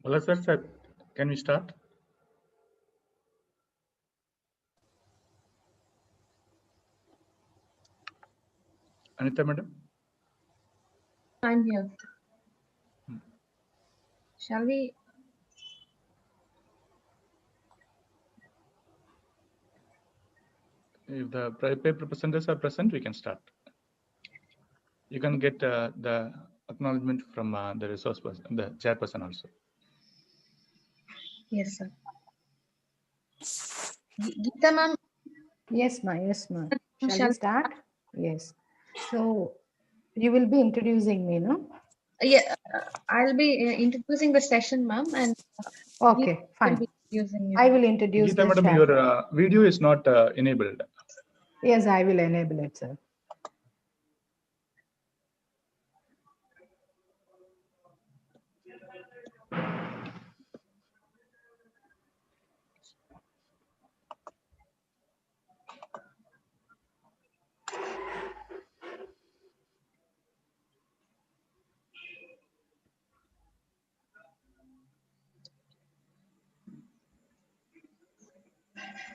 Hello, sir. Can we start? Anita, madam? I'm here. Shall we? If the paper presenters are present, we can start. You can get the acknowledgement from the resource person, the chairperson also. Yes, sir. Geetha ma'am. Yes, ma. Yes, ma. Shall we start? Yes. So you will be introducing me, no? Yeah, I'll be introducing the session, ma'am, and okay, fine. I will introduce Geetha, madam, your video is not enabled. Yes, I will enable it, sir.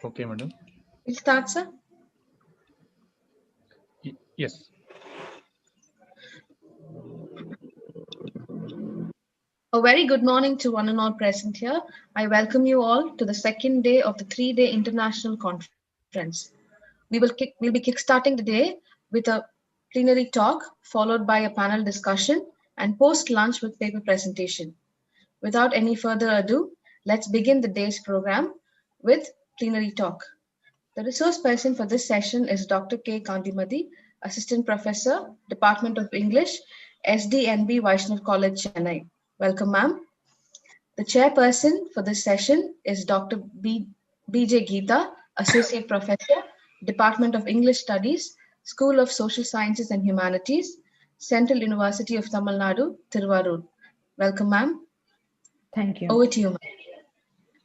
Okay, madam. We'll start, sir. Yes. A very good morning to one and all present here. I welcome you all to the second day of the 3-day international conference. We'll be kickstarting the day with a plenary talk, followed by a panel discussion, and post-lunch with paper presentation. Without any further ado, let's begin the day's program with plenary talk. The resource person for this session is Dr. K.KANTHIMAThi, Assistant Professor, Department of English, SDNB Vaishnav College, Chennai. Welcome, ma'am. The chairperson for this session is Dr. B.J. GEETHA, Associate Professor, Department of English Studies, School of Social Sciences and Humanities, Central University of Tamil Nadu, Thiruvarur. Welcome, ma'am. Thank you. Over to you, ma'am.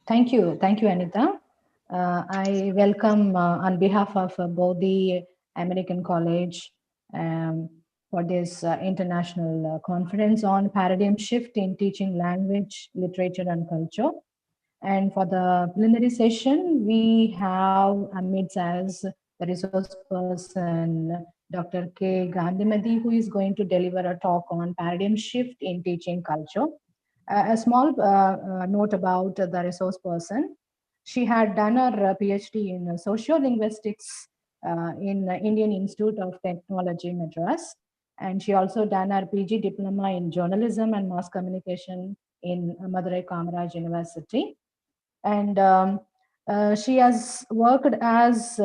Thank you. Thank you, Anita. I welcome on behalf of Bodhi American College for this international conference on paradigm shift in teaching language, literature, and culture. And for the plenary session, we have amidst us the resource person, Dr. K.KANTHIMAThi, who is going to deliver a talk on paradigm shift in teaching culture. A small note about the resource person. She had done her PhD in sociolinguistics in Indian Institute of Technology, Madras. And she also done her PG diploma in journalism and mass communication in Madurai Kamaraj University. And she has worked as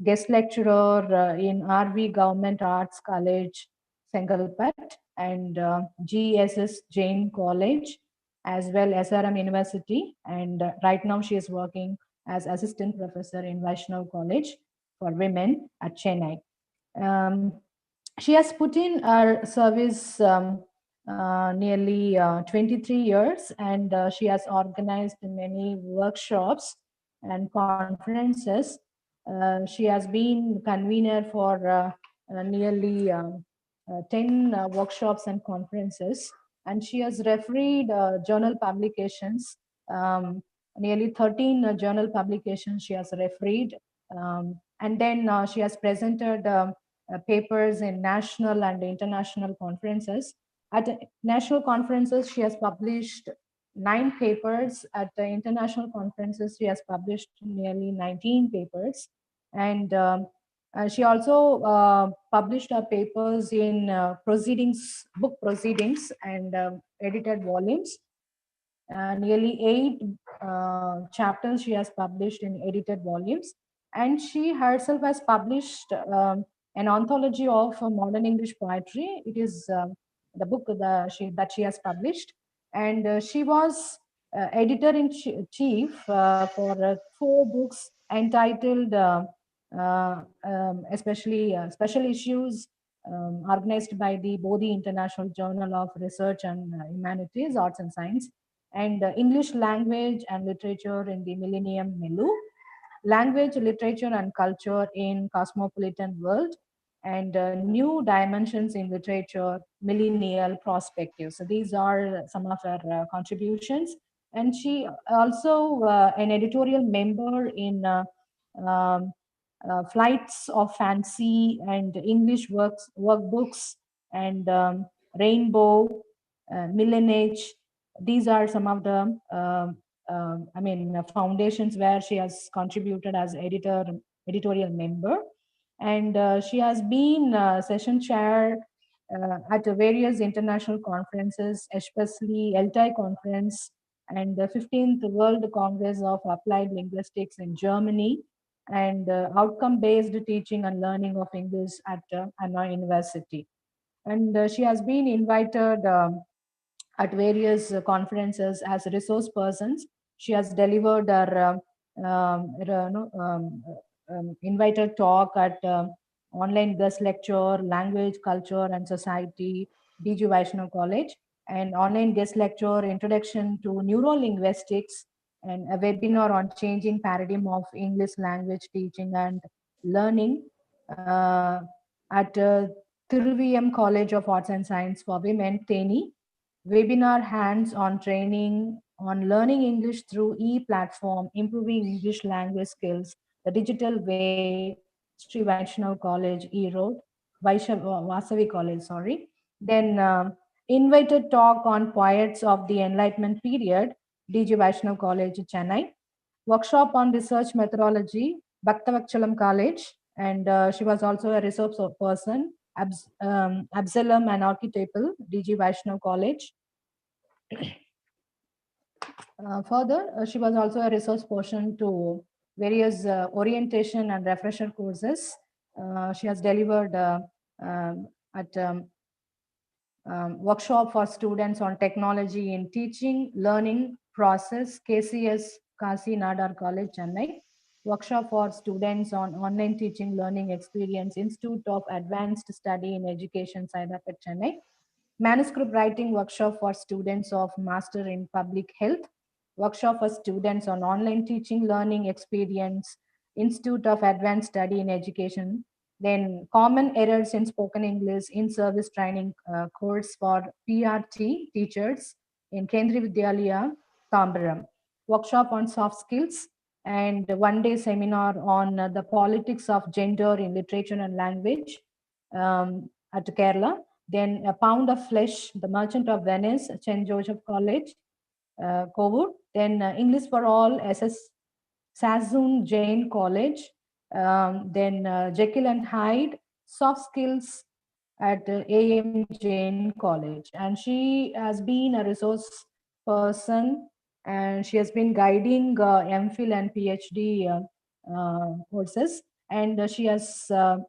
guest lecturer in RV Government Arts College, Sengalpet, and GSS Jain College, as well as SRM University. And right now she is working as assistant professor in Vaishnav College for Women at Chennai. She has put in her service nearly 23 years, and she has organized many workshops and conferences. She has been convener for nearly 10 workshops and conferences, and she has refereed journal publications, nearly 13 journal publications she has refereed, and then she has presented papers in national and international conferences. At national conferences, she has published 9 papers. At the international conferences, she has published nearly 19 papers. And she also published her papers in book proceedings, and edited volumes. Nearly 8 chapters she has published in edited volumes. And she herself has published an anthology of modern English poetry. It is the book that she has published. And she was editor-in-chief for 4 books entitled especially special issues organized by the Bodhi International Journal of Research and Humanities, Arts and Science, and English Language and Literature in the Millennium Milieu, Language, Literature and Culture in Cosmopolitan World, and New Dimensions in Literature, Millennial Perspectives. So these are some of her contributions. And she also an editorial member in um, Flights of Fancy and English workbooks and Rainbow, Millenage. These are some of the foundations where she has contributed as editorial member, and she has been session chair at various international conferences, especially LTI conference and the 15th World Congress of Applied Linguistics in Germany, and outcome-based teaching and learning of English at Hanoi University. And she has been invited at various conferences as resource persons. She has delivered her invited talk at online guest lecture, language, culture, and society, DG Vaishnav College, and online guest lecture, Introduction to Neurolinguistics, and a webinar on changing paradigm of English language teaching and learning at Thiruvarur College of Arts and Science for Women, Teni. Webinar hands-on training on learning English through e-platform, improving English language skills, the digital way, Sri Vaishnav College, E-Road, Vasavi College, sorry. Then invited talk on poets of the Enlightenment period, DG Vaishnav College, Chennai. Workshop on research methodology, Bhaktavachalam College, and she was also a resource person, Absalom and Archetypal, DG Vaishnav College. Further, she was also a resource person to various orientation and refresher courses. She has delivered at workshop for students on technology in teaching, learning process, KCS, Kasi Nadar College, Chennai. Workshop for students on online teaching, learning experience, Institute of Advanced Study in Education, Saidapet, Chennai. Manuscript writing workshop for students of Master in Public Health. Workshop for students on online teaching, learning experience, Institute of Advanced Study in Education. Then common errors in spoken English in service training course for PRT teachers in Kendriya Vidyalaya, Tambaram. Workshop on soft skills and one-day seminar on the politics of gender in literature and language at Kerala. Then A Pound of Flesh, The Merchant of Venice, St. Joseph College, Kovur. Then English for All, SS Sassoon Jain College. Then Jekyll and Hyde, Soft Skills at AM Jain College. And she has been a resource person, and she has been guiding MPhil and PhD courses. And she has so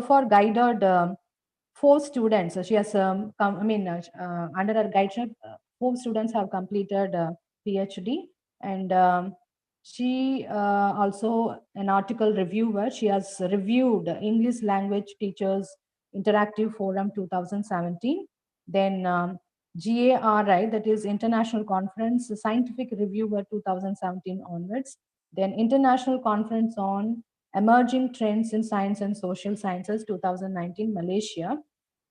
far guided 4 students. She has under her guideship, 4 students have completed PhD, and she also an article reviewer. She has reviewed English Language Teachers Interactive Forum 2017. Then GARI, that is International Conference Scientific Reviewer 2017 onwards. Then International Conference on Emerging Trends in Science and Social Sciences 2019 Malaysia,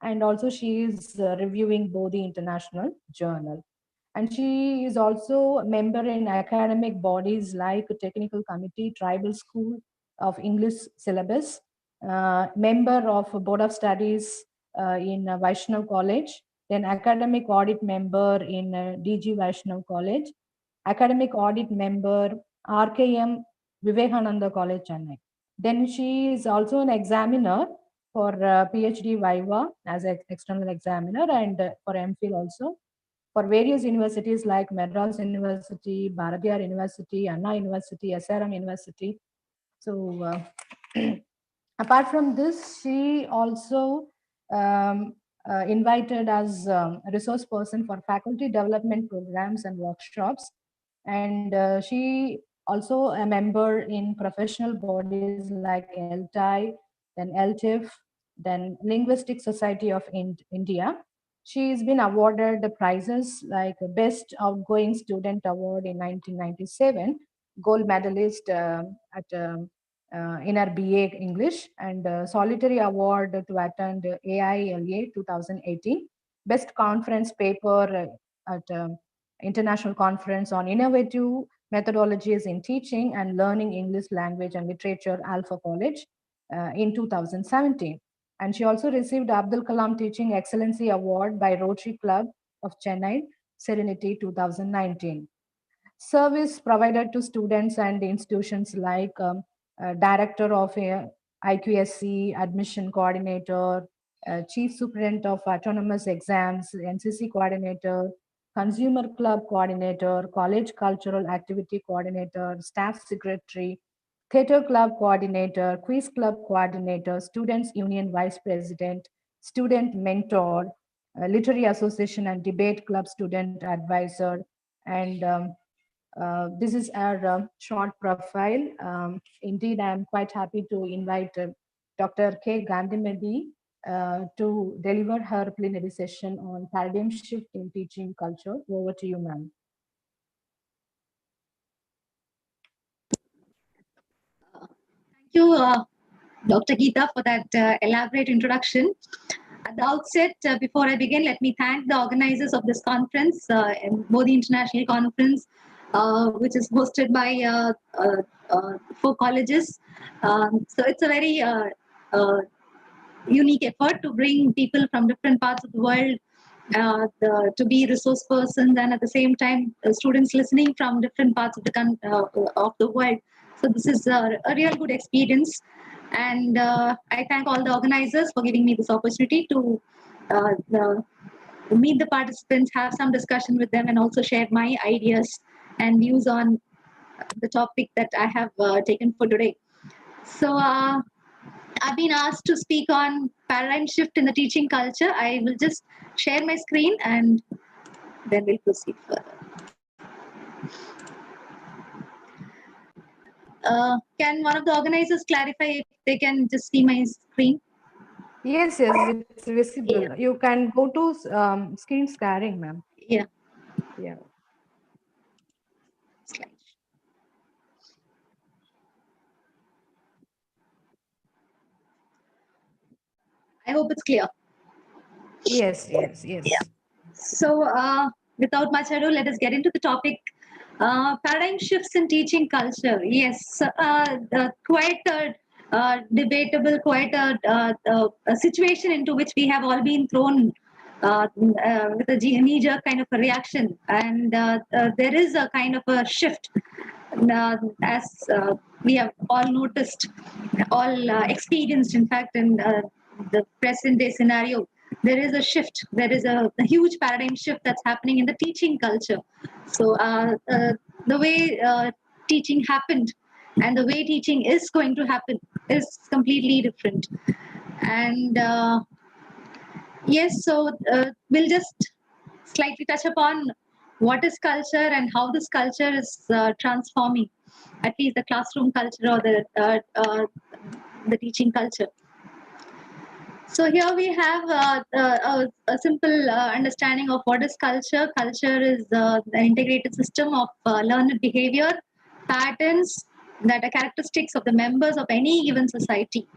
and also she is reviewing Bodhi International Journal. And she is also a member in academic bodies like Technical Committee, Tribal School of English Syllabus, member of Board of Studies in Vaishnav College, then academic audit member in DG Vaishnav College, academic audit member RKM Vivekananda College, Chennai. Then she is also an examiner for PhD Viva as an external examiner, and for MPhil also for various universities like Madras University, Bharatiyar University, Anna University, SRM University. So apart from this, she also invited as a resource person for faculty development programs and workshops. And she also a member in professional bodies like LTI, then LTIF, then Linguistic Society of India. She's been awarded the prizes like Best Outgoing Student Award in 1997, gold medalist at in her BA English, and Solitary Award to attend AILA 2018 Best Conference Paper at International Conference on Innovative Methodologies in Teaching and Learning English Language and Literature, Alpha College, in 2017. And she also received Abdul Kalam Teaching Excellency Award by Rotary Club of Chennai, Serenity 2019. Service provided to students and institutions like Director of IQSC, Admission Coordinator, Chief Superintendent of Autonomous Exams, NCC Coordinator, Consumer Club Coordinator, College Cultural Activity Coordinator, Staff Secretary, Theatre Club Coordinator, Quiz Club Coordinator, Students Union Vice President, Student Mentor, Literary Association and Debate Club Student Advisor, and this is our short profile. Indeed, I am quite happy to invite Dr. K.KANTHIMAThi to deliver her plenary session on paradigm shift in teaching culture. Over to you, ma'am. Thank you, Dr. Geetha, for that elaborate introduction. At the outset, before I begin, let me thank the organizers of this conference, Bodhi International Conference, which is hosted by 4 colleges. So it's a very unique effort to bring people from different parts of the world to be resource persons, and at the same time, students listening from different parts of the world. So this is a real good experience. And I thank all the organizers for giving me this opportunity to meet the participants, have some discussion with them, and also share my ideas and views on the topic that I have taken for today. So I've been asked to speak on paradigm shift in the teaching culture. I will just share my screen and then we'll proceed further. Can one of the organizers clarify if they can just see my screen? Yes, it's visible. Yeah. You can go to screen sharing, ma'am. Yeah. Yeah. Slide. I hope it's clear. Yes. Yeah. So without much ado, let us get into the topic. Paradigm shifts in teaching culture. Yes, quite a debatable, quite a situation into which we have all been thrown with a knee-jerk kind of a reaction. And there is a kind of a shift, as we have all noticed, all experienced, in fact, in the present day scenario. There is a shift. There is a huge paradigm shift that's happening in the teaching culture. So the way teaching happened and the way teaching is going to happen is completely different. And yes, so we'll just slightly touch upon what is culture and how this culture is transforming, at least the classroom culture or the teaching culture. So here we have a simple understanding of what is culture. Culture is the integrated system of learned behavior, patterns that are characteristics of the members of any given society.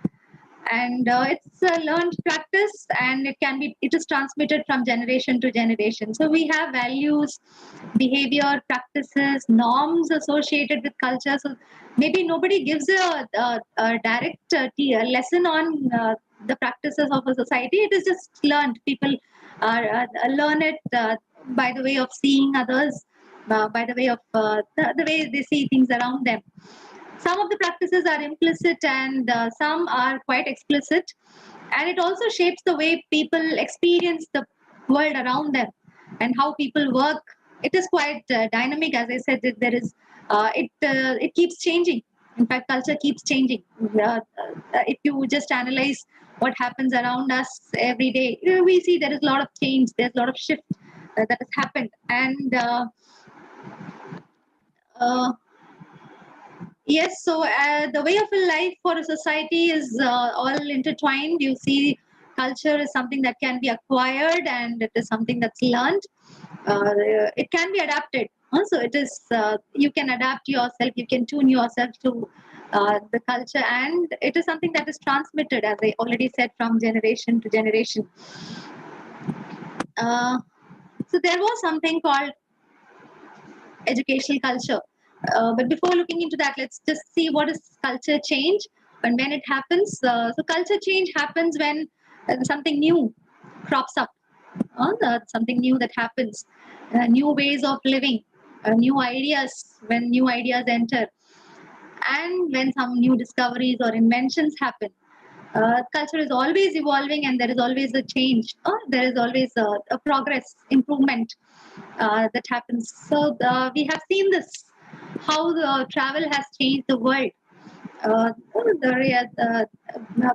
And it's a learned practice, and it is transmitted from generation to generation. So we have values, behavior, practices, norms associated with culture. So maybe nobody gives a direct lesson on the practices of a society. It is just learned. People learn it by the way of seeing others, by the way of the way they see things around them. Some of the practices are implicit and some are quite explicit, and it also shapes the way people experience the world around them and how people work. It is quite dynamic, as I said. There is it keeps changing. In fact, culture keeps changing. If you just analyze what happens around us every day, we see there is a lot of change. There's a lot of shift that has happened, and yes, so the way of life for a society is all intertwined. You see, culture is something that can be acquired and it is something that's learned. It can be adapted. So it is, you can adapt yourself, you can tune yourself to the culture, and it is something that is transmitted, as I already said, from generation to generation. So there was something called educational culture. But before looking into that, let's just see what is culture change and when it happens. So culture change happens when something new crops up, something new that happens, new ways of living, new ideas, when new ideas enter, and when some new discoveries or inventions happen. Culture is always evolving, and there is always a change. There is always a progress, improvement that happens. So we have seen this, how the travel has changed the world.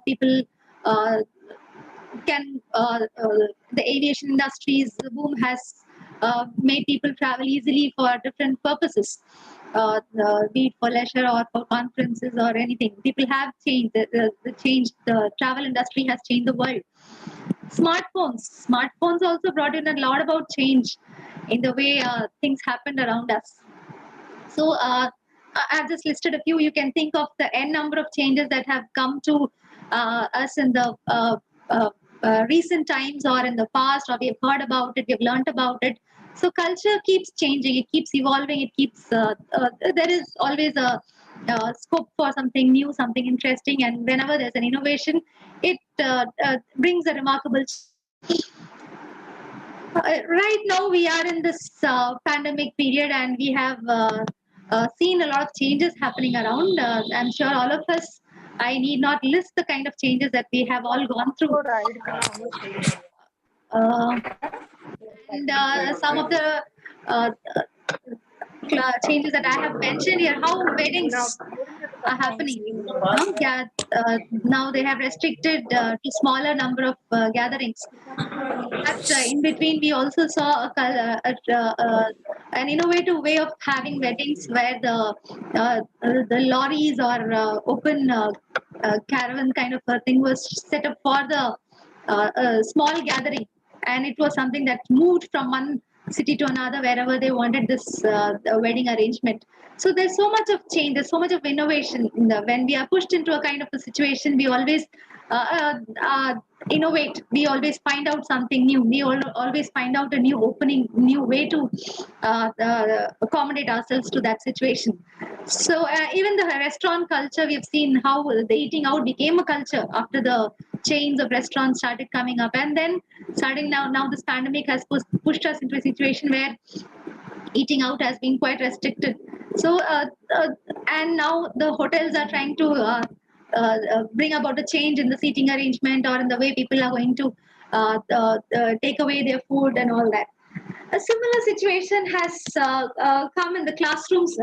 People can the aviation industry's boom has made people travel easily for different purposes, be it for leisure or for conferences or anything. People have changed. The travel industry has changed the world. Smartphones also brought in a lot about change in the way things happened around us. So I've just listed a few. You can think of the n number of changes that have come to us in the recent times or in the past, or we've heard about it, we've learned about it. So culture keeps changing, it keeps evolving, it keeps, there is always a scope for something new, something interesting, and whenever there's an innovation, it brings a remarkable change. Right now we are in this pandemic period, and we have seen a lot of changes happening around. I'm sure all of us, I need not list the kind of changes that we have all gone through. And some of the changes that I have mentioned here, how weddings are happening. Now they have restricted to smaller number of gatherings. But in between, we also saw an innovative way of having weddings where the lorries or open caravan kind of a thing was set up for the small gathering, and it was something that moved from one city to another wherever they wanted this wedding arrangement. So there's so much of change, there's so much of innovation. When we are pushed into a kind of a situation, we always innovate. We always find out something new. We always find out a new opening, new way to accommodate ourselves to that situation. So even the restaurant culture, we've seen how the eating out became a culture after the chains of restaurants started coming up, and then starting now this pandemic has pushed us into a situation where eating out has been quite restricted. So and now the hotels are trying to bring about a change in the seating arrangement or in the way people are going to take away their food and all that. A similar situation has come in the classrooms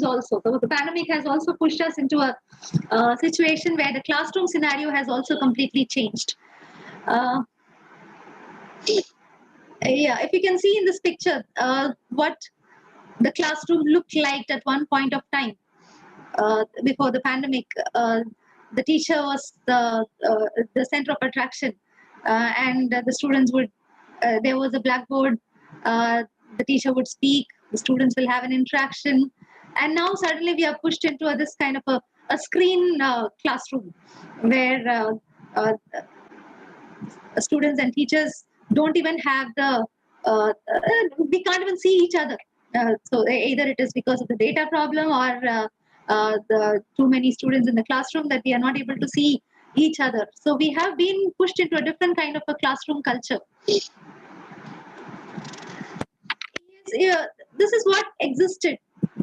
also. The pandemic has also pushed us into a situation where the classroom scenario has also completely changed. Yeah, if you can see in this picture what the classroom looked like at one point of time before the pandemic. The teacher was the center of attraction, and the students would, there was a blackboard, the teacher would speak, the students will have an interaction, and now suddenly we are pushed into this kind of a screen classroom where students and teachers don't even have we can't even see each other. So either it is because of the data problem or the too many students in the classroom that we are not able to see each other. So we have been pushed into a different kind of a classroom culture. Yeah, this is what existed.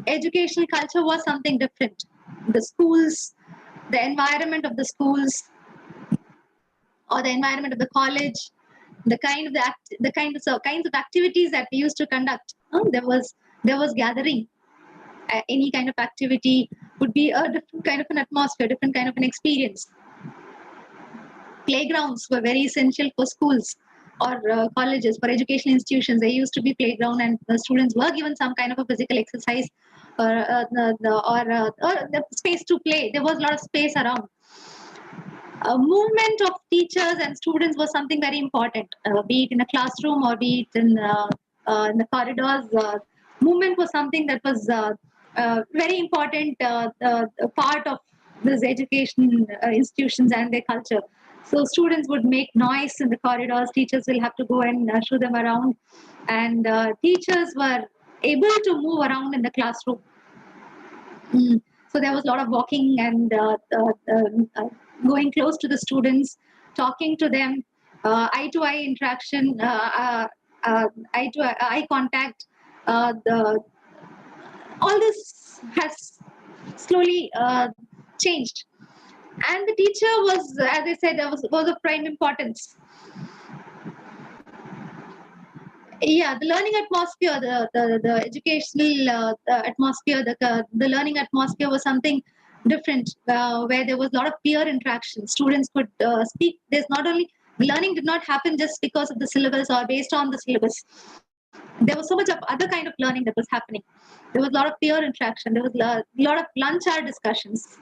Educational culture was something different. The schools, the environment of the schools, or the environment of the college, the kinds of activities that we used to conduct. There was gathering. Any kind of activity would be a different kind of an atmosphere, different kind of an experience. Playgrounds were very essential for schools or colleges, for educational institutions. There used to be playground, and the students were given some kind of a physical exercise or the space to play. There was a lot of space around. Movement of teachers and students was something very important, be it in a classroom or be it in the corridors. Movement was something that was very important part of this education institutions and their culture. So students would make noise in the corridors. Teachers will have to go and shoo them around, and teachers were able to move around in the classroom. So there was a lot of walking and going close to the students, talking to them, eye-to-eye interaction, eye contact. All this has slowly changed, and the teacher was, as I said, was of prime importance. Yeah, the learning atmosphere, the educational atmosphere, the learning atmosphere was something different, where there was a lot of peer interaction. Students could speak. There's not only learning did not happen just because of the syllabus or based on the syllabus. There was so much of other kind of learning that was happening. There was a lot of peer interaction. There was a lot of lunch hour discussions,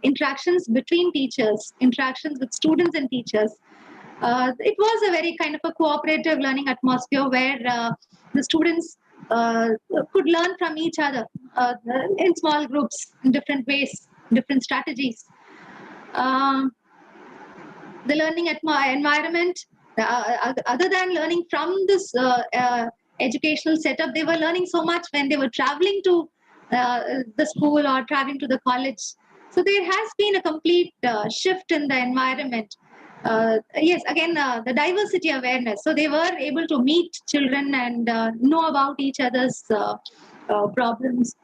interactions between teachers, interactions with students and teachers. It was a very kind of a cooperative learning atmosphere where the students could learn from each other in small groups, in different ways, different strategies. The learning environment, other than learning from this educational setup, they were learning so much when they were traveling to the school or traveling to the college. So there has been a complete shift in the environment. Yes, again, the diversity awareness. So they were able to meet children and know about each other's problems,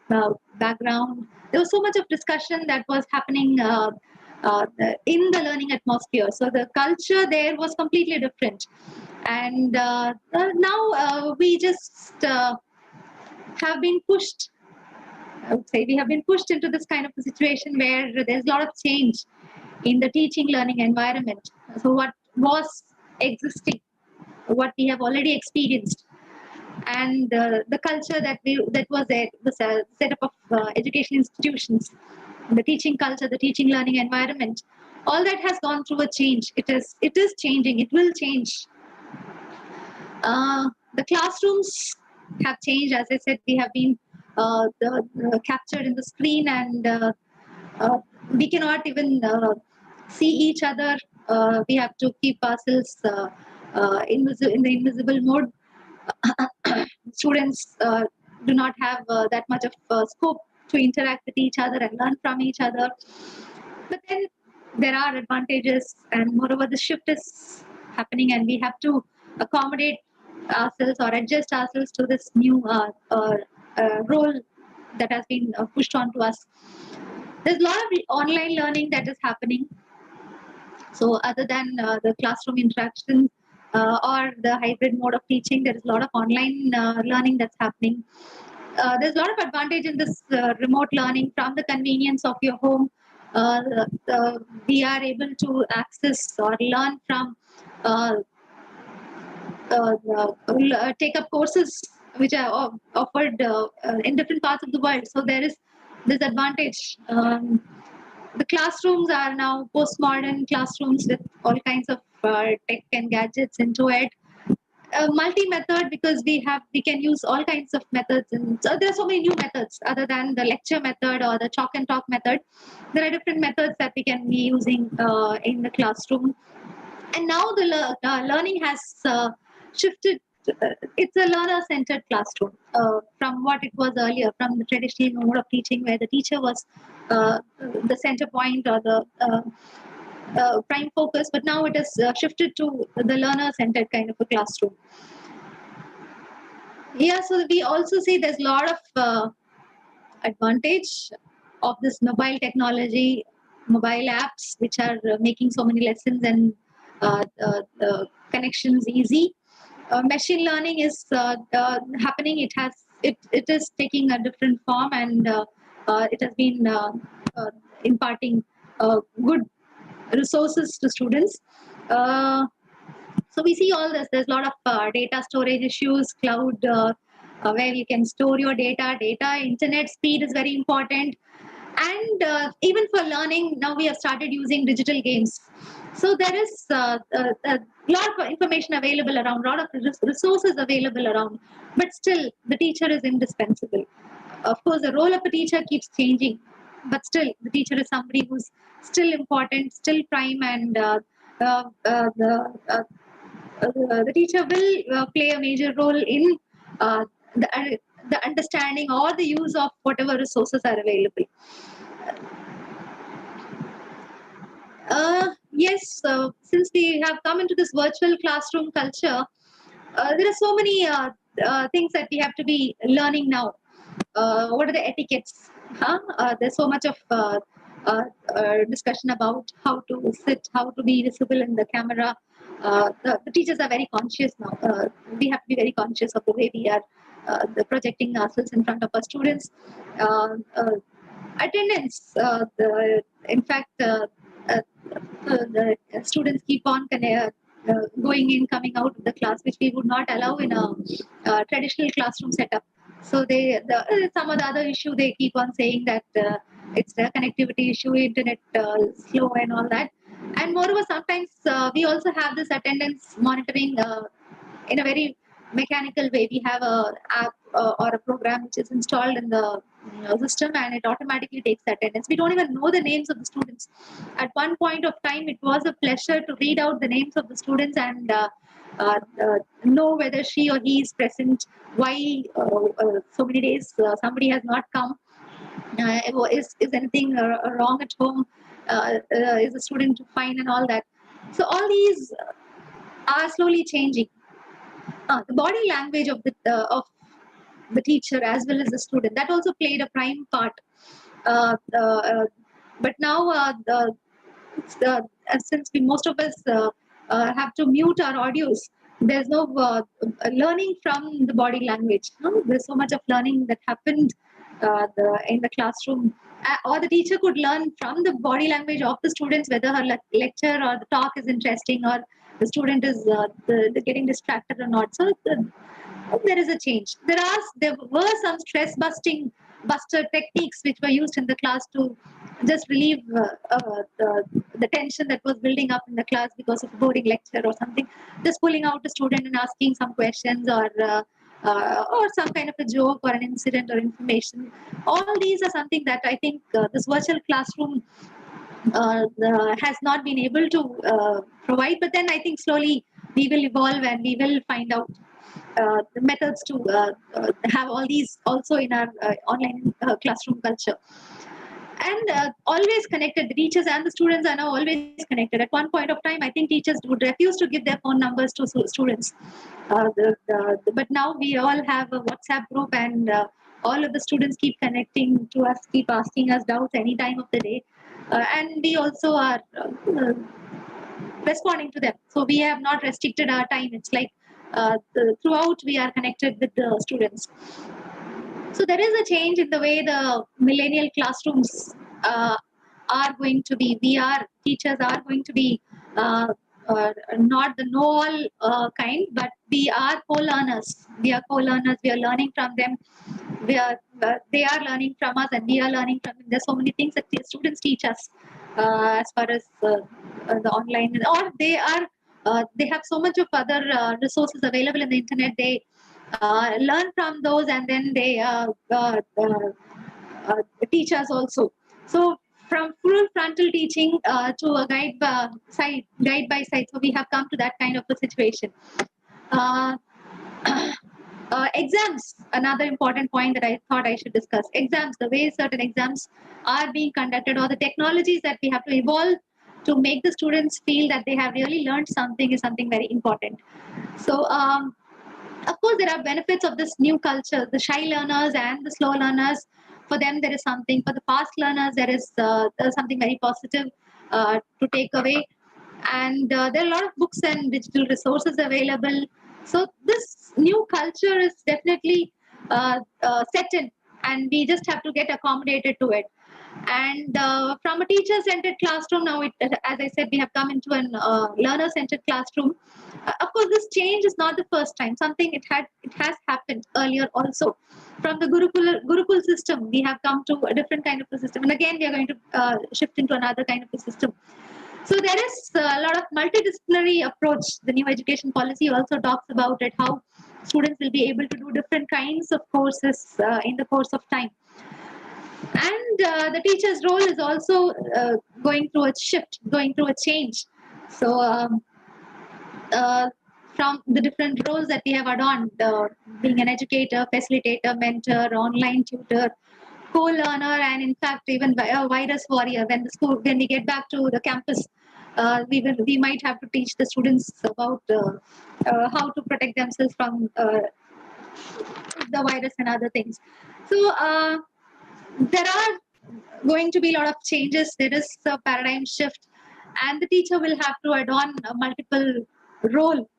background. There was so much of discussion that was happening in the learning atmosphere. So the culture there was completely different. And now we just have been pushed, I would say we have been pushed into this kind of a situation where there's a lot of change in the teaching learning environment. So what was existing, what we have already experienced, and the culture that was there, the setup of education institutions, the teaching culture, the teaching learning environment, all that has gone through a change. It is changing. It will change. The classrooms have changed. As I said, we have been captured in the screen, and we cannot even see each other. We have to keep ourselves in the invisible mode. Students do not have that much of scope to interact with each other and learn from each other. But then there are advantages, and moreover, the shift is happening, and we have to accommodate ourselves or adjust ourselves to this new role that has been pushed onto us. There's a lot of online learning that is happening. So other than the classroom interaction or the hybrid mode of teaching, there is a lot of online learning that's happening. There's a lot of advantage in this remote learning from the convenience of your home. We are able to access or learn from take up courses which are offered in different parts of the world. So there is this advantage. The classrooms are now postmodern classrooms with all kinds of tech and gadgets into it. Multi-method, because we can use all kinds of methods, and so there are so many new methods other than the lecture method or the chalk and talk method. There are different methods that we can be using in the classroom, and now the learning has shifted. It's a learner-centered classroom from what it was earlier, from the traditional mode of teaching where the teacher was the center point or the prime focus, but now it has shifted to the learner-centered kind of a classroom. Yeah, so we also see there's a lot of advantage of this mobile technology, mobile apps, which are making so many lessons and the connections easy. Machine learning is happening. It is taking a different form, and it has been imparting good resources to students. So we see all this. There's a lot of data storage issues, cloud, where you can store your data. Internet speed is very important. And even for learning, now we have started using digital games. So there is a lot of information available around, a lot of resources available around, but still the teacher is indispensable. Of course, the role of a teacher keeps changing, but still, the teacher is somebody who's still important, still prime, and the teacher will play a major role in the understanding or the use of whatever resources are available. Yes, since we have come into this virtual classroom culture, there are so many things that we have to be learning now. What are the etiquettes? There's so much of discussion about how to sit, how to be visible in the camera. The teachers are very conscious now. We have to be very conscious of the way we are projecting ourselves in front of our students. Attendance. In fact, the students keep on going in, coming out of the class, which we would not allow in a traditional classroom setup. So some of the other issue, they keep on saying that it's a connectivity issue, internet slow and all that. And moreover, sometimes we also have this attendance monitoring in a very mechanical way. We have a app or a program which is installed in the system, and it automatically takes attendance. We don't even know the names of the students. At one point of time, it was a pleasure to read out the names of the students and know whether she or he is present, why so many days somebody has not come, is anything wrong at home, is the student fine, and all that. So all these are slowly changing. The body language of the teacher as well as the student, that also played a prime part. But now since most of us have to mute our audios, there's no learning from the body language. There's so much of learning that happened in the classroom, or the teacher could learn from the body language of the students whether her lecture or the talk is interesting, or the student is getting distracted or not. So there is a change. There were some stress buster techniques which were used in the class to just relieve the tension that was building up in the class because of a boring lecture or something. Just pulling out the student and asking some questions, or some kind of a joke or an incident or information. All these are something that I think this virtual classroom has not been able to provide. But then I think slowly we will evolve and we will find out the methods to have all these also in our online classroom culture. And always connected. The teachers and the students are now always connected. At one point of time, I think teachers would refuse to give their phone numbers to students. But now we all have a WhatsApp group, and all of the students keep connecting to us, keep asking us doubts any time of the day. And we also are responding to them. So we have not restricted our time. It's like throughout we are connected with the students. So there is a change in the way the millennial classrooms are going to be. Teachers are going to be not the know-all kind, but we are co-learners. We are co-learners. We are learning from them. They are learning from us, and we are learning from them. There's so many things that the students teach us as far as the online, or they have so much of other resources available in the internet. They learn from those, and then they teach us also. So from full frontal teaching to a guide by side. So we have come to that kind of a situation. Exams, another important point that I thought I should discuss. Exams, the way certain exams are being conducted, or the technologies that we have to evolve to make the students feel that they have really learned something, is something very important. So of course, there are benefits of this new culture. The shy learners and the slow learners, for them there is something. For the fast learners, there is something very positive to take away. And there are a lot of books and digital resources available. So this new culture is definitely set in, and we just have to get accommodated to it. And from a teacher-centered classroom, now, as I said, we have come into an learner-centered classroom. Of course, this change is not the first time. It has happened earlier also. From the Gurukul system, we have come to a different kind of a system. And again, we are going to shift into another kind of a system. So there is a lot of multidisciplinary approach. The new education policy also talks about it, how students will be able to do different kinds of courses in the course of time. And the teacher's role is also going through a shift, going through a change. So from the different roles that we have adorned, being an educator, facilitator, mentor, online tutor, co-learner, and in fact even a virus warrior. When we get back to the campus, we might have to teach the students about how to protect themselves from the virus and other things. So there are going to be a lot of changes. There is a paradigm shift, and the teacher will have to adorn a multiple role.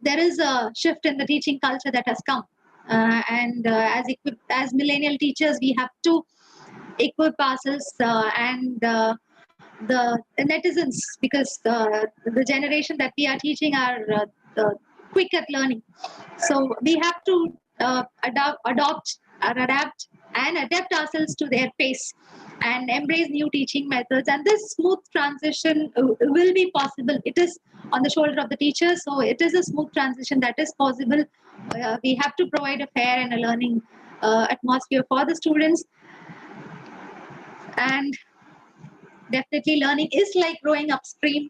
There is a shift in the teaching culture that has come, and as millennial teachers, we have to equip ourselves and the netizens, because the generation that we are teaching are quick at learning. So we have to adapt and adapt ourselves to their pace and embrace new teaching methods. And this smooth transition will be possible. It is on the shoulder of the teacher, so it is a smooth transition that is possible. We have to provide a fair and a learning atmosphere for the students. And definitely learning is like growing upstream.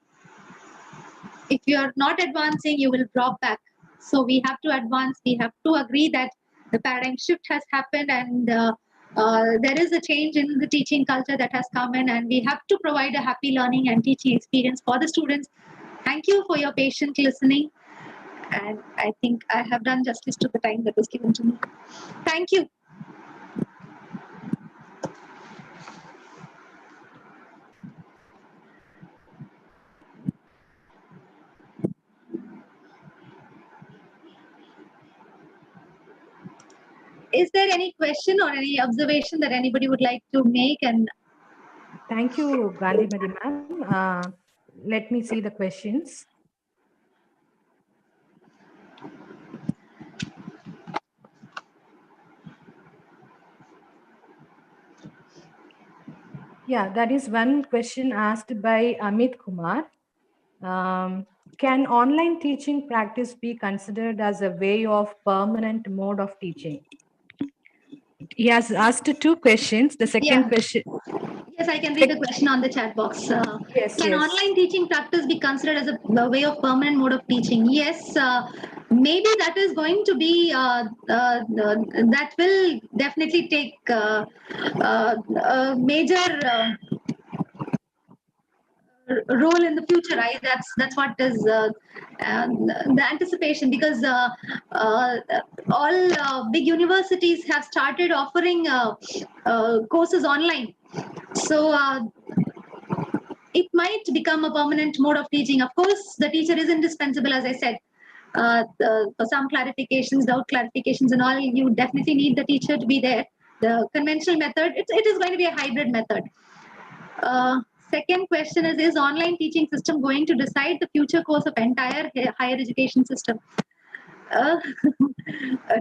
If you are not advancing, you will drop back. So we have to advance. We have to agree that the paradigm shift has happened, and there is a change in the teaching culture that has come in, and we have to provide a happy learning and teaching experience for the students. Thank you for your patient listening, and I think I have done justice to the time that was given to me. Thank you. Is there any question or any observation that anybody would like to make? And Thank you, Gandhimathi ma'am. Let me see the questions. Yeah, that is one question asked by Amit Kumar. Can online teaching practice be considered as a way of permanent mode of teaching? He has asked two questions. The second question. Yes, I can read the question on the chat box. Can online teaching practice be considered as a way of permanent mode of teaching? Yes, maybe that is going to be, that will definitely take a major role in the future. Right? That's what is the anticipation, because all big universities have started offering courses online. So it might become a permanent mode of teaching. Of course, the teacher is indispensable, as I said. For some clarifications, doubt clarifications and all, you definitely need the teacher to be there. The conventional method, it is going to be a hybrid method. Second question is online teaching system going to decide the future course of entire higher education system? A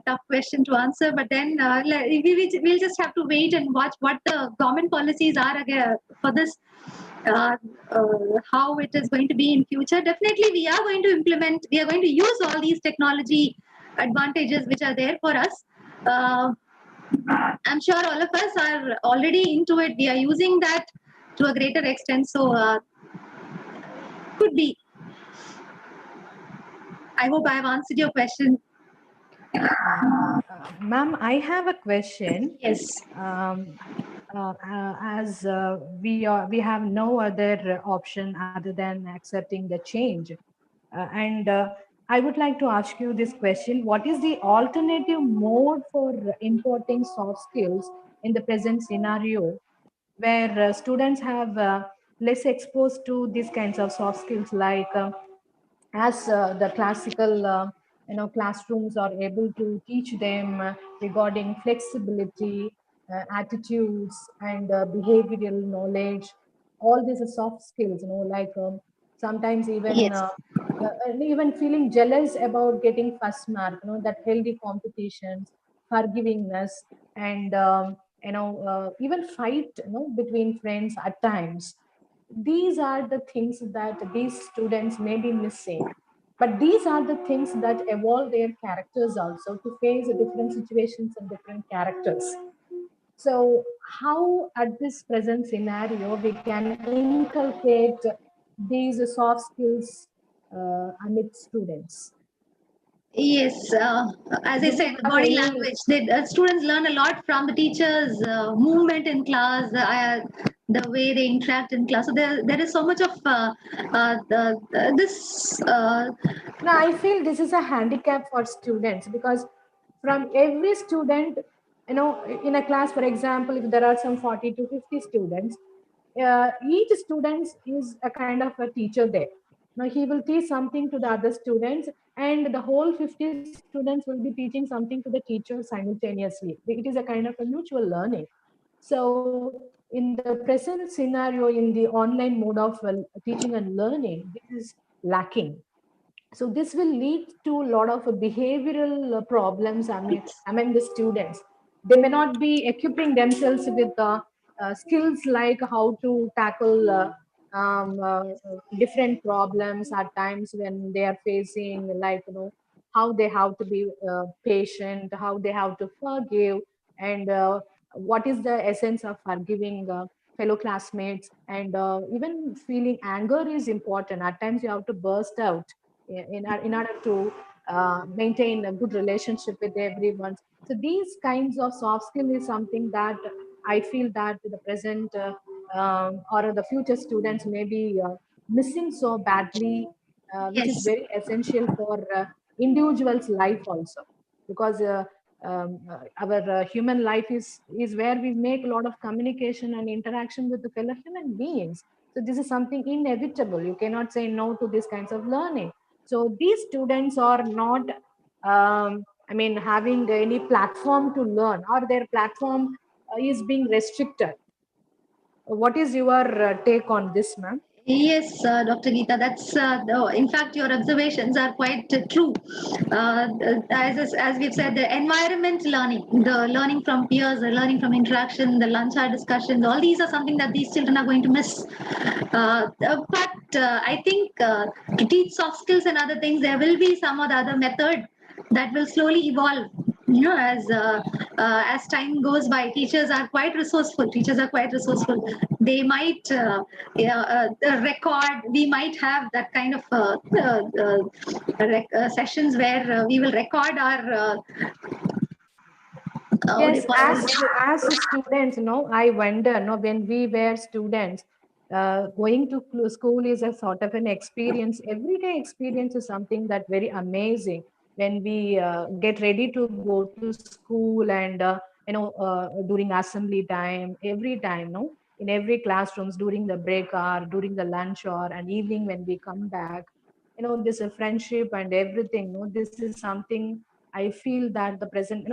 tough question to answer, but then we'll just have to wait and watch what the government policies are for this, how it is going to be in future. Definitely we are going to use all these technology advantages which are there for us. I'm sure all of us are already into it. We are using that to a greater extent, so could be. I hope I have answered your question. Ma'am, I have a question. Yes. As we have no other option other than accepting the change, and I would like to ask you this question: what is the alternative mode for importing soft skills in the present scenario, where students have less exposed to these kinds of soft skills, like as the classical classrooms are able to teach them regarding flexibility, attitudes, and behavioral knowledge. All these are soft skills, like sometimes even Yes. and even feeling jealous about getting first mark, that healthy competitions, forgivingness, and even fight, between friends at times. These are the things that these students may be missing. But these are the things that evolve their characters also to face different situations and different characters. So how at this present scenario we can inculcate these soft skills amid students? Yes, as I Do we said, the have body any? language. Students learn a lot from the teachers' movement in class, the way they interact in class. So there is so much of this. No, I feel this is a handicap for students because from every student, in a class, for example, if there are some 40 to 50 students, each student is a kind of a teacher there. Now he will teach something to the other students, and the whole 50 students will be teaching something to the teacher simultaneously. It is a kind of a mutual learning. So in the present scenario, in the online mode of teaching and learning, this is lacking. So this will lead to a lot of behavioral problems among the students. They may not be equipping themselves with skills like how to tackle different problems at times when they are facing, like, how they have to be patient, how they have to forgive, and what is the essence of forgiving fellow classmates. And even feeling anger is important. At times you have to burst out in order to maintain a good relationship with everyone. So these kinds of soft skill is something that I feel that the present or the future students may be missing so badly, which is Yes, very essential for individuals' life also, because our human life is where we make a lot of communication and interaction with the fellow human beings. So this is something inevitable. You cannot say no to these kinds of learning. So these students are not, having any platform to learn, or their platform is being restricted. What is your take on this, ma'am? yes, Dr. Geetha. In fact, your observations are quite true. As we've said, the environment learning, the learning from peers, the learning from interaction, the lunch hour discussions, all these are something that these children are going to miss. But I think to teach soft skills and other things, there will be some or the other method that will slowly evolve. As time goes by, teachers are quite resourceful. They might record. We might have that kind of sessions where we will record our what do you Yes, call as students, I wonder, when we were students, going to school is a sort of an experience. Everyday experience is something that very amazing. When we get ready to go to school, and during assembly time, every time, in every classrooms, during the break hour, during the lunch hour, and evening when we come back, this friendship and everything. This is something I feel that the present,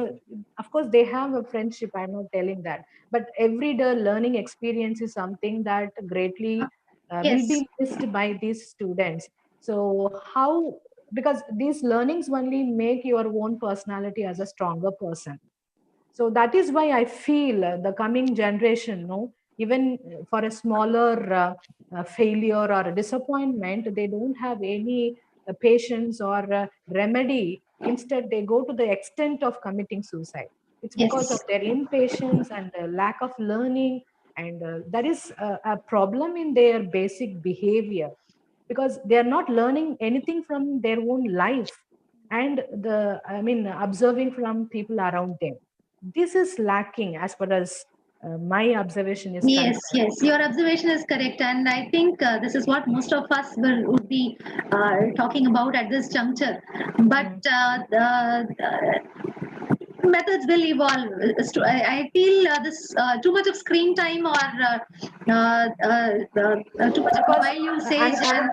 of course they have a friendship, I'm not telling that, but everyday learning experience is something that greatly will yes. be missed by these students. So how, because these learnings only make your own personality as a stronger person. So that is why I feel the coming generation, even for a smaller failure or a disappointment, they don't have any patience or remedy. Instead, they go to the extent of committing suicide. It's because of Yes. their impatience and lack of learning, and there is a problem in their basic behavior, because they are not learning anything from their own life, and observing from people around them. This is lacking as far as my observation is Yes, concerned. yes, your observation is correct, and I think this is what most of us would be talking about at this juncture. But Mm. the methods will evolve. I feel this too much of screen time or too much of Because mobile usage and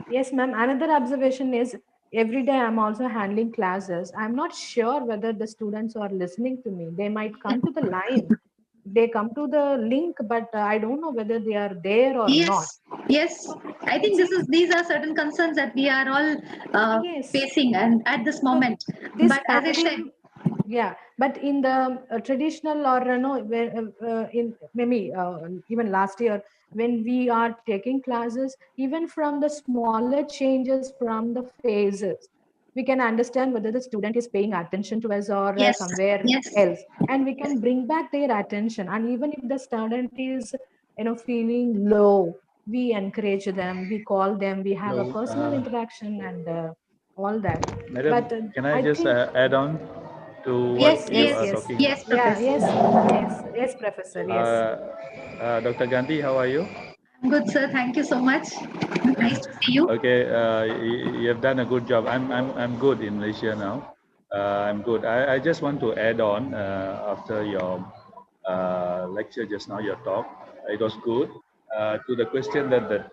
yes, ma'am, another observation is every day I'm also handling classes. I'm not sure whether the students are listening to me. They might come to the line, they come to the link, but I don't know whether they are there or not. yes, yes. I think It's these are certain concerns that we are all yes. facing and at this So moment. this But as I said, pandemic, Yeah, but in the traditional or in maybe even last year when we are taking classes, even from the smaller changes from the phases, we can understand whether the student is paying attention to us or Yes, somewhere yes, else, and we yes, can bring back their attention. And even if the student is feeling low, we encourage them, we call them, we have a Hello, personal interaction and all that. Madam, But can I I just think add on to yes, what you yes, are yes, yes. talking? yes, Yeah, Professor. yes, yes, yes, Professor. Yes. Dr. Gandhi, how are you? Good, sir. Thank you so much. Nice to see you. Okay, you have done a good job. I'm good in Malaysia now. I'm good. I just want to add on after your lecture just now, your talk. It was good. To the question that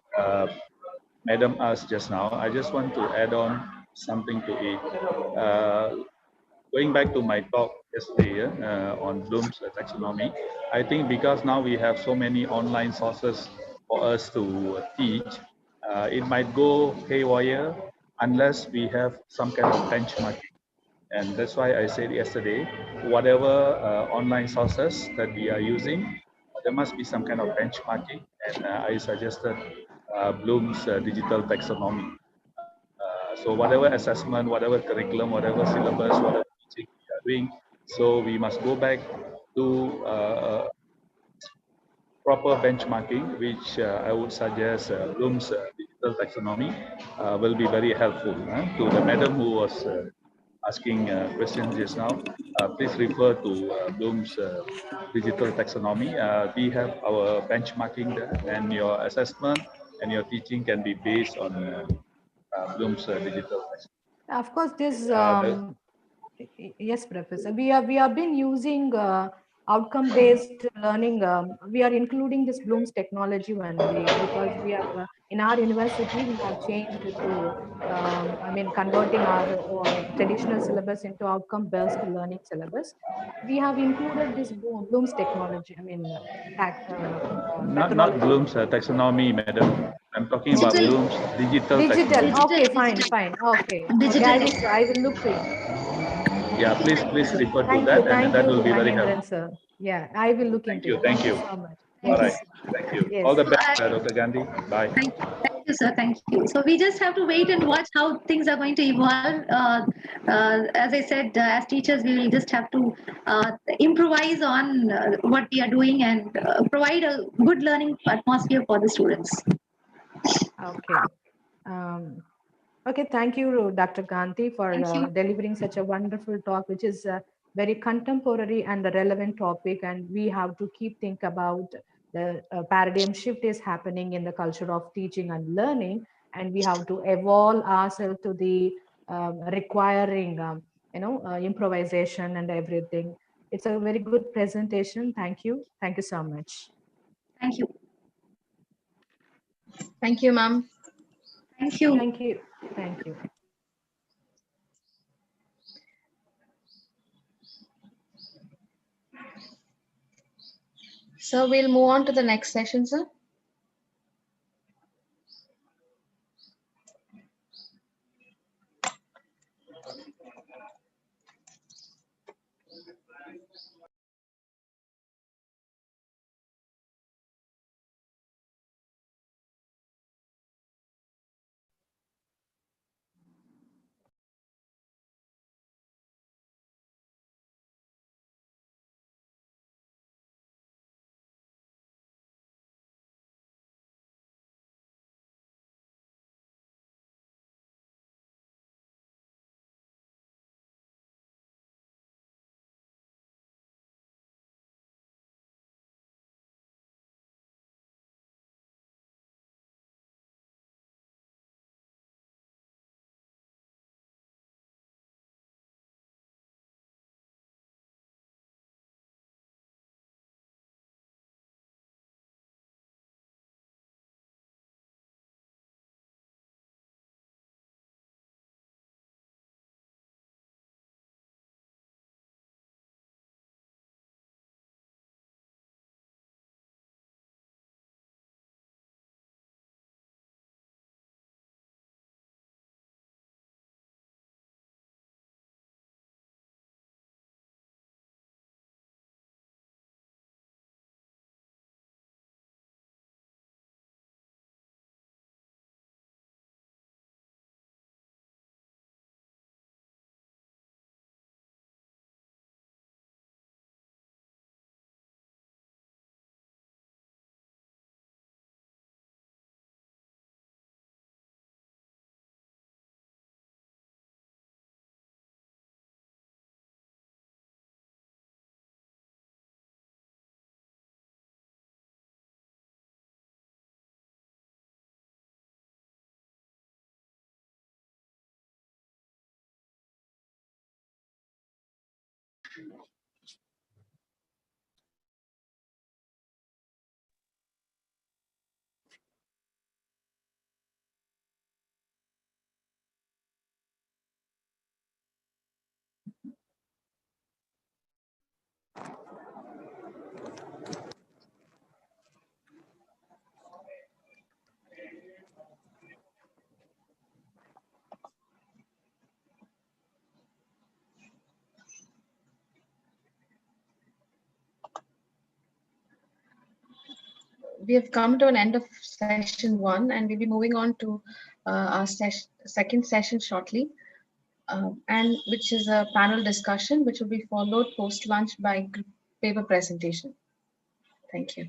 Madam asked just now, I just want to add on something to it. Going back to my talk yesterday on Bloom's taxonomy, I think because now we have so many online sources for us to teach, it might go haywire unless we have some kind of benchmarking. And that's why I said yesterday, whatever online sources that we are using, there must be some kind of benchmarking. And I suggested Bloom's digital taxonomy. So whatever assessment, whatever curriculum, whatever syllabus, whatever teaching we are doing, so we must go back to proper benchmarking, which I would suggest Bloom's digital taxonomy will be very helpful. To the madam who was asking questions just now, please refer to Bloom's digital taxonomy. We have our benchmarking there, and your assessment and your teaching can be based on Bloom's digital taxonomy. Of course, this The, yes, Professor. We have been using outcome-based learning. We are including this Bloom's technology only because we have in our university we have changed to converting our traditional syllabus into outcome-based learning syllabus. We have included this Bloom's technology. not Methodology. Bloom's taxonomy, madam. I'm talking about Digital, Bloom's digital Digital. taxonomy. Okay, digital, fine, digital, fine. Okay, okay. digital. I will look to it. Yeah, please Okay. refer to that, and Thank that you, will be very Manindran helpful. sir. Yeah, I will look Thank into you, it. thank Thank you you. so much. All Thank you, right, Yes, sir. thank you. All yes. the So, best, Dr. Gandhi. Bye. thank you, sir. Thank you. So we just have to wait and watch how things are going to evolve. As I said, as teachers, we will just have to improvise on what we are doing and provide a good learning atmosphere for the students. Okay. Um, okay, thank you, Dr. Gandhi, for Thank you. delivering such a wonderful talk, which is very contemporary and a relevant topic. And we have to keep think about the paradigm shift is happening in the culture of teaching and learning, and we have to evolve ourselves to the requiring, improvisation and everything. It's a very good presentation. Thank you. Thank you so much. Thank you. Thank you, ma'am. Thank you. Thank you. Thank you. So we'll move on to the next session, sir. We have come to an end of session 1, and we'll be moving on to our second session shortly, and which is a panel discussion, which will be followed post-lunch by paper presentation. Thank you.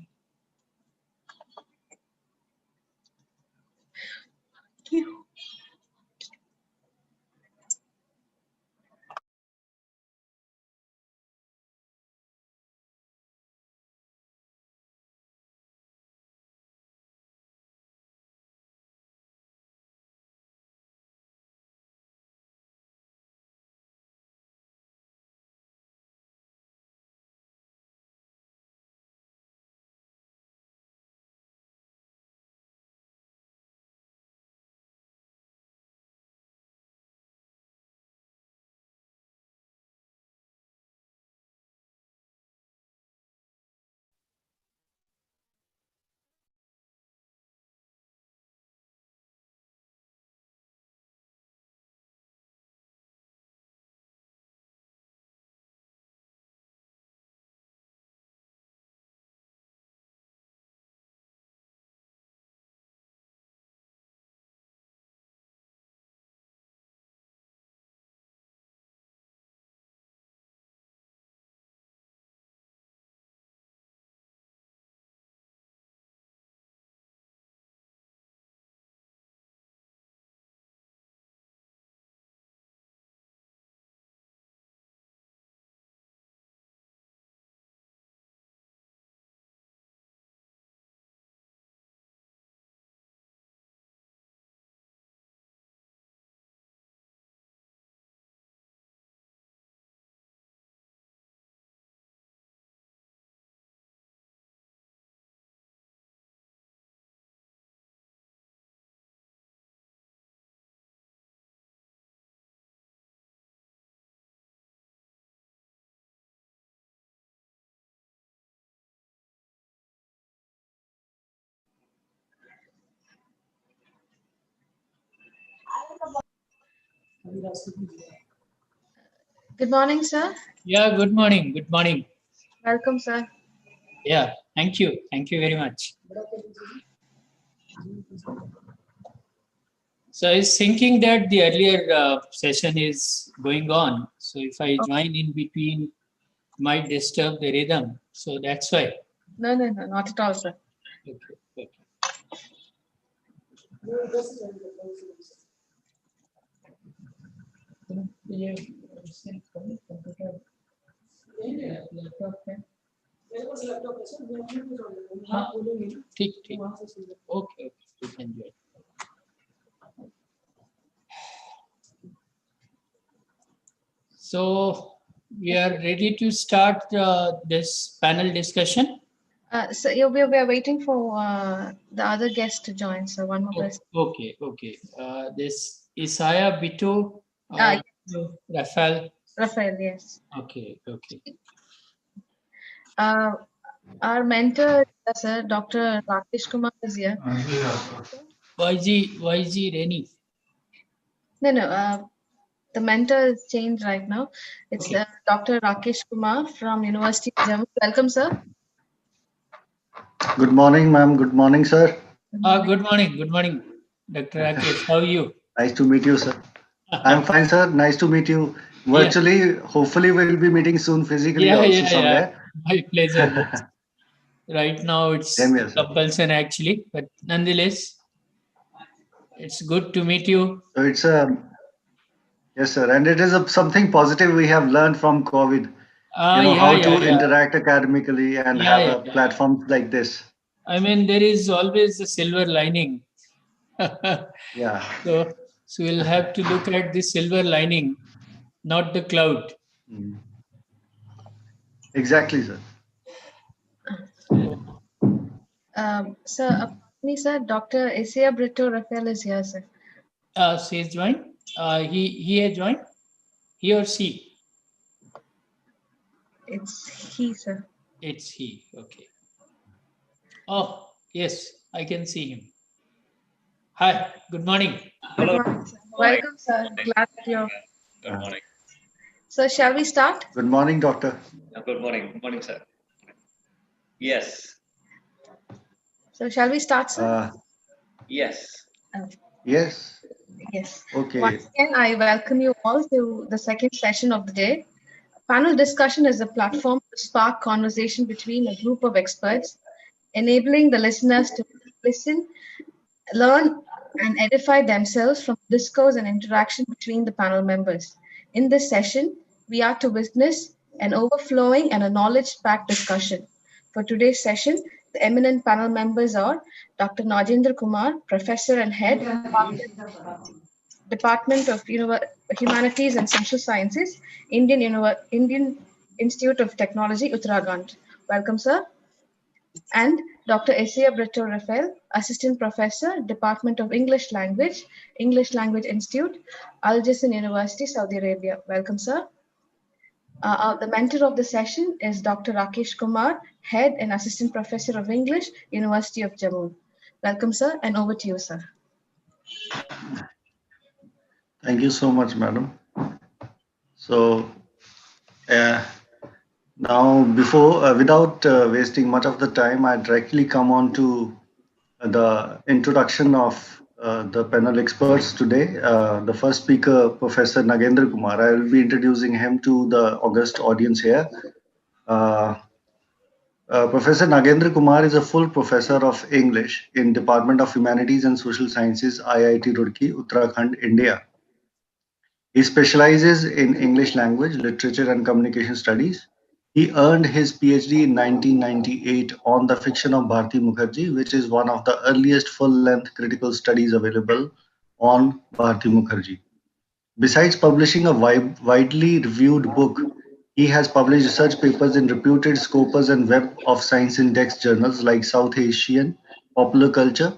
Good morning, sir. Yeah, good morning. Good morning. Welcome, sir. Yeah, thank you. Thank you very much. So I was thinking that the earlier session is going on. So if I join in between, might disturb the rhythm. So that's why. No, not at all, sir. Okay, okay. ठीक, ठीक. Okay, you can join. So we are ready to start this panel discussion. So we are waiting for the other guest to join. So one more person. Okay. This Isaiah Bito, Raphael. Raphael, yes. Okay. Our mentor, sir, Dr. Rakesh Kumar is here. YG RENI. No. The mentor is changed right now. It's Okay. Dr. Rakesh Kumar from University of Jammu. Welcome, sir. Good morning, ma'am. Good morning, sir. Good morning, Dr. Rakesh. How are you? Nice to meet you, sir. I'm fine, sir. Nice to meet you virtually. Yeah. Hopefully, we'll be meeting soon physically also somewhere. My pleasure. Yes. Right now, it's compulsion actually, but nonetheless, it's good to meet you. So it's yes, sir, and it is something positive we have learned from COVID. How to interact academically and have a platform like this. I mean, there is always a silver lining. Yeah. So we'll have to look at the silver lining, not the cloud. Exactly, sir. Sir, Dr. Isia Brito Rafael is here, sir. She has joined. He has joined. He or she? It's he, sir. It's he. Okay. Oh, yes, I can see him. Hi, good morning. Hello. Good morning, sir. Welcome, sir. Glad that you're. Good morning. So, shall we start? Good morning, doctor. Good morning. Good morning, sir. Yes. So, shall we start, sir? Yes. Yes. Yes. Okay. Once again, I welcome you all to the second session of the day. Panel discussion is a platform to spark conversation between a group of experts, enabling the listeners to listen, learn, and edify themselves from discourse and interaction between the panel members. In this session, we are to witness an overflowing and a knowledge-packed discussion. For today's session, the eminent panel members are Dr. Najendra Kumar, Professor and Head, Department of Humanities and Social Sciences, Indian Institute of Technology, Uttarakhand. Welcome, sir. And Dr. Isia Brito Rafael, Assistant Professor, Department of English Language Institute, Al Jasin University, Saudi Arabia. Welcome, sir. The mentor of the session is Dr. Rakesh Kumar, Head and Assistant Professor of English, University of Jammu. Welcome, sir, and over to you, sir. Thank you so much, madam. So, now without wasting much of the time, I directly come on to the introduction of the panel experts today. The first speaker, Professor Nagendra Kumar. I will be introducing him to the august audience here. Professor Nagendra Kumar is a full professor of English in Department of Humanities and Social Sciences, IIT Roorkee, Uttarakhand, India. He specializes in English language, literature, and communication studies. He earned his PhD in 1998 on the fiction of Bharti Mukherjee, which is one of the earliest full-length critical studies available on Bharti Mukherjee. Besides publishing a widely reviewed book, he has published research papers in reputed Scopus and Web of Science Index journals like South Asian Popular Culture,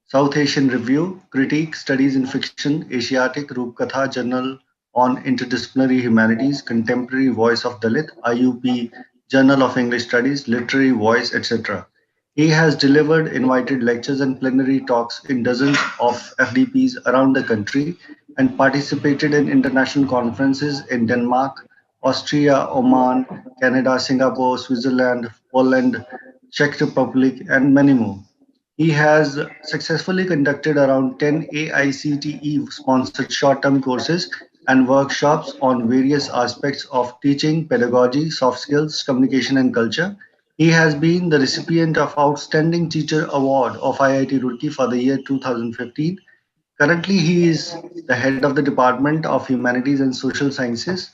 South Asian Review, Critique, Studies in Fiction, Asiatic, Roopkatha Journal on Interdisciplinary Humanities, Contemporary Voice of Dalit, IUP, Journal of English Studies, Literary Voice, etc. He has delivered invited lectures and plenary talks in dozens of FDPs around the country and participated in international conferences in Denmark, Austria, Oman, Canada, Singapore, Switzerland, Poland, Czech Republic, and many more. He has successfully conducted around 10 AICTE-sponsored short-term courses and workshops on various aspects of teaching, pedagogy, soft skills, communication, and culture. He has been the recipient of Outstanding Teacher Award of IIT Roorkee for the year 2015. Currently, he is the head of the Department of Humanities and Social Sciences,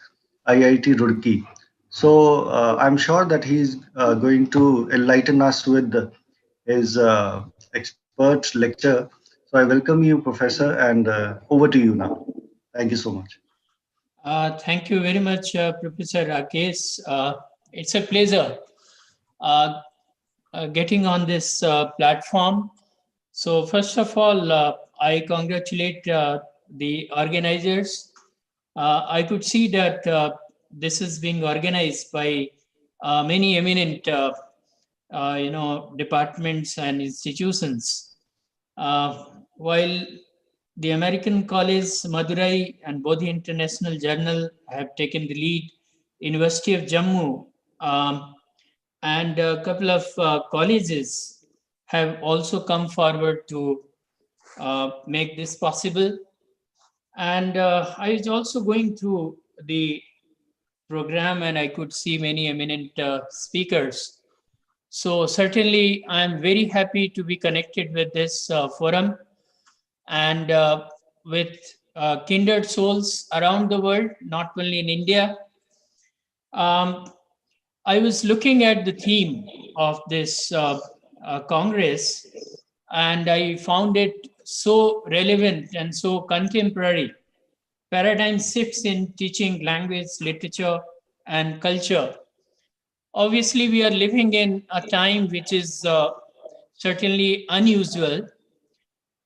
IIT Roorkee. So I'm sure that he's going to enlighten us with his expert lecture. So I welcome you, Professor, and over to you now. Thank you so much. Thank you very much, Professor Rakesh. It's a pleasure getting on this platform. So first of all, I congratulate the organizers. I could see that this is being organized by many eminent departments and institutions. While the American College, Madurai, and Bodhi International Journal have taken the lead, University of Jammu and a couple of colleges have also come forward to make this possible. And I was also going through the program and I could see many eminent speakers. So certainly I'm very happy to be connected with this forum and with kindred souls around the world, not only in India. I was looking at the theme of this Congress and I found it so relevant and so contemporary. Paradigm shifts in teaching language, literature, and culture. Obviously, we are living in a time which is certainly unusual,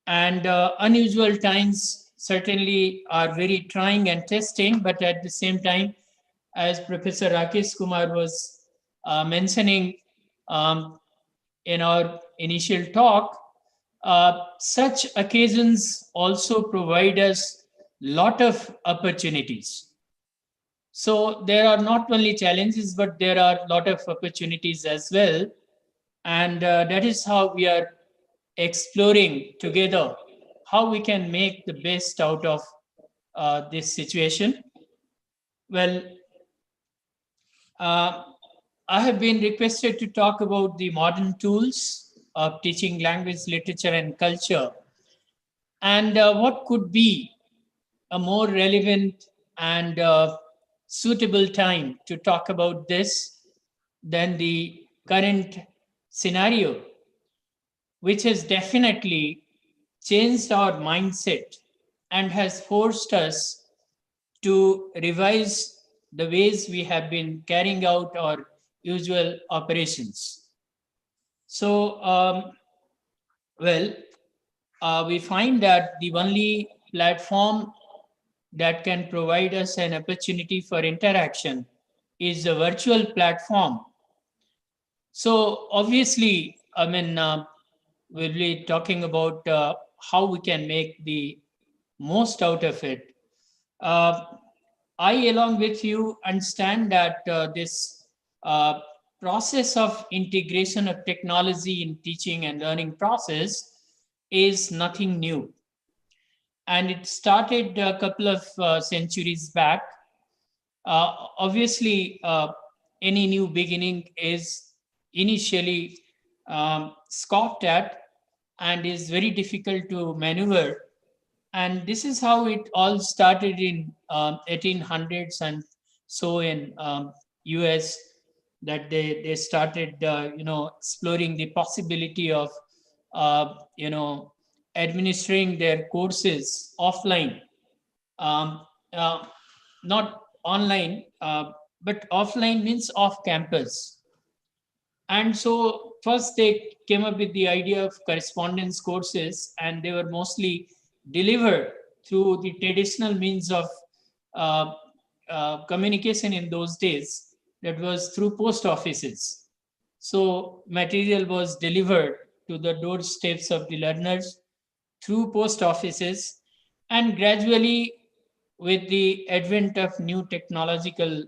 and unusual times certainly are very trying and testing, but at the same time, as Professor Rakesh Kumar was mentioning in our initial talk, such occasions also provide us lot of opportunities. So there are not only challenges, but there are a lot of opportunities as well. And that is how we are exploring together how we can make the best out of this situation. Well, I have been requested to talk about the modern tools of teaching language, literature, and culture, and what could be a more relevant and suitable time to talk about this than the current scenario, which has definitely changed our mindset and has forced us to revise the ways we have been carrying out our usual operations. So, well, we find that the only platform that can provide us an opportunity for interaction is a virtual platform. So obviously, I mean, we'll be talking about how we can make the most out of it. I, along with you, understand that this process of integration of technology in teaching and learning process is nothing new. And it started a couple of centuries back. Obviously, any new beginning is initially scoffed at and is very difficult to maneuver. And this is how it all started in 1800s and so in US, that they started, exploring the possibility of, administering their courses offline, not online, but offline means off campus. And so first they came up with the idea of correspondence courses, and they were mostly delivered through the traditional means of communication in those days, that was through post offices. So material was delivered to the doorsteps of the learners through post offices, and gradually, with the advent of new technological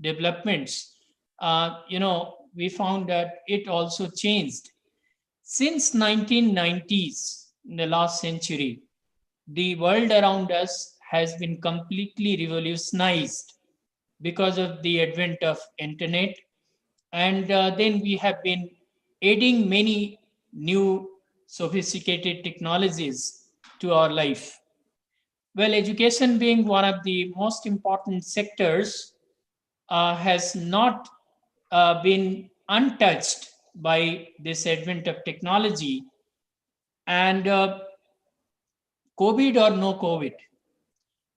developments, we found that it also changed. Since 1990s, in the last century, the world around us has been completely revolutionized because of the advent of internet, and then we have been adding many new sophisticated technologies to our life. Well, education being one of the most important sectors has not been untouched by this advent of technology. And COVID or no COVID,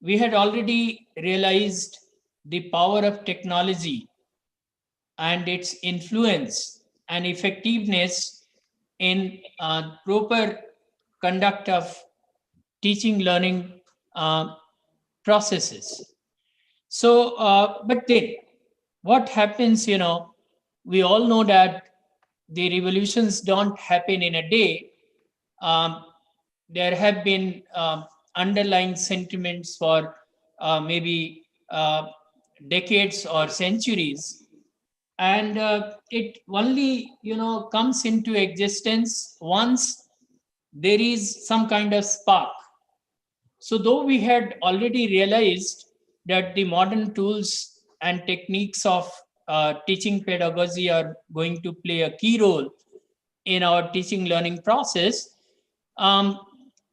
we had already realized the power of technology and its influence and effectiveness in proper conduct of teaching learning processes. So, but then what happens, we all know that the revolutions don't happen in a day. There have been underlying sentiments for maybe decades or centuries, and it only comes into existence once there is some kind of spark. So though we had already realized that the modern tools and techniques of teaching pedagogy are going to play a key role in our teaching learning process, um,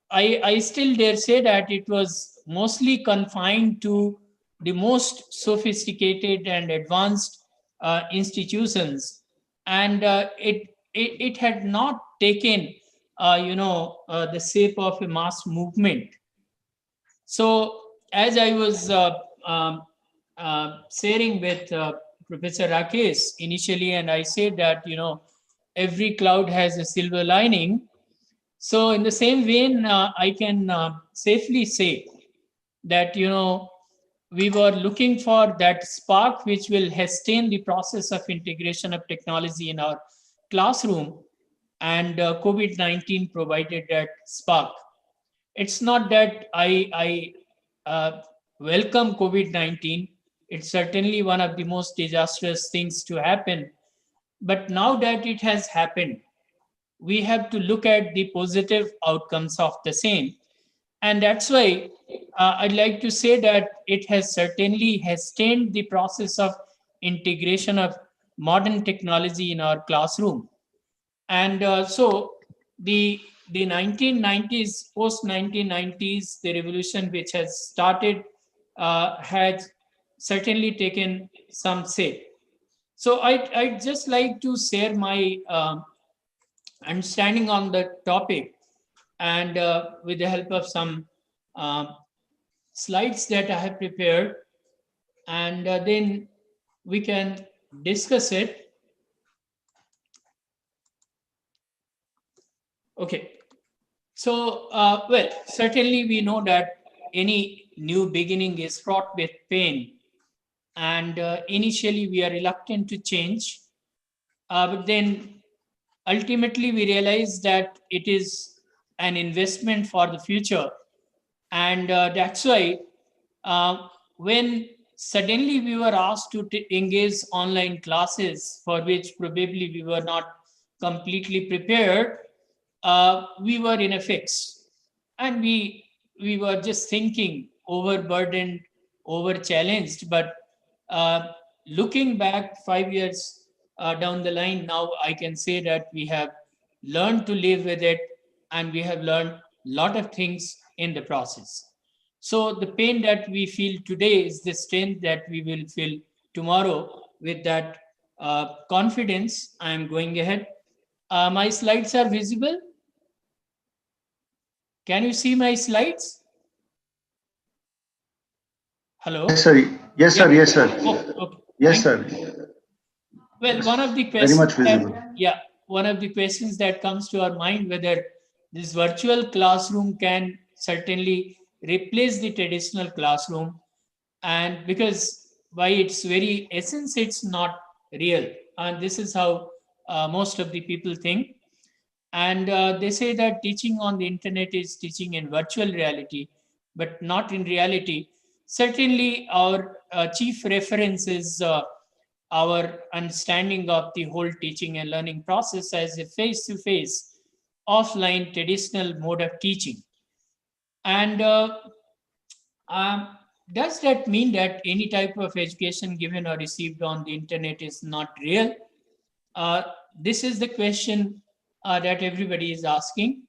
I still dare say that it was mostly confined to the most sophisticated and advanced institutions, and it had not taken the shape of a mass movement. So as I was sharing with Professor Rakesh initially, and I said that, every cloud has a silver lining. So in the same vein, I can safely say that, we were looking for that spark which will hasten the process of integration of technology in our classroom, and COVID-19 provided that spark. It's not that I welcome COVID-19. It's certainly one of the most disastrous things to happen. But now that it has happened, we have to look at the positive outcomes of the same. And that's why I'd like to say that it has certainly hastened the process of integration of modern technology in our classroom. And so the 1990s, post 1990s, the revolution which has started has certainly taken some shape. So I'd just like to share my understanding on the topic, and with the help of some slides that I have prepared, and then we can discuss it. Okay. So, well, certainly we know that any new beginning is fraught with pain, and initially we are reluctant to change, but then ultimately we realize that it is an investment for the future. And that's why when suddenly we were asked to engage online classes, for which probably we were not completely prepared, we were in a fix, and we were just thinking overburdened, over challenged. But looking back 5 years down the line, now I can say that we have learned to live with it, and we have learned a lot of things in the process. So the pain that we feel today is the strength that we will feel tomorrow. With that confidence, I am going ahead. My slides are visible. Can you see my slides? Hello? Yes, sir. Yes, sir. Yes, sir. Okay. Yes, sir. Well, one of the Very much questions visible. one of the questions that comes to our mind, whether this virtual classroom can certainly replace the traditional classroom, and because by its very essence, it's not real. And this is how most of the people think. And they say that teaching on the internet is teaching in virtual reality, but not in reality. Certainly, our chief reference is our understanding of the whole teaching and learning process as a face-to-face, offline, traditional mode of teaching. And does that mean that any type of education given or received on the internet is not real? This is the question that everybody is asking.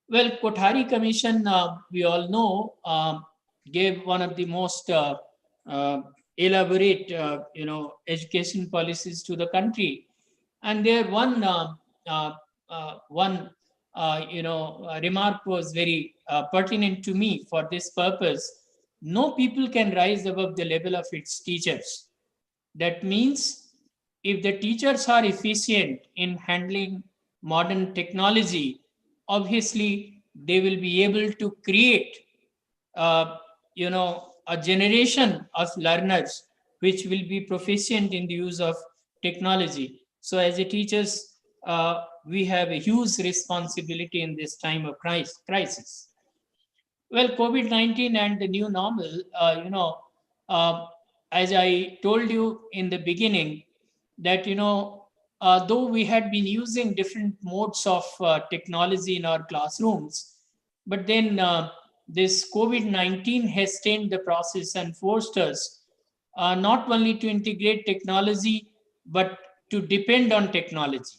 Well, Kothari Commission, we all know, gave one of the most elaborate, education policies to the country, and there one remark was very pertinent to me for this purpose. No people can rise above the level of its teachers. That means if the teachers are efficient in handling modern technology, obviously they will be able to create, a generation of learners which will be proficient in the use of technology. So as a teachers, we have a huge responsibility in this time of crisis. Well, COVID-19 and the new normal, uh, as I told you in the beginning, that, though we had been using different modes of technology in our classrooms, but then this COVID-19 has changed the process and forced us not only to integrate technology, but to depend on technology.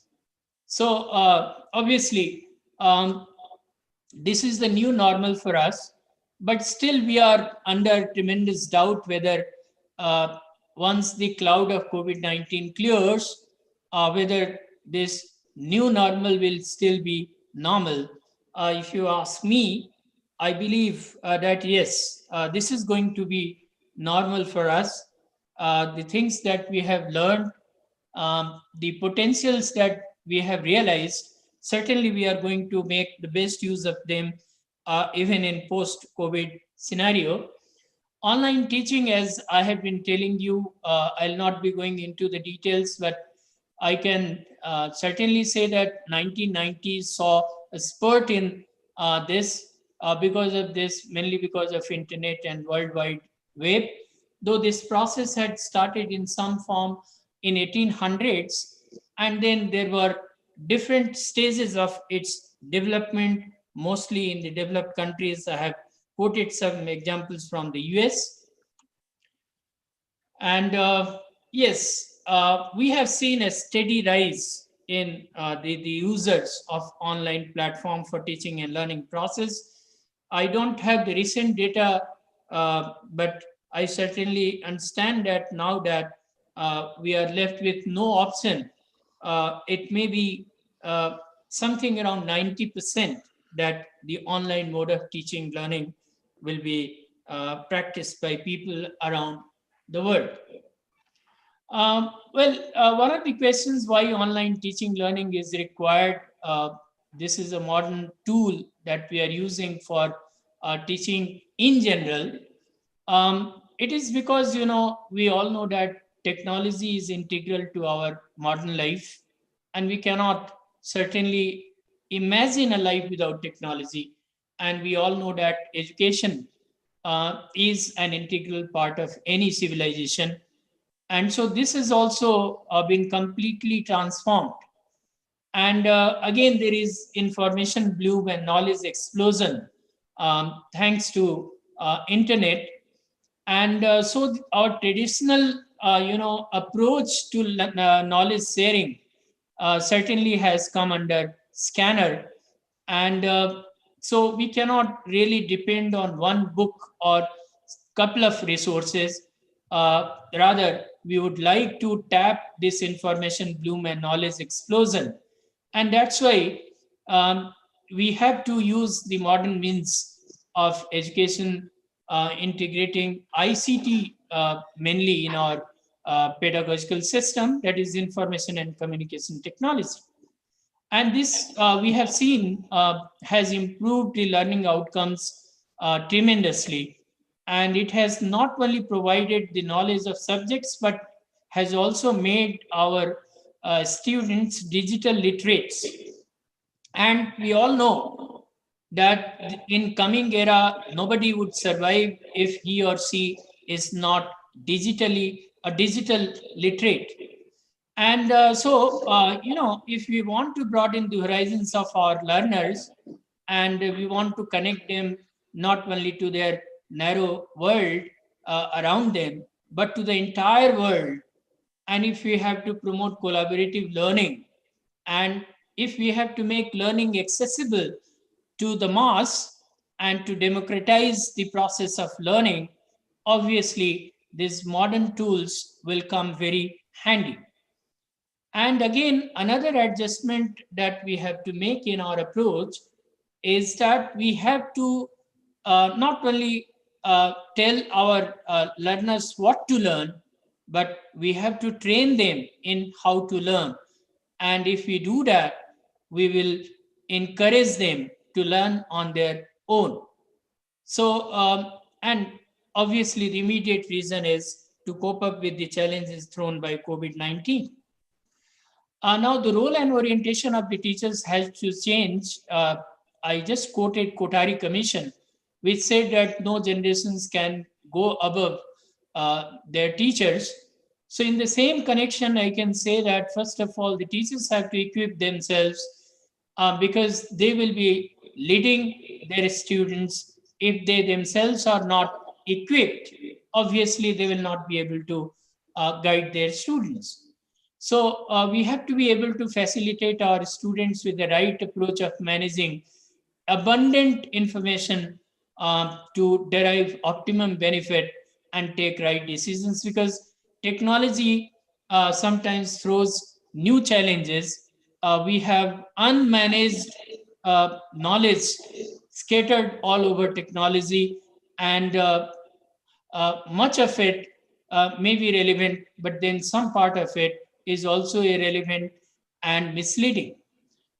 So obviously, this is the new normal for us, but still we are under tremendous doubt whether once the cloud of COVID-19 clears, whether this new normal will still be normal. If you ask me, I believe that yes, this is going to be normal for us. the things that we have learned, the potentials that we have realized, certainly we are going to make the best use of them even in post-COVID scenario. Online teaching, as I have been telling you, I'll not be going into the details, but I can certainly say that 1990s saw a spurt in this because of this, mainly because of internet and World Wide Web. Though this process had started in some form in 1800s, and then there were different stages of its development, mostly in the developed countries. I have quoted some examples from the US. And yes, we have seen a steady rise in the users of online platform for teaching and learning process. I don't have the recent data, but I certainly understand that now that we are left with no option, it may be something around 90% that the online mode of teaching learning will be practiced by people around the world. One of the questions why online teaching learning is required, this is a modern tool that we are using for teaching in general. It is because, we all know that technology is integral to our modern life, and we cannot certainly imagine a life without technology. And we all know that education is an integral part of any civilization. And so this has also been completely transformed. And again, there is information bloom and knowledge explosion thanks to internet. And so our traditional, approach to knowledge sharing certainly has come under scanner. And so we cannot really depend on one book or couple of resources. Rather, we would like to tap this information bloom and knowledge explosion. And that's why we have to use the modern means of education, integrating ICT mainly in our pedagogical system, that is information and communication technology. And this we have seen has improved the learning outcomes tremendously. And it has not only provided the knowledge of subjects, but has also made our students digital literates. And we all know that in coming era, nobody would survive if he or she is not digitally a digital literate. And if we want to broaden the horizons of our learners, and we want to connect them not only to their narrow world around them, but to the entire world. And if we have to promote collaborative learning, and if we have to make learning accessible to the mass and to democratize the process of learning, obviously these modern tools will come very handy. And again, another adjustment that we have to make in our approach is that we have to not only tell our learners what to learn, but we have to train them in how to learn. And if we do that, we will encourage them to learn on their own. So, and obviously the immediate reason is to cope up with the challenges thrown by COVID-19. Now, the role and orientation of the teachers has to change. I just quoted Kothari Commission, which said that no generations can go above their teachers. So in the same connection, I can say that, first of all, the teachers have to equip themselves because they will be leading their students. If they themselves are not equipped, obviously they will not be able to guide their students. So we have to be able to facilitate our students with the right approach of managing abundant information to derive optimum benefit and take right decisions, because technology sometimes throws new challenges. We have unmanaged knowledge scattered all over technology, and much of it may be relevant, but then some part of it is also irrelevant and misleading.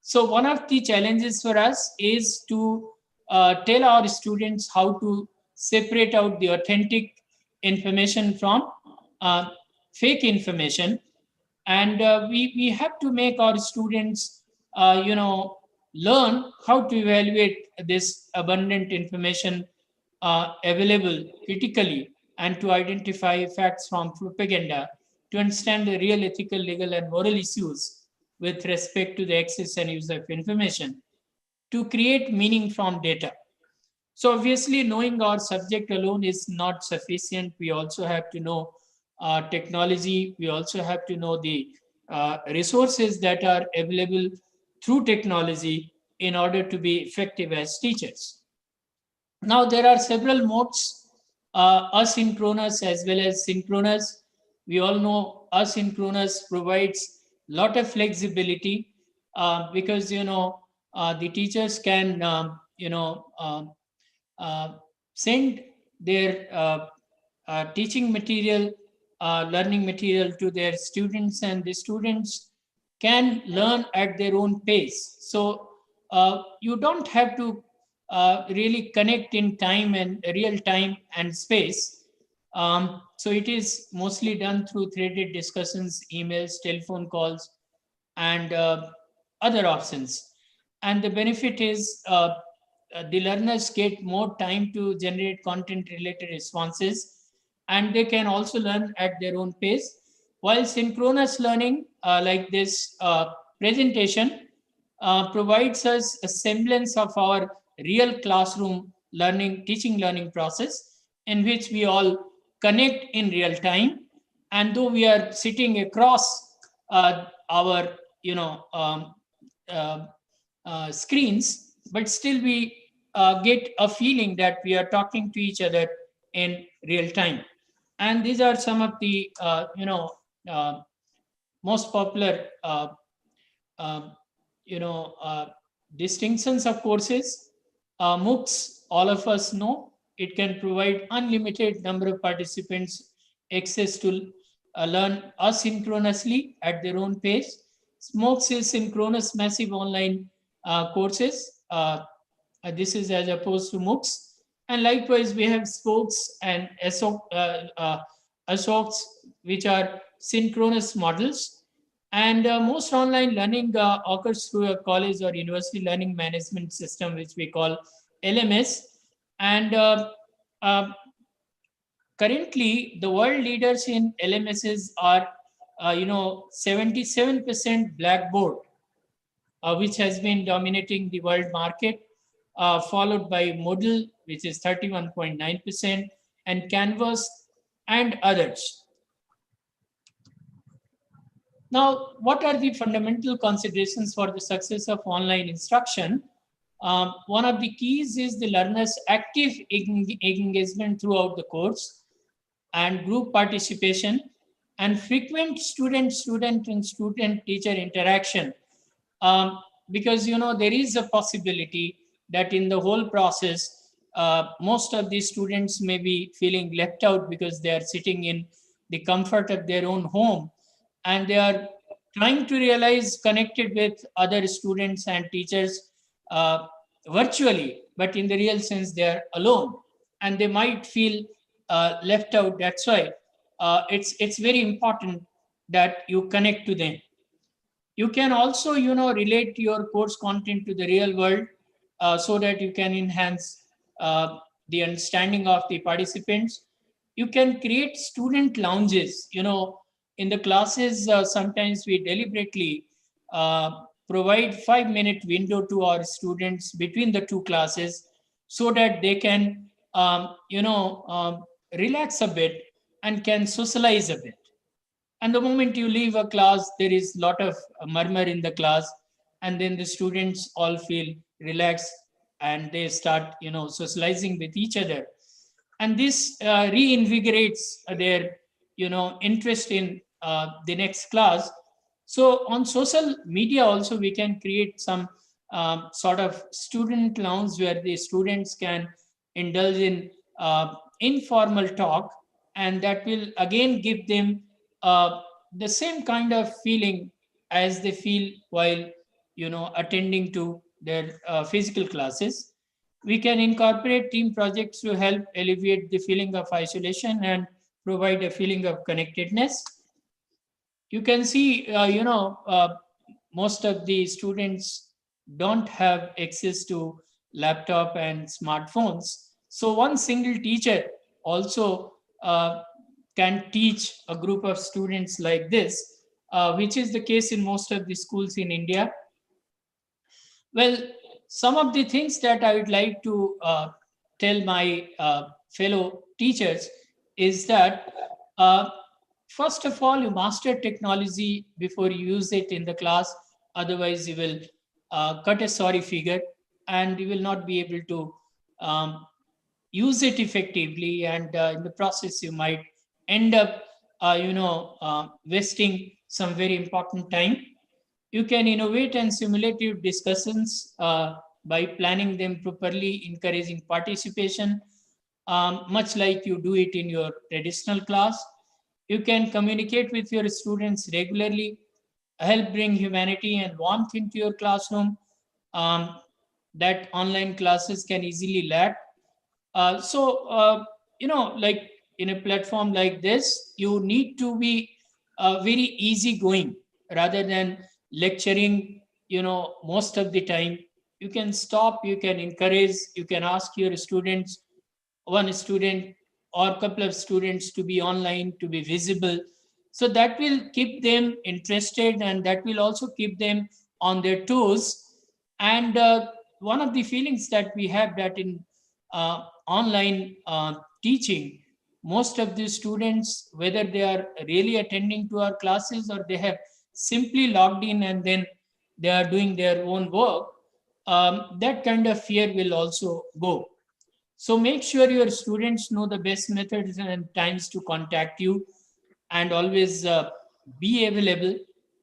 So one of the challenges for us is to tell our students how to separate out the authentic information from fake information. And we have to make our students, learn how to evaluate this abundant information available critically, and to identify facts from propaganda, to understand the real ethical, legal, and moral issues with respect to the access and use of information, to create meaning from data. So obviously, knowing our subject alone is not sufficient. We also have to know technology. We also have to know the resources that are available through technology in order to be effective as teachers. Now, there are several modes, asynchronous as well as synchronous. We all know asynchronous provides lot of flexibility because, the teachers can, send their teaching material, learning material to their students, and the students can learn at their own pace. So you don't have to really connect in time and real time and space. So it is mostly done through threaded discussions, emails, telephone calls, and other options. And the benefit is the learners get more time to generate content related responses, and they can also learn at their own pace. While synchronous learning, like this presentation, provides us a semblance of our real classroom learning, teaching learning process, in which we all connect in real time. And though we are sitting across our, screens, but still we get a feeling that we are talking to each other in real time. And these are some of the, most popular, distinctions of courses. MOOCs, all of us know, it can provide unlimited number of participants access to learn asynchronously at their own pace. MOOCs is synchronous massive online courses. This is as opposed to MOOCs. And likewise, we have spokes and ASOCs, which are synchronous models. And most online learning occurs through a college or university learning management system, which we call LMS. And currently, the world leaders in LMSs are, 77% Blackboard, which has been dominating the world market, followed by Moodle, which is 31.9%, and Canvas and others. Now, what are the fundamental considerations for the success of online instruction? One of the keys is the learner's active engagement throughout the course, and group participation, and frequent student-student and student-teacher interaction. Because there is a possibility that in the whole process, most of the students may be feeling left out because they are sitting in the comfort of their own home, and they are trying to realize connected with other students and teachers virtually, but in the real sense they are alone, and they might feel left out. That's why it's very important that you connect to them. You can also, relate your course content to the real world so that you can enhance the understanding of the participants. You can create student lounges. In the classes, sometimes we deliberately provide 5-minute window to our students between the two classes so that they can, relax a bit and can socialize a bit. And the moment you leave a class, there is a lot of murmur in the class, and then the students all feel relaxed and they start, socializing with each other. And this reinvigorates their, interest in the next class. So on social media also, we can create some sort of student lounge where the students can indulge in informal talk and that will again give them the same kind of feeling as they feel while attending to their physical classes. We can incorporate team projects to help alleviate the feeling of isolation and provide a feeling of connectedness. You can see, most of the students don't have access to laptop and smartphones. So one single teacher also can teach a group of students like this, which is the case in most of the schools in India. Well, some of the things that I would like to tell my fellow teachers is that first of all, you master technology before you use it in the class. Otherwise, you will cut a sorry figure and you will not be able to use it effectively. And in the process, you might end up, wasting some very important time. You can innovate and simulative discussions by planning them properly, encouraging participation, much like you do it in your traditional class. You can communicate with your students regularly, help bring humanity and warmth into your classroom that online classes can easily lack. Like in a platform like this, you need to be very easygoing rather than lecturing, most of the time. You can stop, you can encourage, you can ask your students, one student or a couple of students to be online, to be visible. So that will keep them interested and that will also keep them on their toes. And one of the feelings that we have that in online teaching, most of the students, whether they are really attending to our classes or they have simply logged in and then they are doing their own work, that kind of fear will also go. So make sure your students know the best methods and times to contact you, and always be available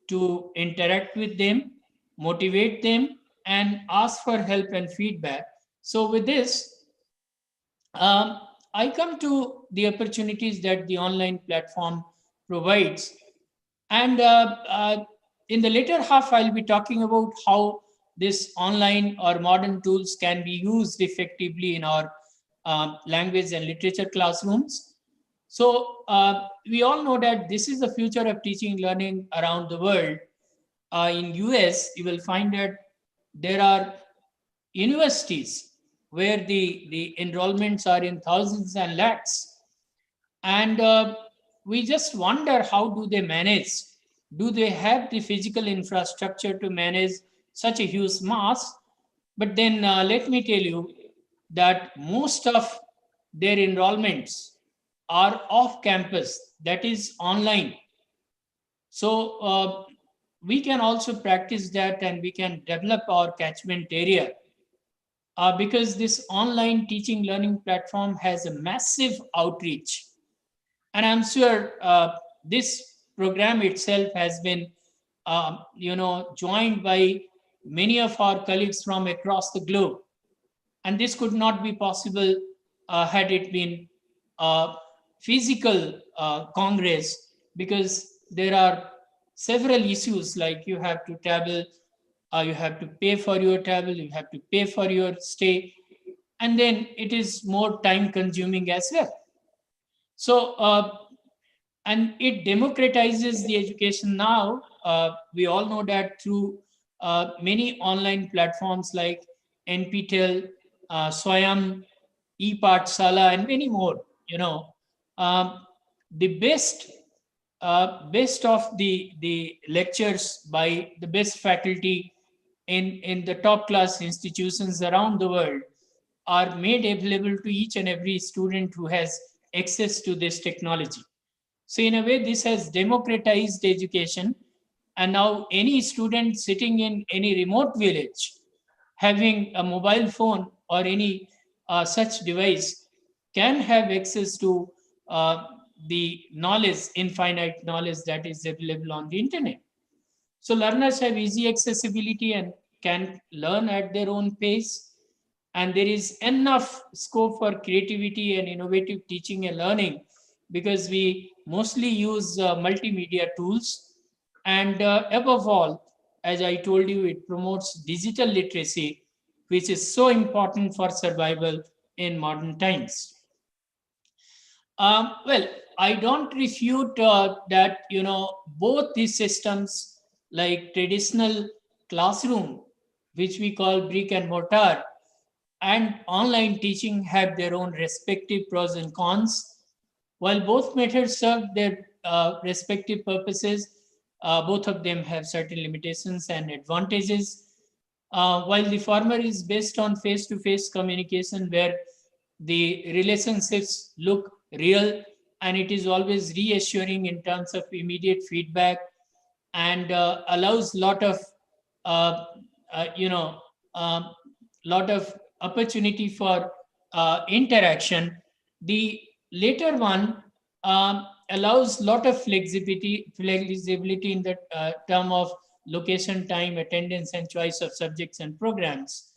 to interact with them, motivate them, and ask for help and feedback. So with this, I come to the opportunities that the online platform provides. And in the later half, I'll be talking about how this online or modern tools can be used effectively in our language and literature classrooms. So we all know that this is the future of teaching learning around the world. In US, you will find that there are universities where the enrollments are in thousands and lakhs. And we just wonder, how do they manage? Do they have the physical infrastructure to manage such a huge mass? But then let me tell you that most of their enrollments are off campus, that is online. So we can also practice that and we can develop our catchment area because this online teaching learning platform has a massive outreach. And I'm sure this program itself has been, joined by many of our colleagues from across the globe. And this could not be possible had it been a physical congress, because there are several issues like you have to travel, you have to pay for your travel, you have to pay for your stay, and then it is more time consuming as well. So, and it democratizes the education now. We all know that through many online platforms like NPTEL, Swayam, ePathshala, and many more. The best of the lectures by the best faculty in the top class institutions around the world are made available to each and every student who has access to this technology. So in a way, this has democratized education. And now any student sitting in any remote village having a mobile phone or any such device can have access to the knowledge, infinite knowledge that is available on the internet. So learners have easy accessibility and can learn at their own pace. And there is enough scope for creativity and innovative teaching and learning because we mostly use multimedia tools. And above all, as I told you, it promotes digital literacy, which is so important for survival in modern times. Well, I don't refute that, both these systems, like traditional classroom, which we call brick and mortar, and online teaching have their own respective pros and cons. While both methods serve their respective purposes, both of them have certain limitations and advantages. While the former is based on face-to-face communication, where the relationships look real and it is always reassuring in terms of immediate feedback, and allows lot of uh, you know lot of opportunity for interaction. The later one allows lot of flexibility in the term of location, time, attendance, and choice of subjects and programs.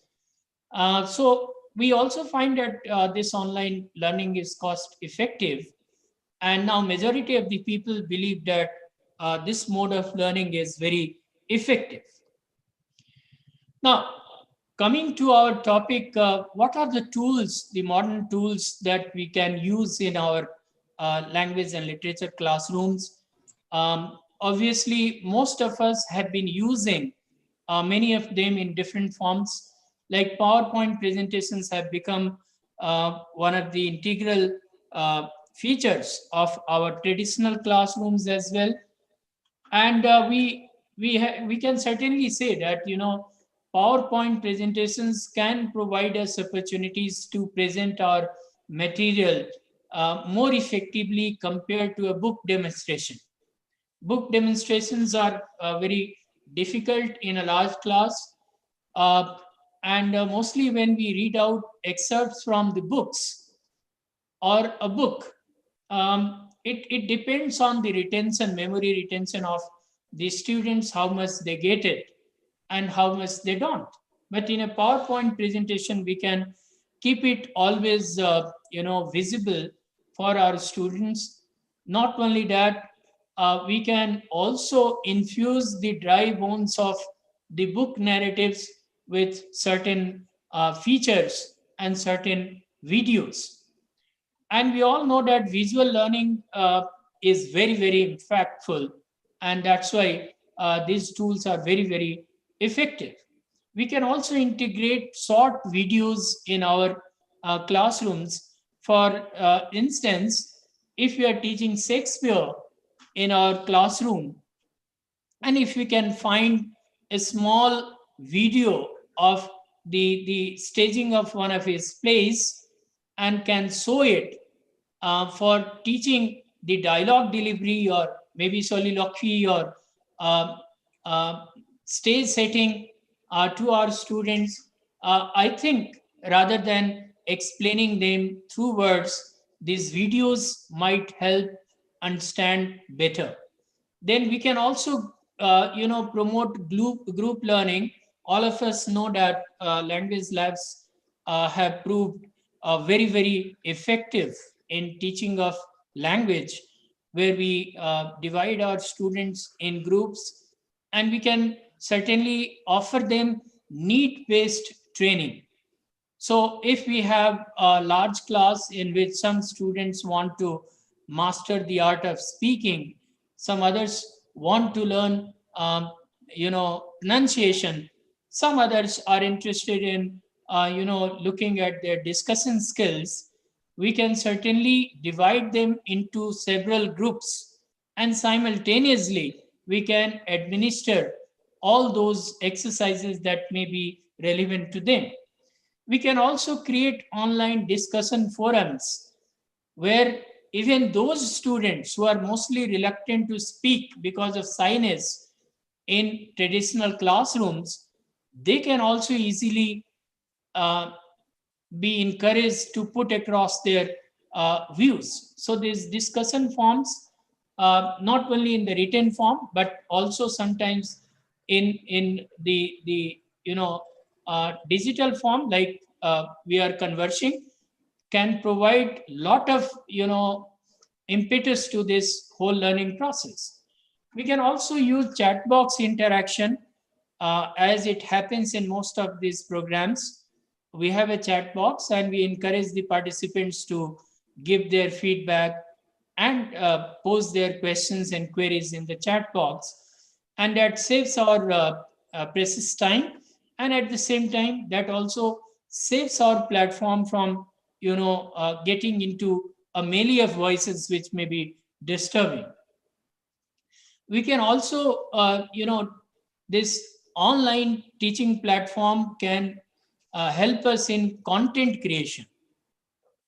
So we also find that this online learning is cost effective, and now majority of the people believe that this mode of learning is very effective. Now, coming to our topic, what are the tools, the modern tools that we can use in our language and literature classrooms? Obviously, most of us have been using many of them in different forms. Like PowerPoint presentations have become one of the integral features of our traditional classrooms as well. And we can certainly say that PowerPoint presentations can provide us opportunities to present our material more effectively compared to a book demonstration. Book demonstrations are very difficult in a large class, uh, and mostly when we read out excerpts from the books or a book, it depends on the retention, memory retention of the students, how much they get it and how much they don't. But in a PowerPoint presentation, we can keep it always visible for our students. Not only that, we can also infuse the dry bones of the book narratives with certain features and certain videos. And we all know that visual learning is very, very impactful. And that's why these tools are very, very effective. We can also integrate short videos in our classrooms. For instance, if we are teaching Shakespeare in our classroom, and if we can find a small video of the staging of one of his plays and can show it for teaching the dialogue delivery or maybe soliloquy or uh, uh, stage setting to our students, I think rather than explaining them through words, these videos might help understand better. Then we can also promote group learning. All of us know that language labs have proved very, very effective in teaching of language, where we divide our students in groups, and we can certainly offer them need-based training. So if we have a large class in which some students want to master the art of speaking, some others want to learn, pronunciation, some others are interested in, looking at their discussion skills, we can certainly divide them into several groups, and simultaneously we can administer all those exercises that may be relevant to them. We can also create online discussion forums where even those students who are mostly reluctant to speak because of shyness in traditional classrooms, they can also easily uh, be encouraged to put across their views. So these discussion forms, not only in the written form, but also sometimes in the digital form, like we are conversing, can provide lot of impetus to this whole learning process. We can also use chat box interaction as it happens in most of these programs. We have a chat box and we encourage the participants to give their feedback and pose their questions and queries in the chat box. And that saves our precious time. And at the same time, that also saves our platform from, getting into a melee of voices which may be disturbing. We can also, this online teaching platform can help us in content creation.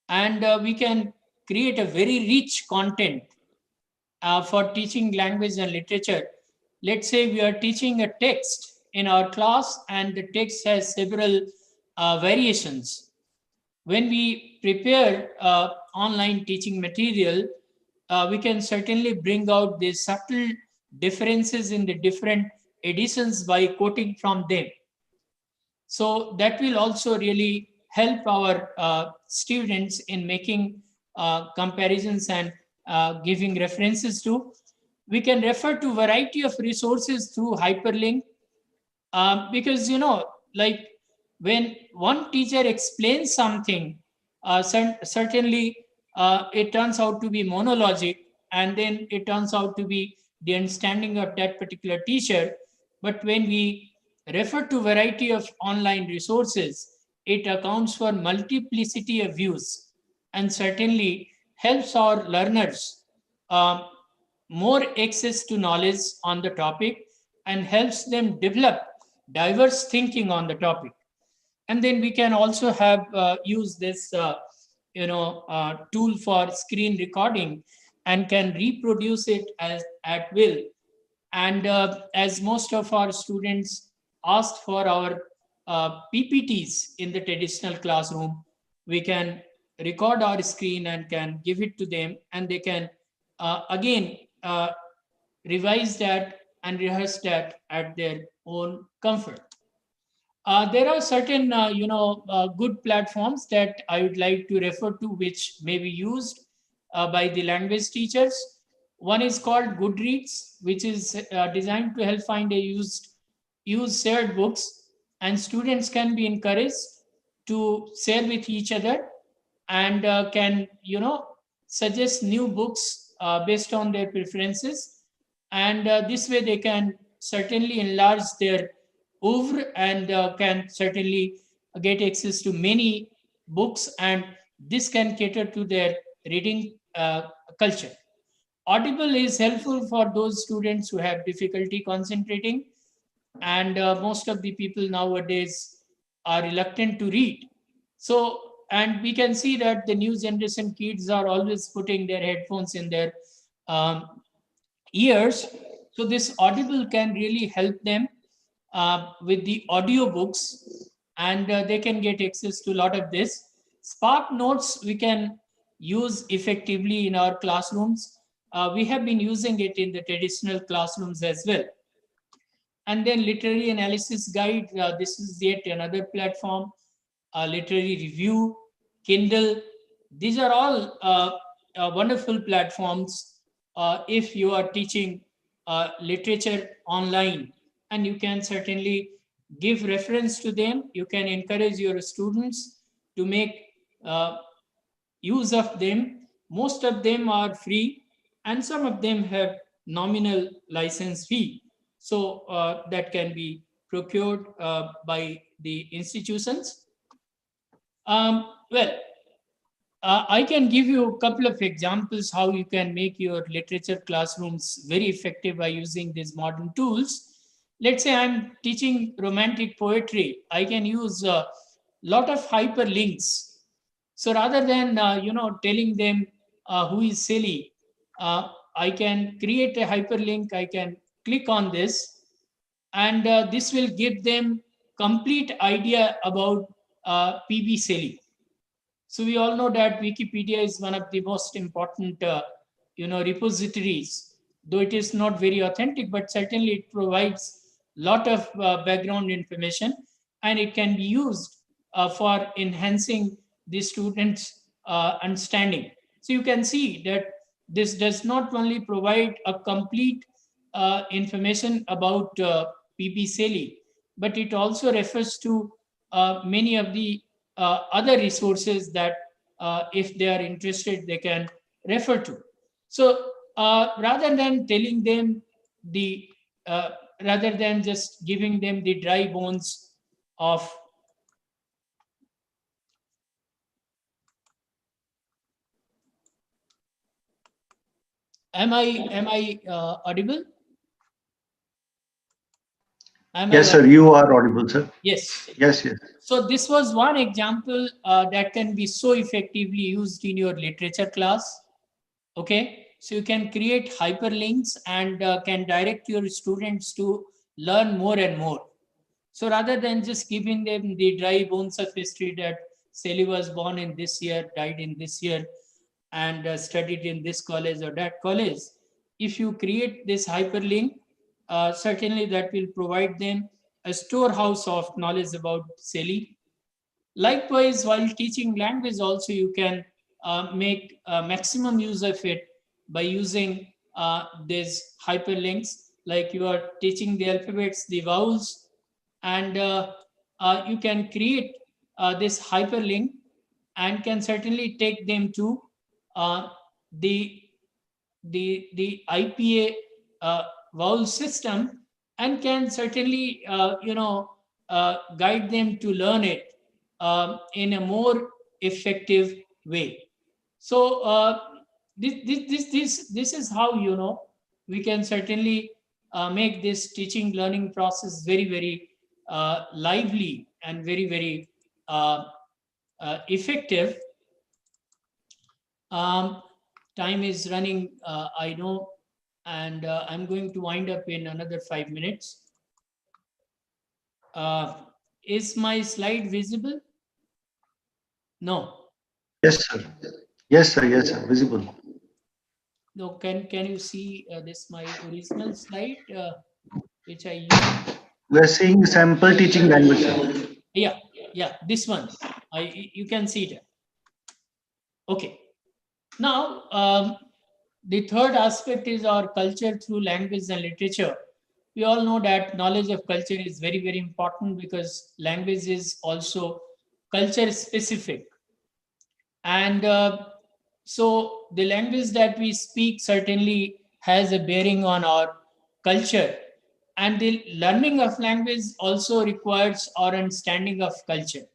And we can create a very rich content for teaching language and literature. Let's say we are teaching a text in our class and the text has several variations. When we prepare online teaching material, we can certainly bring out the subtle differences in the different editions by quoting from them. So that will also really help our students in making comparisons and giving references to. We can refer to variety of resources through hyperlink because, like when one teacher explains something, certainly it turns out to be monologic, and then it turns out to be the understanding of that particular teacher. But when we refer to variety of online resources, it accounts for multiplicity of views and certainly helps our learners more access to knowledge on the topic and helps them develop diverse thinking on the topic. And then we can also have use this tool for screen recording and can reproduce it at will. And as most of our students asked for our PPTs in the traditional classroom, we can record our screen and can give it to them, and they can again revise that and rehearse that at their own comfort. There are certain good platforms that I would like to refer to which may be used by the language teachers. One is called Goodreads, which is designed to help find use shared books, and students can be encouraged to share with each other and can suggest new books based on their preferences, and this way they can certainly enlarge their oeuvre and can certainly get access to many books, and this can cater to their reading culture. Audible is helpful for those students who have difficulty concentrating, and most of the people nowadays are reluctant to read. So, and we can see that the new generation kids are always putting their headphones in their ears. So this Audible can really help them with the audio books, and they can get access to a lot of this. Spark Notes we can use effectively in our classrooms. We have been using it in the traditional classrooms as well. And then Literary Analysis Guide, this is yet another platform. Literary Review, Kindle, these are all wonderful platforms if you are teaching literature online, and you can certainly give reference to them. You can encourage your students to make use of them. Most of them are free, and some of them have nominal license fee. So that can be procured by the institutions. I can give you a couple of examples how you can make your literature classrooms very effective by using these modern tools. Let's say I'm teaching romantic poetry. I can use a lot of hyperlinks. So rather than telling them who is silly, I can create a hyperlink. I can click on this, and this will give them complete idea about PB Shelley. So we all know that Wikipedia is one of the most important repositories, though it is not very authentic, but certainly it provides a lot of background information, and it can be used for enhancing the students' understanding. So you can see that this does not only provide a complete information about PP CELI, but it also refers to many of the other resources that if they are interested, they can refer to. So rather than telling them the, rather than just giving them the dry bones of Am I audible? Yes, sir. You are audible, sir. Yes. Yes, yes. So this was one example that can be so effectively used in your literature class. Okay. So you can create hyperlinks and can direct your students to learn more and more. So rather than just giving them the dry bones of history that Sally was born in this year, died in this year, and studied in this college or that college, if you create this hyperlink, certainly that will provide them a storehouse of knowledge about Sally. Likewise, while teaching language also, you can make maximum use of it by using these hyperlinks, like you are teaching the alphabets, the vowels, and you can create this hyperlink and can certainly take them to uh, the the IPA vowel system, and can certainly guide them to learn it in a more effective way. So this is how we can certainly make this teaching learning process very lively and very effective. Time is running, I know, and I'm going to wind up in another 5 minutes. Is my slide visible? No. Yes, sir. Yes, sir. Yes, sir. Visible. No. Can you see this my original slide, which I used? We are seeing sample teaching language, sir. Yeah. This one. You can see it. Okay. Now, the third aspect is our culture through language and literature. We all know that knowledge of culture is very important, because language is also culture specific. And so the language that we speak certainly has a bearing on our culture. And the learning of language also requires our understanding of culture,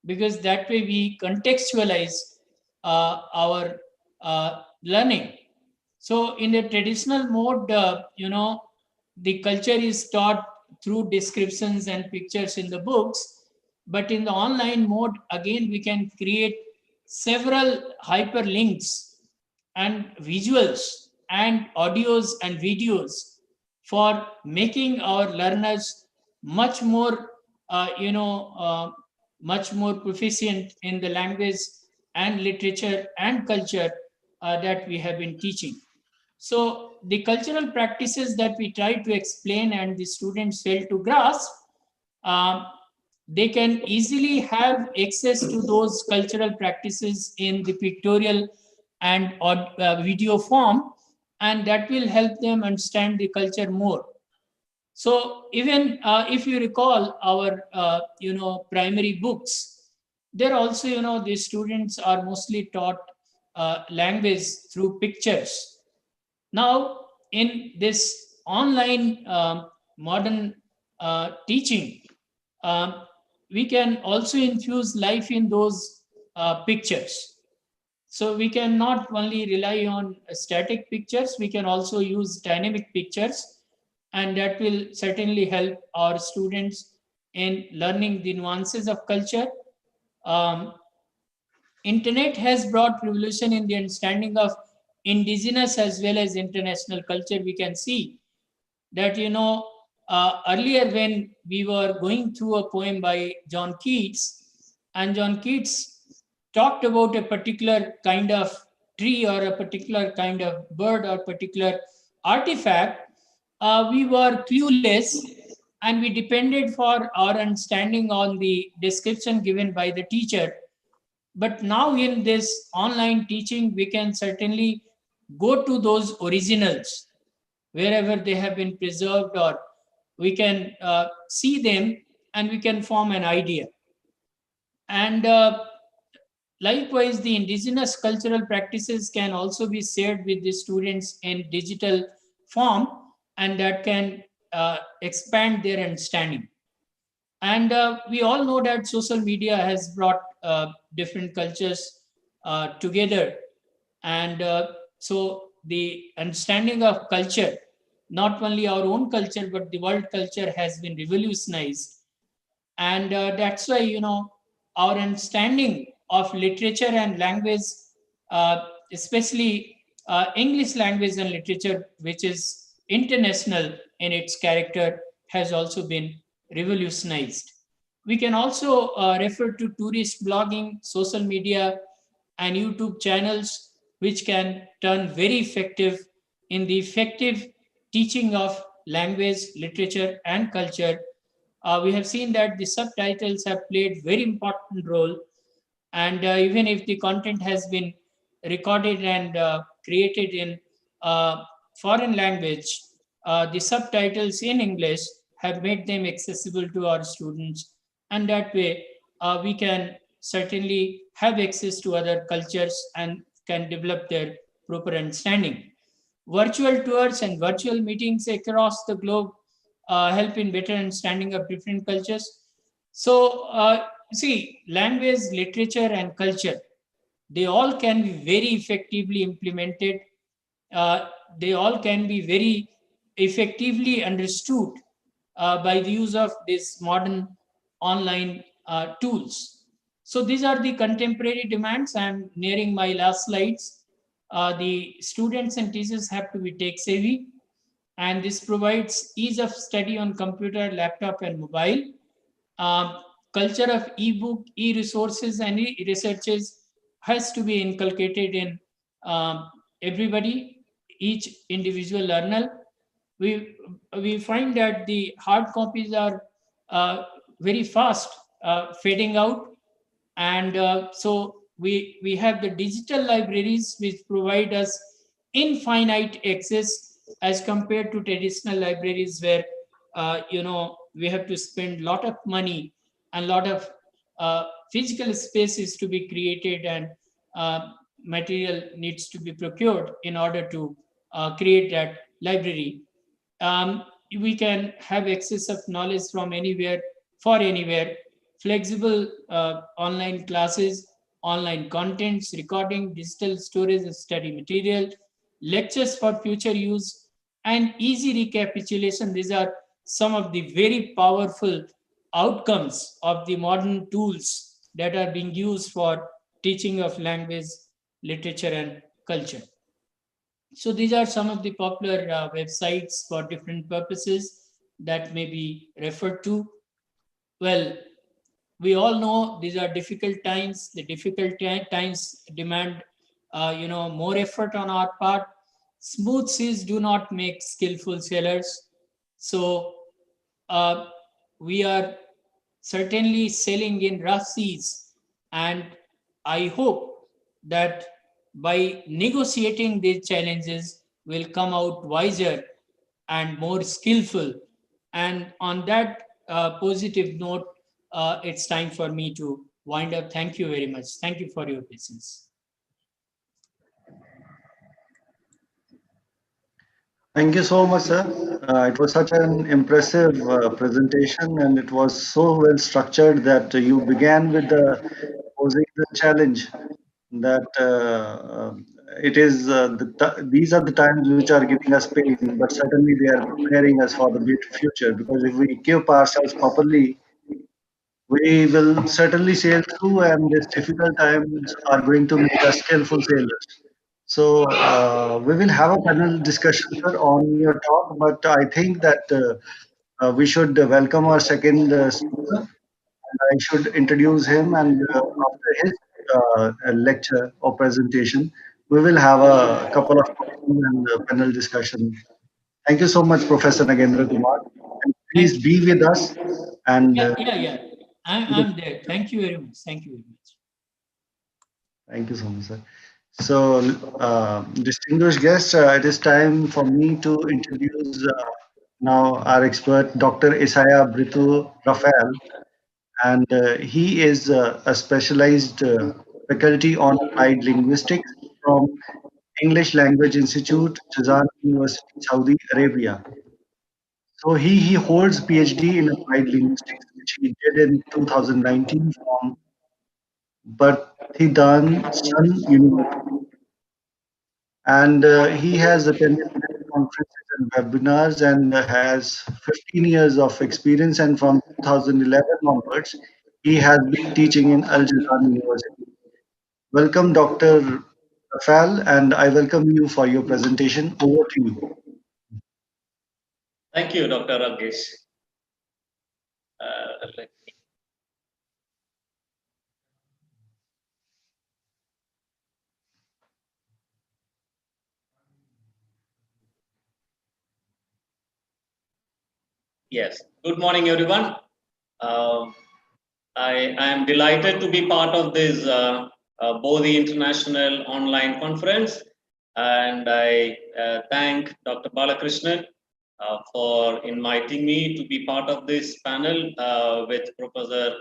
because that way we contextualize our learning. So in the traditional mode, the culture is taught through descriptions and pictures in the books. But in the online mode, again, we can create several hyperlinks and visuals and audios and videos for making our learners much more, much more proficient in the language and literature and culture that we have been teaching. So the cultural practices that we try to explain and the students fail to grasp, they can easily have access to those cultural practices in the pictorial and video form, and that will help them understand the culture more. So even if you recall our primary books, there also the students are mostly taught language through pictures. Now, in this online modern teaching, we can also infuse life in those pictures. So we can not only rely on static pictures, we can also use dynamic pictures, and that will certainly help our students in learning the nuances of culture. Internet has brought revolution in the understanding of indigenous as well as international culture. We can see that earlier when we were going through a poem by John Keats, and John Keats talked about a particular kind of tree or a particular kind of bird or particular artifact, we were clueless, and we depended for our understanding on the description given by the teacher. But now in this online teaching, we can certainly go to those originals wherever they have been preserved, or we can see them and we can form an idea. And likewise, the indigenous cultural practices can also be shared with the students in digital form, and that can expand their understanding. And we all know that social media has brought different cultures together. And so the understanding of culture, not only our own culture, but the world culture, has been revolutionized. And that's why, our understanding of literature and language, especially English language and literature, which is international in its character, has also been revolutionized. We can also refer to tourist blogging, social media, and YouTube channels, which can turn very effective in the effective teaching of language, literature, and culture. We have seen that the subtitles have played very important role, and even if the content has been recorded and created in foreign language, the subtitles in English have made them accessible to our students, and that way we can certainly have access to other cultures and can develop their proper understanding. Virtual tours and virtual meetings across the globe help in better understanding of different cultures. So, see, language, literature, and culture, they all can be very effectively implemented. Uh, they all can be very effectively understood by the use of these modern online tools. So these are the contemporary demands. I'm nearing my last slides. The students and teachers have to be tech savvy, and this provides ease of study on computer, laptop, and mobile. Um, Culture of e-book, e-resources, and e-researches has to be inculcated in everybody, each individual learner. We find that the hard copies are very fast fading out, and so we have the digital libraries which provide us infinite access as compared to traditional libraries where we have to spend a lot of money and a lot of physical spaces to be created, and material needs to be procured in order to create that library. We can have access of knowledge from anywhere, for anywhere, flexible online classes, online contents, recording, digital storage of study material, lectures for future use, and easy recapitulation. These are some of the very powerful outcomes of the modern tools that are being used for teaching of language, literature, and culture. So these are some of the popular websites for different purposes that may be referred to. Well, we all know these are difficult times. The difficult times demand, more effort on our part. Smooth seas do not make skillful sailors. So uh, we are certainly sailing in rough seas, and I hope that by negotiating these challenges, we'll come out wiser and more skillful. And on that positive note, it's time for me to wind up. Thank you very much. Thank you for your patience. Thank you so much, sir. It was such an impressive presentation, and it was so well structured that you began with posing the challenge that it is these are the times which are giving us pain, but certainly they are preparing us for the future. Because if we equip ourselves properly, we will certainly sail through, and these difficult times are going to make us skillful sailors. So we will have a panel discussion, sir, on your talk, but I think that we should welcome our second speaker. And I should introduce him, and after his lecture or presentation, we will have a couple of questions and panel discussion. Thank you so much, Professor Nagendra Kumar. And Thank please you. be with us. And Yeah. I'm there. Thank you very much. Thank you very much. thank you so much, sir. So, distinguished guests, it is time for me to introduce now our expert, Dr. Isaiah Britu Rafael, and he is a specialized faculty on applied linguistics from English Language Institute, Jazan University, Saudi Arabia. So he holds PhD in applied linguistics, which he did in 2019 from Bhartidan Sun University. And he has attended many conferences and webinars and has 15 years of experience. And from 2011 onwards, he has been teaching in Al Jazan University. Welcome, Dr. Rafal, and I welcome you for your presentation. Over to you. Thank you, Dr. Ragesh. Yes, good morning, everyone. I am delighted to be part of this Bodhi International Online Conference, and I thank Dr. Balakrishnan for inviting me to be part of this panel with Professor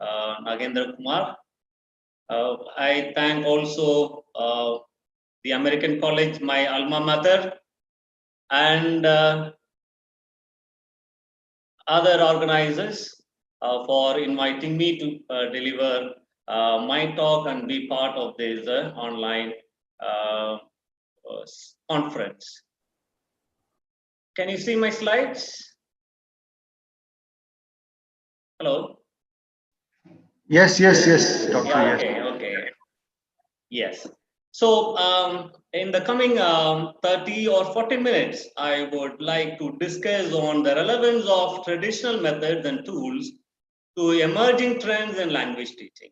Nagendra Kumar. I thank also the American College, my alma mater, and other organizers for inviting me to deliver my talk and be part of this online conference. Can you see my slides? Hello? Yes, Doctor. Yeah, okay. Yes. So in the coming 30 or 40 minutes, I would like to discuss on the relevance of traditional methods and tools to emerging trends in language teaching.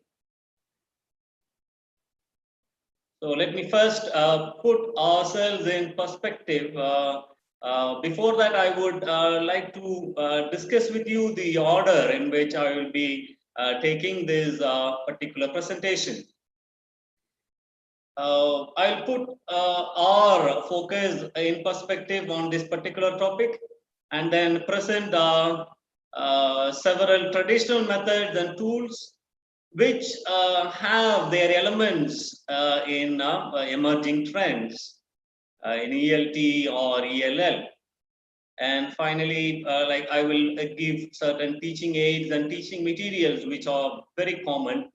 So let me first put ourselves in perspective. Before that, I would like to discuss with you the order in which I will be taking this particular presentation. I'll put our focus in perspective on this particular topic and then present several traditional methods and tools which have their elements in emerging trends in ELT or ELL. And finally, like I will give certain teaching aids and teaching materials which are very common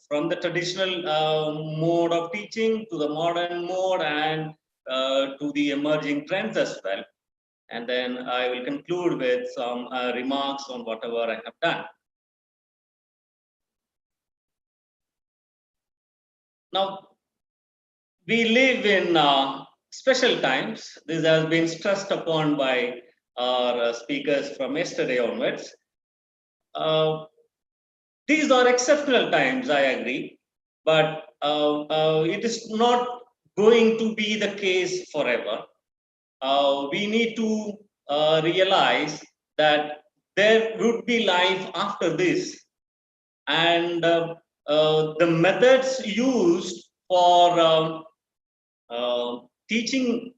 from the traditional mode of teaching to the modern mode and to the emerging trends as well. And then I will conclude with some remarks on whatever I have done. Now, we live in special times. This has been stressed upon by our speakers from yesterday onwards. These are exceptional times, I agree, but it is not going to be the case forever. We need to realize that there would be life after this, and the methods used for teaching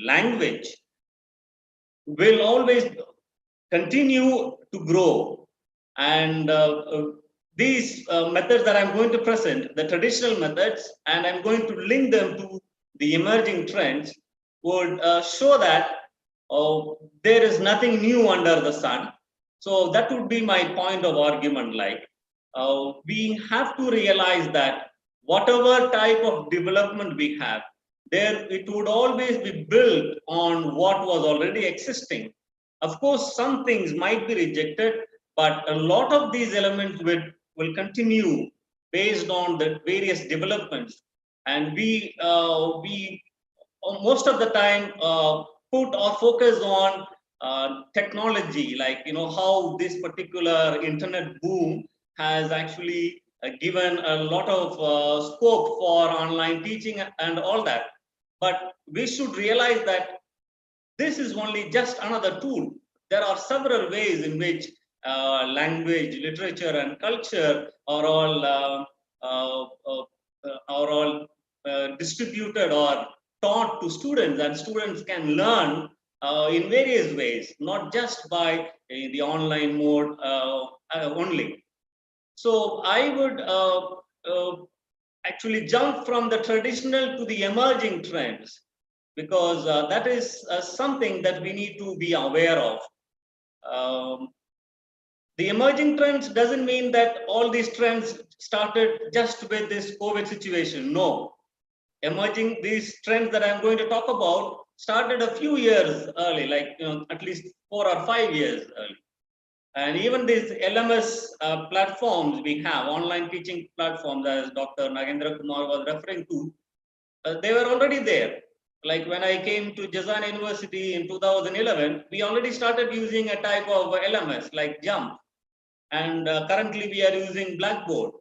language will always continue to grow, and these methods that I'm going to present, the traditional methods, and I'm going to link them to the emerging trends, would show that there is nothing new under the sun. So that would be my point of argument. Like we have to realize that whatever type of development we have, there it would always be built on what was already existing. Of course, some things might be rejected, but a lot of these elements will continue based on the various developments. And we most of the time put our focus on technology, like how this particular internet boom has actually given a lot of scope for online teaching and all that. But we should realize that this is only just another tool. There are several ways in which language, literature, and culture are all distributed or taught to students, and students can learn in various ways, not just by the online mode only. So I would actually jump from the traditional to the emerging trends, because that is something that we need to be aware of. The emerging trends doesn't mean that all these trends started just with this COVID situation. No, these trends that I'm going to talk about started a few years early, like at least 4 or 5 years early. And even these LMS platforms we have, online teaching platforms, as Dr. Nagendra Kumar was referring to, they were already there. Like when I came to Jazan University in 2011, we already started using a type of LMS like Jump. And currently we are using Blackboard.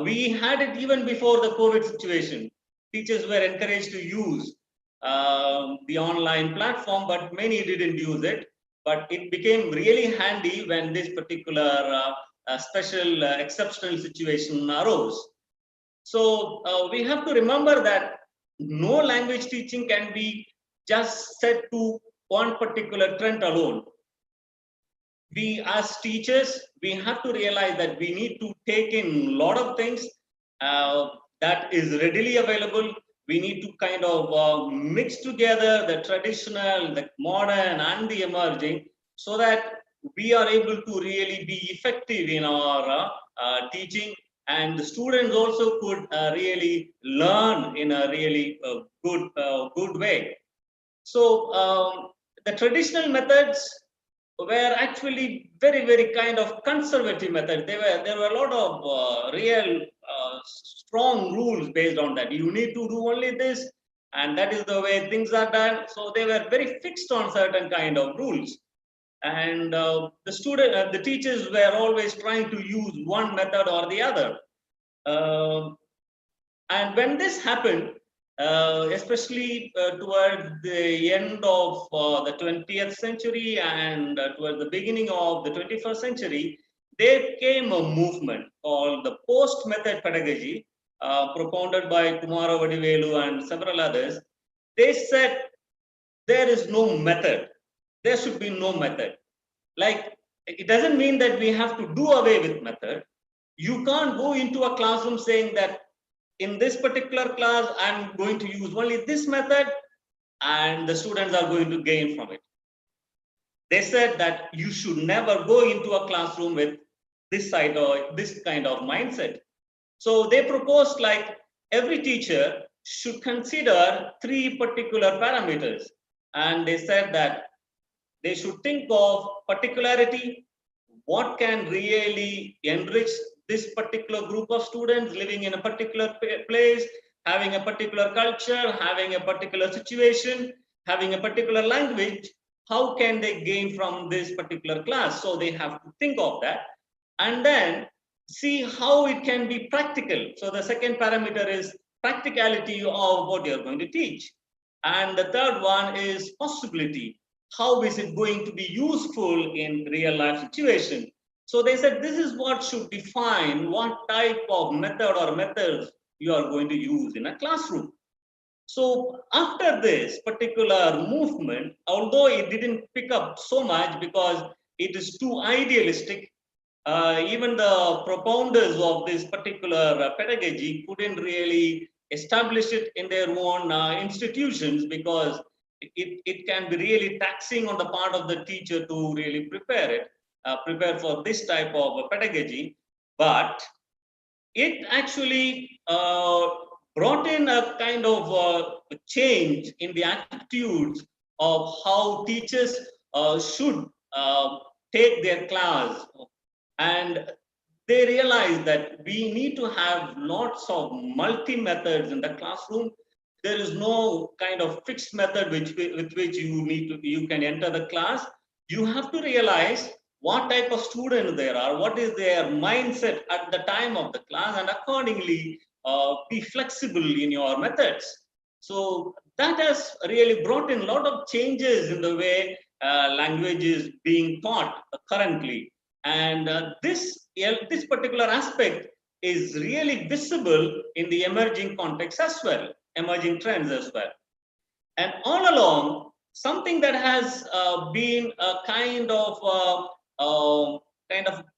We had it even before the COVID situation. Teachers were encouraged to use the online platform, but many didn't use it. But it became really handy when this particular special exceptional situation arose. So we have to remember that no language teaching can be just set to one particular trend alone. We as teachers, we have to realize that we need to take in a lot of things that is readily available. We need to kind of mix together the traditional, the modern, and the emerging, so that we are able to really be effective in our teaching, and the students also could really learn in a really good way. So the traditional methods were actually very kind of conservative methods. There were a lot of real strong rules based on that. You need to do only this, and that is the way things are done. So they were very fixed on certain kind of rules, and the teachers were always trying to use one method or the other. And when this happened, especially towards the end of the 20th century and towards the beginning of the 21st century, there came a movement called the post-method pedagogy, propounded by Kumara Vadivelu and several others. They said there is no method. There should be no method. Like, it doesn't mean that we have to do away with method. You can't go into a classroom saying that in this particular class, I'm going to use only this method and the students are going to gain from it. They said that you should never go into a classroom with this side or this kind of mindset. So they proposed like every teacher should consider 3 particular parameters. And they said that they should think of particularity, what can really enrich this particular group of students living in a particular place, having a particular culture, having a particular situation, having a particular language. How can they gain from this particular class? So they have to think of that and then see how it can be practical. So the second parameter is practicality of what you're going to teach. And the third one is possibility. How is it going to be useful in real life situation? So they said this is what should define what type of method or methods you are going to use in a classroom. So after this particular movement, although it didn't pick up so much because it is too idealistic, even the propounders of this particular pedagogy couldn't really establish it in their own institutions, because it can be really taxing on the part of the teacher to really prepare for this type of pedagogy. But it actually brought in a kind of change in the attitudes of how teachers should take their class. And they realized that we need to have lots of multi-methods in the classroom. There is no kind of fixed method with which you can enter the class. You have to realize what type of students there are, what is their mindset at the time of the class, and accordingly be flexible in your methods. So that has really brought in a lot of changes in the way language is being taught currently. And this particular aspect is really visible in the emerging context as well, emerging trends as well. And all along, something that has been a kind of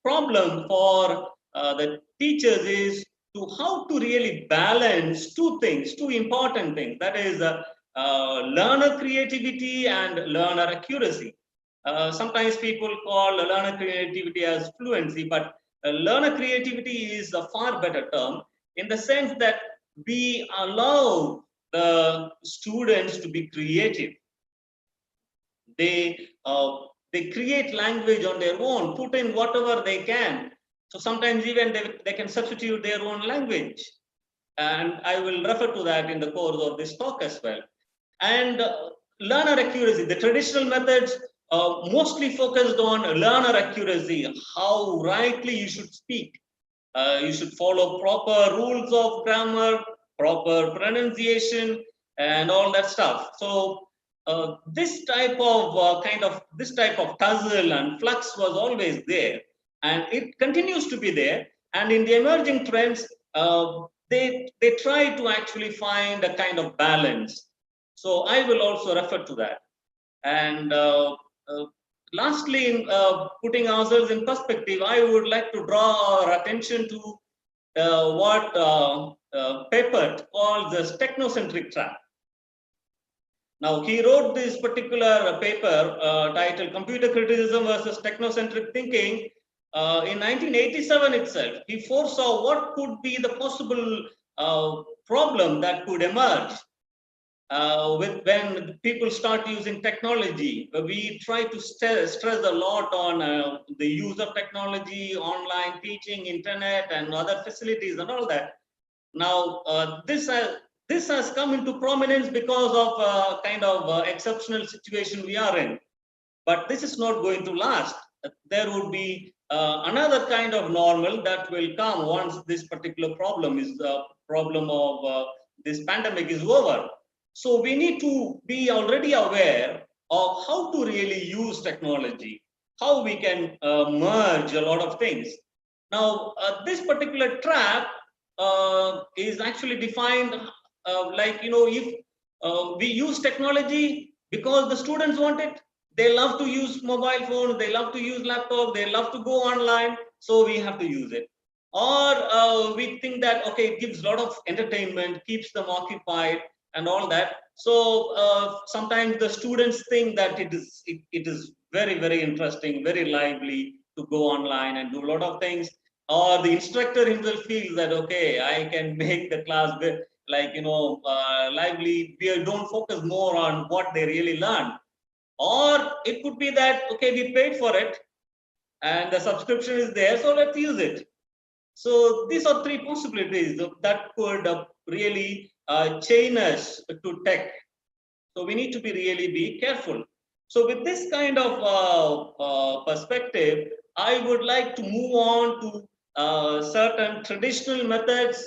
problem for the teachers is to how to really balance two things, two important things. That is learner creativity and learner accuracy. Sometimes people call learner creativity as fluency, but learner creativity is a far better term in the sense that we allow the students to be creative. They create language on their own, put in whatever they can. So sometimes even they can substitute their own language. And I will refer to that in the course of this talk as well. And learner accuracy, the traditional methods mostly focused on learner accuracy, how rightly you should speak. You should follow proper rules of grammar, proper pronunciation, and all that stuff. So this type of this type of tussle and flux was always there, and it continues to be there. And in the emerging trends, they try to actually find a kind of balance. So I will also refer to that. And lastly, in putting ourselves in perspective, I would like to draw our attention to what Peppert calls the technocentric trap. Now, he wrote this particular paper titled Computer Criticism versus Technocentric Thinking in 1987 itself. He foresaw what could be the possible problem that could emerge when people start using technology. We try to stress a lot on the use of technology, online teaching, internet, and other facilities and all that. Now, this has come into prominence because of kind of exceptional situation we are in. But this is not going to last. There would be another kind of normal that will come once this particular problem is the problem of this pandemic is over. So we need to be already aware of how to really use technology, how we can merge a lot of things. Now, this particular trap is actually defined like, if we use technology because the students want it, they love to use mobile phones, they love to use laptop, they love to go online, so we have to use it. Or we think that, okay, it gives a lot of entertainment, keeps them occupied, and all that. So sometimes the students think that it is very, very interesting, very lively to go online and do a lot of things. Or the instructor himself feels that, okay, I can make the class like, lively. We don't focus more on what they really learn. Or it could be that, okay, we paid for it and the subscription is there, so let's use it. So these are three possibilities that could really chain us to tech. So we need to really be careful. So with this kind of perspective, I would like to move on to certain traditional methods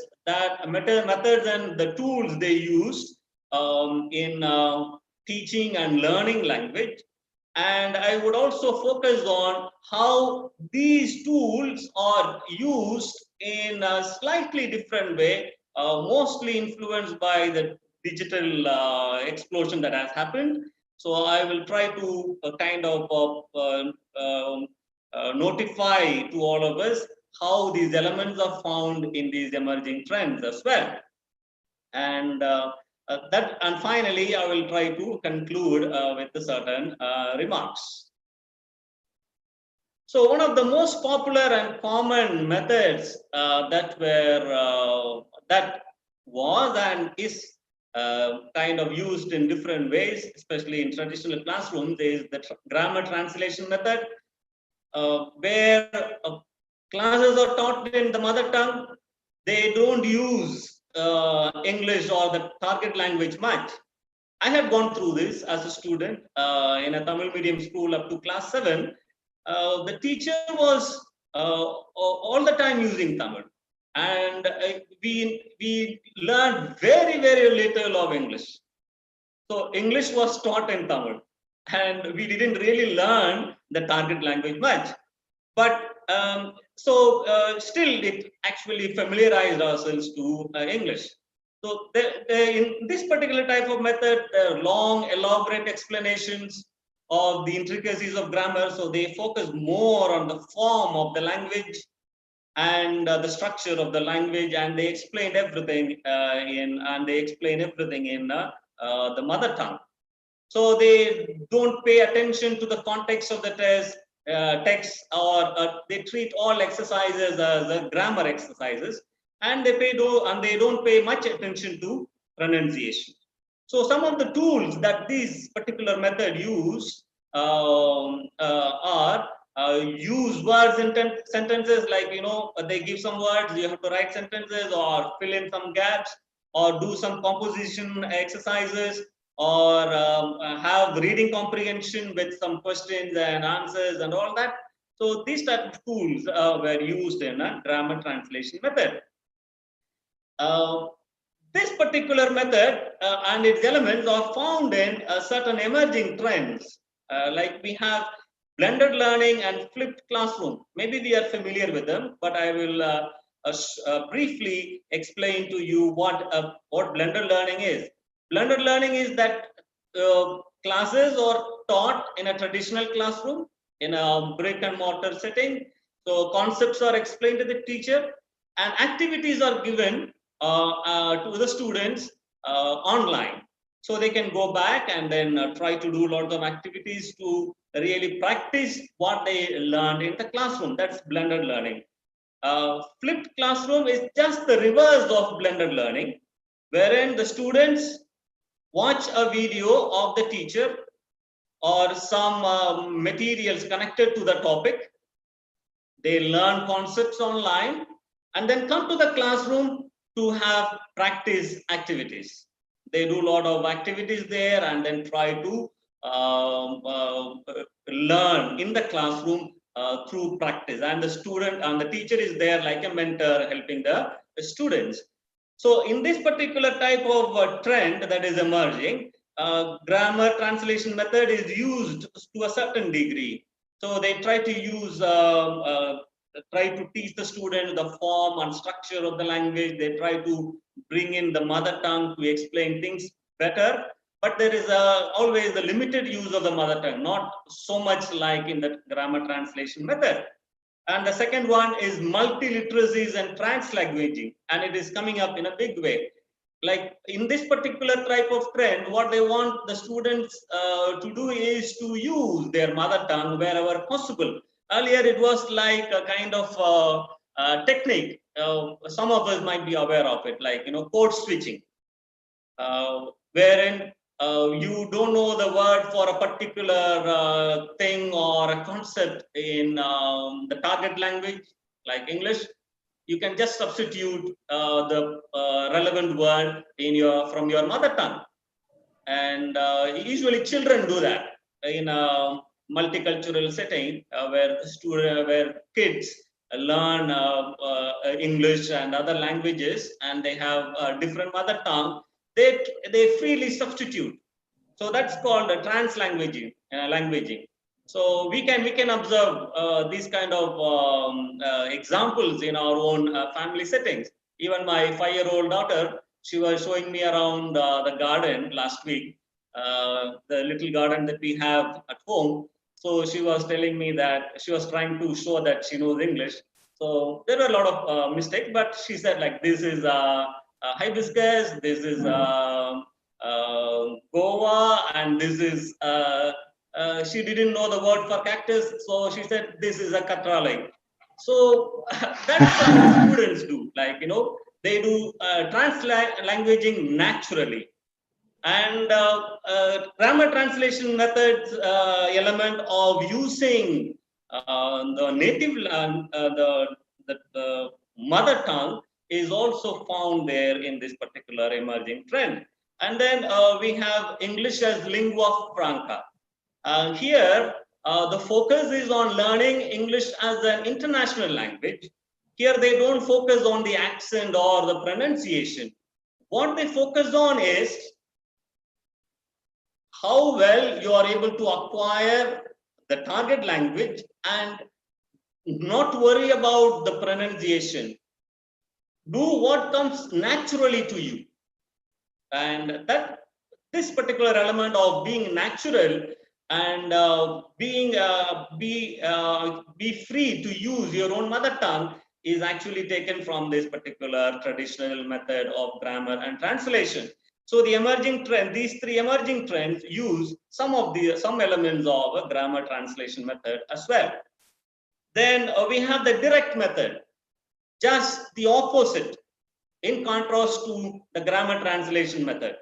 methods and the tools they use in teaching and learning language. And I would also focus on how these tools are used in a slightly different way, mostly influenced by the digital explosion that has happened. So I will try to kind of notify to all of us how these elements are found in these emerging trends as well. And finally, I will try to conclude with certain remarks. So one of the most popular and common methods that was and is kind of used in different ways, especially in traditional classrooms, is the grammar translation method, where classes are taught in the mother tongue. They don't use English or the target language much. I have gone through this as a student in a Tamil medium school up to class 7. The teacher was all the time using Tamil, and we learned very, very little of English. So English was taught in Tamil, and we didn't really learn the target language much. But still, it actually familiarized ourselves to English. So in this particular type of method, there are long, elaborate explanations of the intricacies of grammar. So they focus more on the form of the language and the structure of the language, and they explained everything in the mother tongue. So they don't pay attention to the context of the text, or they treat all exercises as grammar exercises, and they don't pay much attention to pronunciation. So some of the tools that this particular method use are use words in sentences, like, they give some words, you have to write sentences or fill in some gaps, or do some composition exercises, or have reading comprehension with some questions and answers and all that. So these type of tools were used in a grammar translation method. This particular method and its elements are found in certain emerging trends, like we have blended learning and flipped classroom. Maybe we are familiar with them, but I will briefly explain to you what blended learning is. Blended learning is that classes are taught in a traditional classroom, in a brick and mortar setting. So concepts are explained to the teacher, and activities are given to the students online. So they can go back and then try to do lots of activities to really practice what they learned in the classroom. That's blended learning. Flipped classroom is just the reverse of blended learning, wherein the students watch a video of the teacher or some materials connected to the topic. They learn concepts online and then come to the classroom to have practice activities. They do a lot of activities there and then try to learn in the classroom through practice, and the student and the teacher is there like a mentor helping the students. So in this particular type of trend that is emerging, grammar translation method is used to a certain degree. So they try to use try to teach the student the form and structure of the language. They try to bring in the mother tongue to explain things better. But there is always the limited use of the mother tongue, not so much like in the grammar translation method. And the second one is multiliteracies and translanguaging, and it is coming up in a big way. Like in this particular type of trend, what they want the students to do is to use their mother tongue wherever possible. Earlier, it was like a kind of technique. Some of us might be aware of it, like, code switching, wherein you don't know the word for a particular thing or a concept in the target language, like English. You can just substitute the relevant word from your mother tongue. And usually children do that in a multicultural setting where kids learn English and other languages, and they have a different mother tongue. They freely substitute. So that's called translanguaging. Languaging. So we can observe these kind of examples in our own family settings. Even my 5-year-old daughter, she was showing me around the garden last week, the little garden that we have at home. So she was telling me that she was trying to show that she knows English. So there were a lot of mistakes, but she said, like, this is hibiscus, this is Goa, and this is she didn't know the word for cactus, so she said this is a katralai. So that's what students do, like, they do translanguaging naturally. And grammar translation methods element of using the native the mother tongue is also found there in this particular emerging trend. And then we have English as lingua franca. Here, the focus is on learning English as an international language. Here, they don't focus on the accent or the pronunciation. What they focus on is how well you are able to acquire the target language and not worry about the pronunciation. Do what comes naturally to you. And that this particular element of being natural and be free to use your own mother tongue is actually taken from this particular traditional method of grammar and translation. So the emerging trend, these three emerging trends use some elements of a grammar translation method as well. Then we have the direct method, just the opposite, in contrast to the grammar translation method.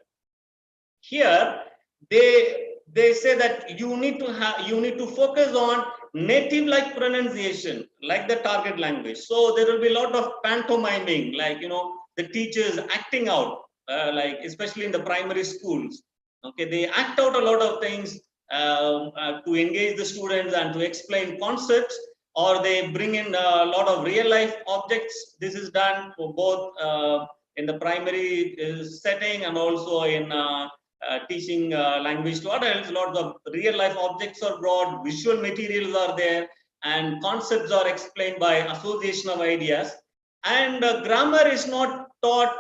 Here, they say that you need to focus on native-like pronunciation, like the target language. So there will be a lot of pantomiming, like the teachers acting out, like especially in the primary schools. Okay, they act out a lot of things to engage the students and to explain concepts, or they bring in a lot of real-life objects. This is done for both in the primary setting and also in teaching language to adults. Lots of real life objects are brought, visual materials are there, and concepts are explained by association of ideas. And grammar is not taught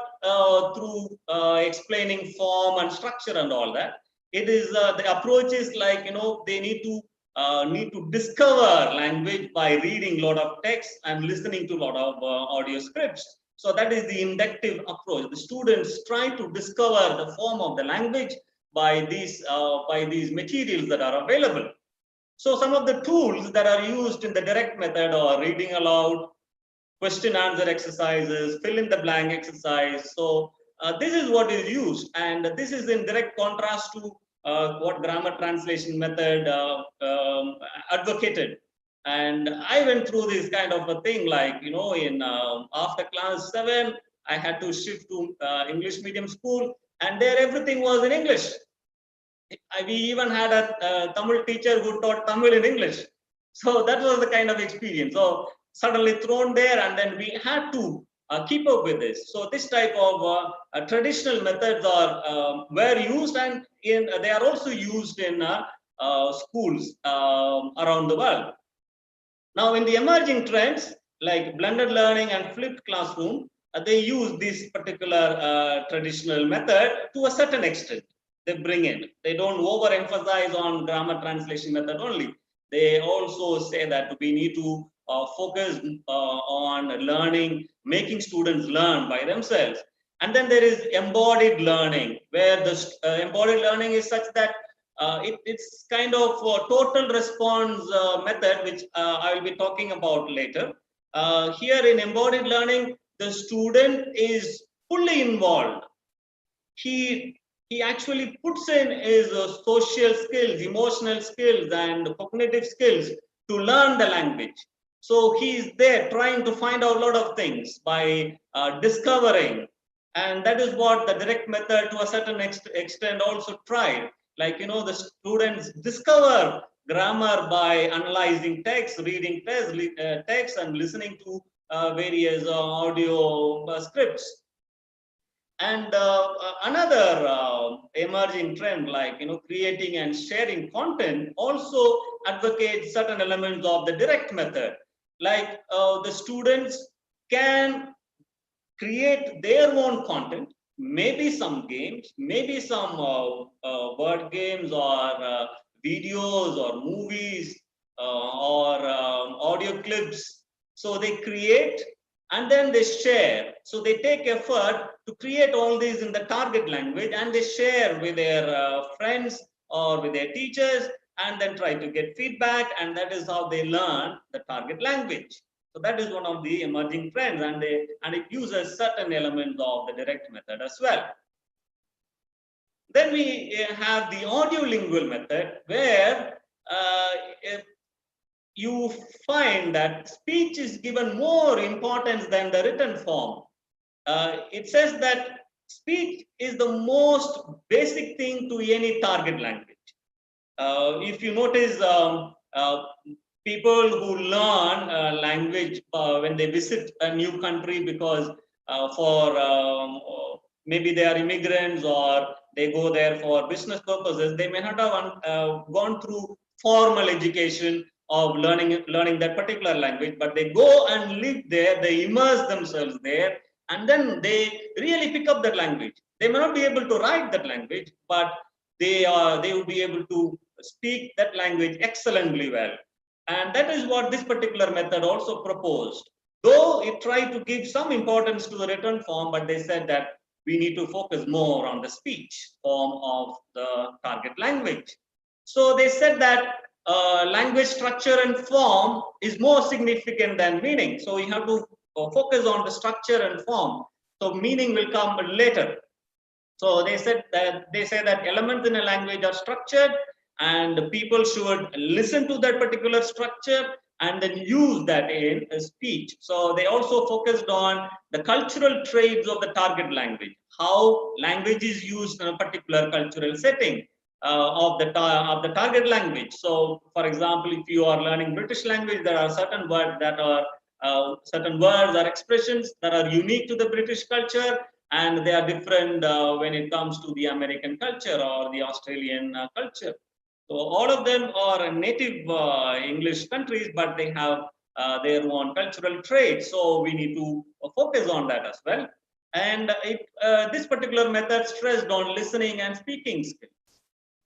through explaining form and structure and all that. It is the approach is like they need to discover language by reading a lot of text and listening to a lot of audio scripts. So that is the inductive approach. The students try to discover the form of the language by these materials that are available. So some of the tools that are used in the direct method are reading aloud, question answer exercises, fill in the blank exercise. So this is what is used, and this is in direct contrast to what grammar translation method advocated. And I went through this kind of a thing, like in after class 7 I had to shift to English medium school, and there everything was in English. We even had a Tamil teacher who taught Tamil in English. So that was the kind of experience. So suddenly thrown there, and then we had to keep up with this. So this type of traditional methods are were used, and they are also used in schools around the world. Now, in the emerging trends like blended learning and flipped classroom, they use this particular traditional method to a certain extent. They bring in. They don't overemphasize on grammar translation method only. They also say that we need to focus on learning, making students learn by themselves. And then there is embodied learning, where the embodied learning is such that it's kind of a total response method, which I will be talking about later. Here in embodied learning, the student is fully involved. He actually puts in his social skills, emotional skills, and cognitive skills to learn the language. So he is there trying to find out a lot of things by discovering. And that is what the direct method to a certain extent also tried. Like, the students discover grammar by analyzing text, reading text, and listening to various audio scripts. And another emerging trend, like creating and sharing content, also advocates certain elements of the direct method. Like the students can create their own content, maybe some games, maybe some word games, or videos, or movies, or audio clips. So they create and then they share. So they take effort to create all these in the target language, and they share with their friends or with their teachers, and then try to get feedback, and that is how they learn the target language. So that is one of the emerging trends, and it uses certain elements of the direct method as well. Then we have the audiolingual method, where you find that speech is given more importance than the written form. It says that speech is the most basic thing to any target language. If you notice, people who learn language when they visit a new country, because maybe they are immigrants or they go there for business purposes, they may not have gone through formal education of learning that particular language, but they go and live there, they immerse themselves there, and then they really pick up that language. They may not be able to write that language, but they will be able to speak that language excellently well. And that is what this particular method also proposed. Though it tried to give some importance to the written form, but they said that we need to focus more on the speech form of the target language. So they said that language structure and form is more significant than meaning. So you have to focus on the structure and form. So meaning will come later. So they say that elements in a language are structured, and people should listen to that particular structure and then use that in a speech. So they also focused on the cultural traits of the target language, how language is used in a particular cultural setting of the target language. So, for example, if you are learning British language, there are certain words or expressions that are unique to the British culture, and they are different when it comes to the American culture or the Australian culture. So all of them are native English countries, but they have their own cultural traits. So we need to focus on that as well. And this particular method stressed on listening and speaking skills.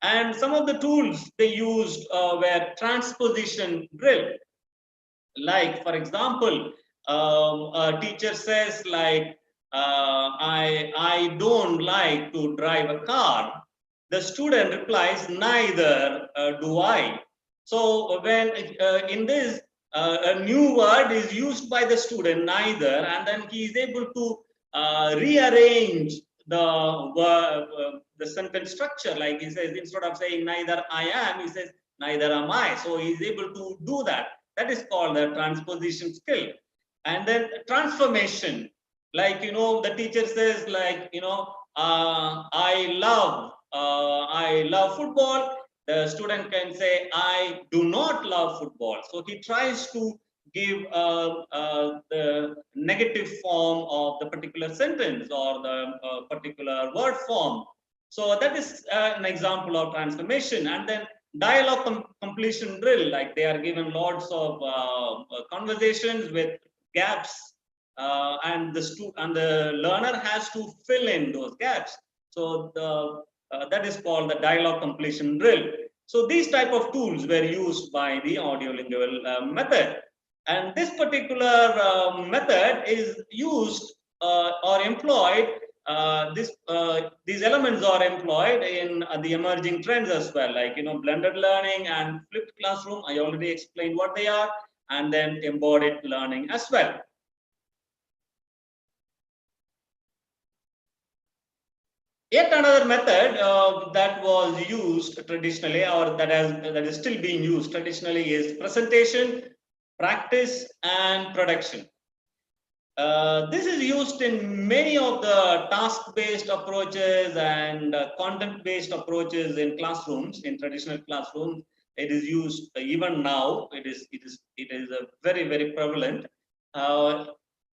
And some of the tools they used were transposition drill. Like, for example, a teacher says like, I don't like to drive a car. The student replies, neither do I. So when in this, a new word is used by the student, neither, and then he is able to rearrange the sentence structure. Like he says, instead of saying neither I am, he says neither am I. So he is able to do that. That is called the transposition skill. And then transformation, like, you know, the teacher says like, you know, I love football. The student can say, I do not love football. So he tries to give the negative form of the particular sentence or the particular word form. So that is an example of transformation. And then dialogue completion drill, like they are given lots of conversations with gaps, and the learner has to fill in those gaps. So that is called the dialogue completion drill. So these type of tools were used by the audiolingual method. And this particular method is used or employed, these elements are employed in the emerging trends as well, like, you know, blended learning and flipped classroom. I already explained what they are, and then embodied learning as well. Yet another method that was used traditionally, or that is still being used traditionally, is presentation, practice, and production. This is used in many of the task-based approaches and content-based approaches in classrooms, in traditional classrooms. It is used even now. It is a very, very prevalent,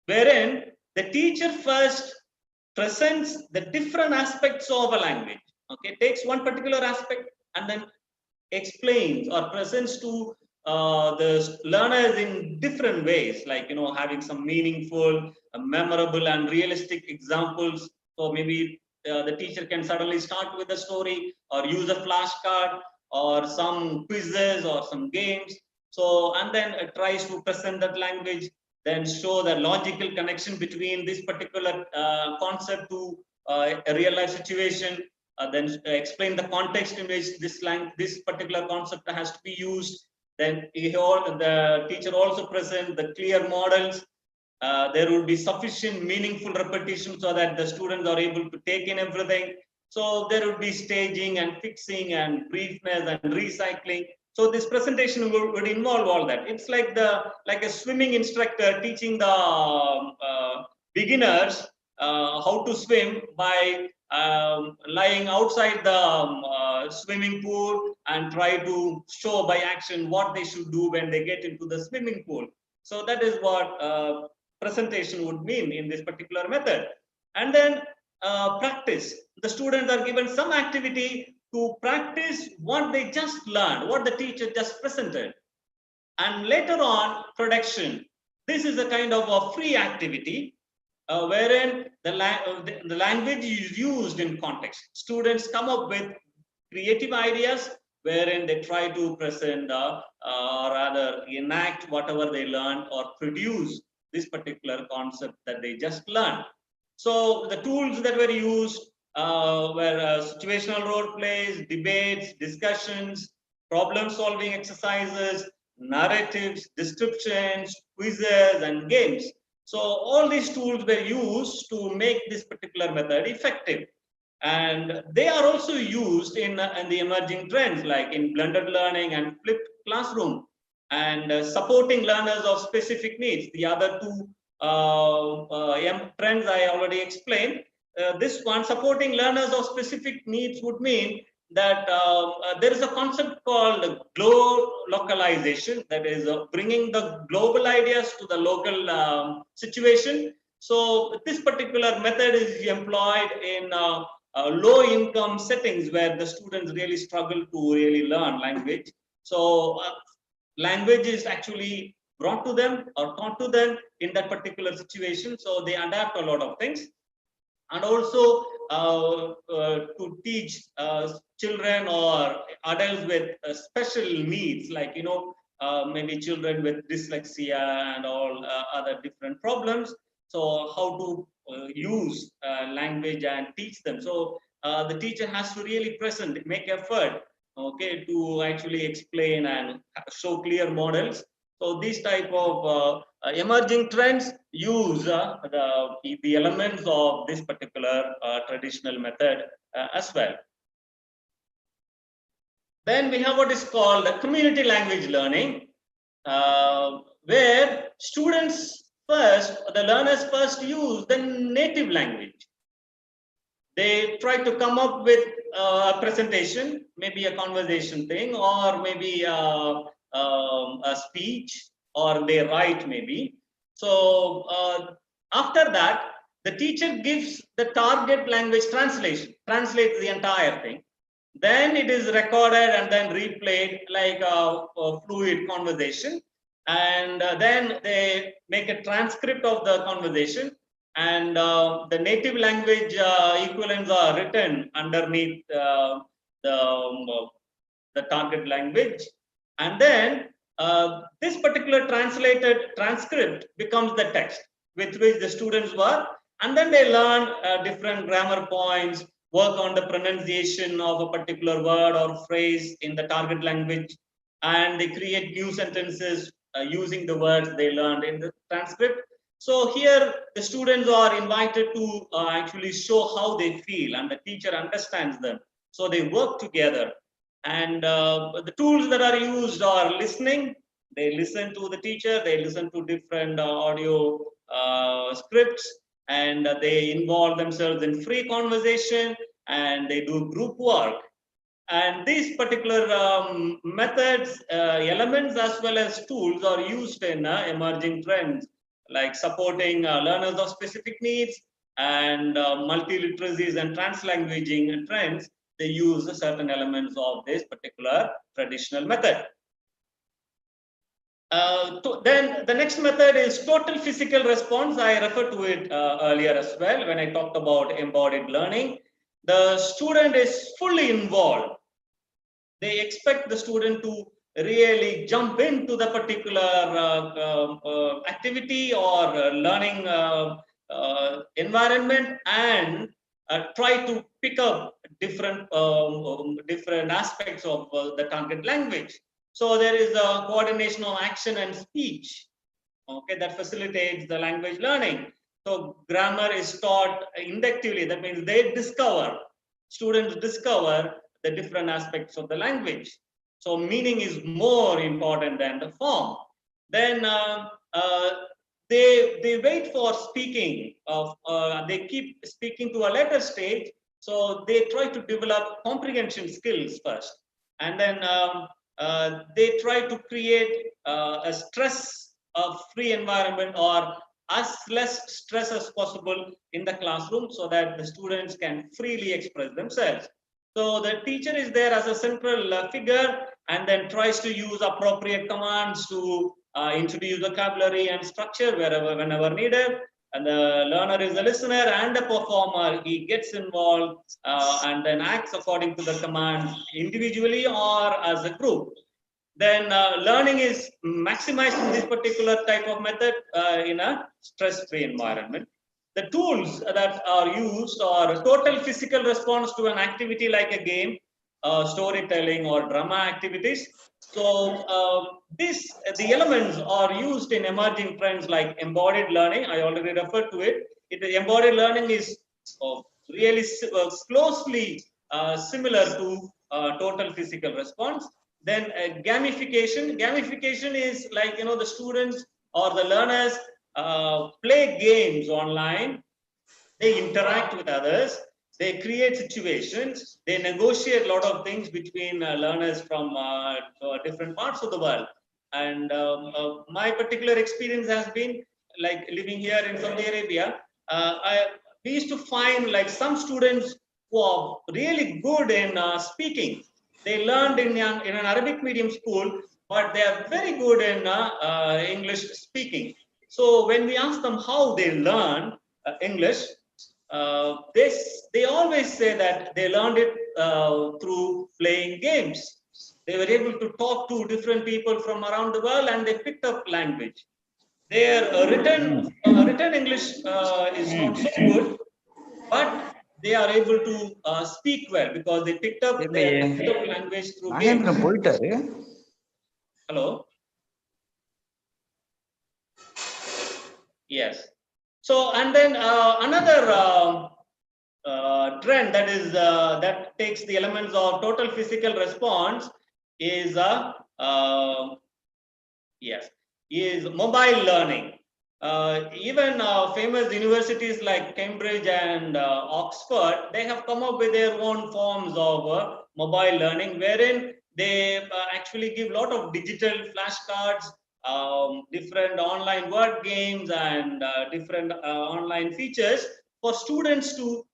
wherein the teacher first presents the different aspects of a language. Okay, takes one particular aspect and then explains or presents to the learners in different ways, like, you know, having some meaningful, memorable, and realistic examples. So maybe the teacher can suddenly start with a story, or use a flashcard, or some quizzes, or some games. So, and then it tries to present that language, then show the logical connection between this particular concept to a real life situation. Then explain the context in which this particular concept has to be used. Then the teacher also present the clear models. There would be sufficient meaningful repetition so that the students are able to take in everything. So there would be staging and fixing and briefness and recycling. So this presentation would involve all that. It's like a swimming instructor teaching the beginners how to swim by lying outside the swimming pool and try to show by action what they should do when they get into the swimming pool. So that is what presentation would mean in this particular method. And then practice. The students are given some activity to practice what they just learned, what the teacher just presented. And later on, production. This is a kind of a free activity wherein the language is used in context. Students come up with creative ideas wherein they try to present or rather enact whatever they learned or produce this particular concept that they just learned. So the tools that were used were situational role plays, debates, discussions, problem solving exercises, narratives, descriptions, quizzes, and games. So all these tools were used to make this particular method effective. And they are also used in the emerging trends like in blended learning and flipped classroom, and supporting learners of specific needs. The other two trends I already explained. This one, supporting learners of specific needs, would mean that there is a concept called localization, that is bringing the global ideas to the local situation. So this particular method is employed in low income settings where the students really struggle to really learn language. So language is actually brought to them or taught to them in that particular situation. So they adapt a lot of things. And also to teach children or adults with special needs, like, maybe children with dyslexia and all other different problems. So how to use language and teach them. So the teacher has to really make effort, okay, to actually explain and show clear models. So these type of emerging trends use the elements of this particular traditional method as well. Then we have what is called community language learning, where the learners first use the native language. They try to come up with a presentation, maybe a conversation thing, or maybe a speech, or they write maybe. So after that, the teacher gives the target language translates the entire thing. Then it is recorded and then replayed like a fluid conversation. And then they make a transcript of the conversation, and the native language equivalents are written underneath the target language. And then this particular translated transcript becomes the text with which the students work. And then they learn different grammar points, work on the pronunciation of a particular word or phrase in the target language, and they create new sentences using the words they learned in the transcript. So here the students are invited to actually show how they feel, and the teacher understands them. So they work together. And the tools that are used are listening. They listen to the teacher, they listen to different audio scripts, and they involve themselves in free conversation, and they do group work. And these particular methods, elements, as well as tools are used in emerging trends, like supporting learners of specific needs and multiliteracies and translanguaging trends. They use certain elements of this particular traditional method. Then the next method is total physical response. I referred to it earlier as well when I talked about embodied learning. The student is fully involved. They expect the student to really jump into the particular activity or learning environment and try to pick up different aspects of the target language. So there is a coordination of action and speech, okay, that facilitates the language learning. So grammar is taught inductively. That means students discover the different aspects of the language. So meaning is more important than the form. Then they wait for speaking they keep speaking to a later stage. So they try to develop comprehension skills first, and then they try to create a stress-free environment or as less stress as possible in the classroom, so that the students can freely express themselves. So the teacher is there as a central figure, and then tries to use appropriate commands to introduce vocabulary and structure whenever needed. And the learner is a listener and a performer. He gets involved and then acts according to the command individually or as a group. Then learning is maximized in this particular type of method in a stress-free environment. The tools that are used are total physical response to an activity like a game, storytelling or drama activities. So the elements are used in emerging trends like embodied learning. I already referred to it. Embodied learning is really closely similar to total physical response. Then gamification. Gamification is like, the students or the learners play games online. They interact with others. They create situations. They negotiate a lot of things between learners from different parts of the world. And my particular experience has been like living here in Saudi Arabia. We used to find like some students who are really good in speaking. They learned in an Arabic medium school, but they are very good in English speaking. So when we ask them how they learn English, they always say that they learned it through playing games. They were able to talk to different people from around the world, and they picked up language. Their written English is not so good, but they are able to speak well because they picked up their language through games. Hello. Yes. So, and then another trend that takes the elements of total physical response is mobile learning. Even famous universities like Cambridge and Oxford, they have come up with their own forms of mobile learning, wherein they actually give a lot of digital flashcards, different online word games, and different online features for students to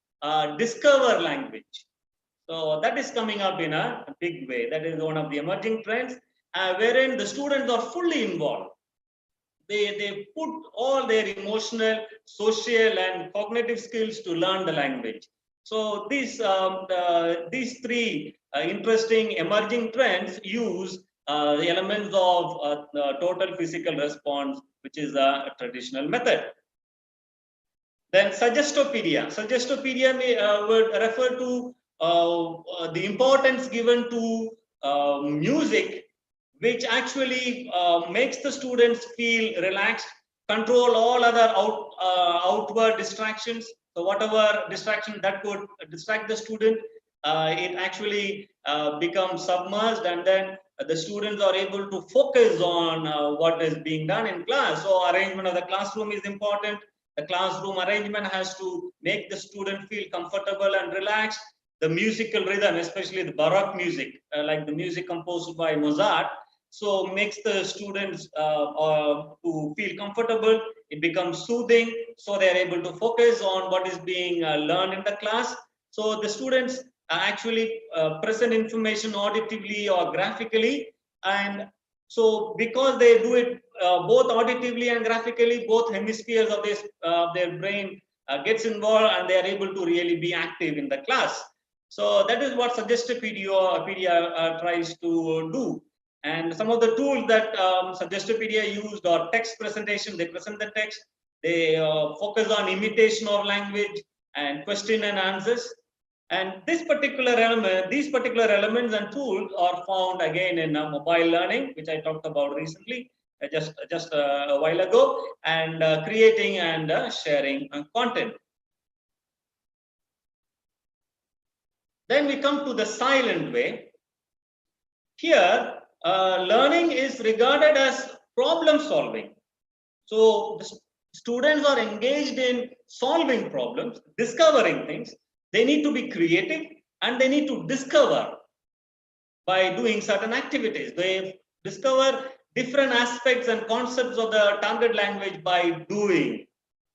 discover language. So that is coming up in a big way. That is one of the emerging trends, wherein the students are fully involved. They put all their emotional, social, and cognitive skills to learn the language. So these three interesting emerging trends use the elements of total physical response, which is a traditional method. Then suggestopedia. Suggestopedia would refer to the importance given to music, which actually makes the students feel relaxed, control all other outward distractions. So whatever distraction that could distract the student, it actually becomes submerged, and then the students are able to focus on what is being done in class. So arrangement of the classroom is important. The classroom arrangement has to make the student feel comfortable and relaxed. The musical rhythm, especially the Baroque music, like the music composed by Mozart, so makes the students to feel comfortable. It becomes soothing, so they are able to focus on what is being learned in the class. So the students actually present information auditively or graphically, and so because they do it both auditively and graphically, both hemispheres of their brain gets involved, and they are able to really be active in the class. So that is what Suggestopedia tries to do. And some of the tools that Suggestopedia used are text presentation. They present the text. They focus on imitation of language and question and answers. And these particular elements and tools are found again in mobile learning, which I talked about recently, just a while ago, and creating and sharing content. Then we come to the silent way. Here, learning is regarded as problem solving. So the students are engaged in solving problems, discovering things. They need to be creative, and they need to discover by doing certain activities. They discover different aspects and concepts of the target language by doing,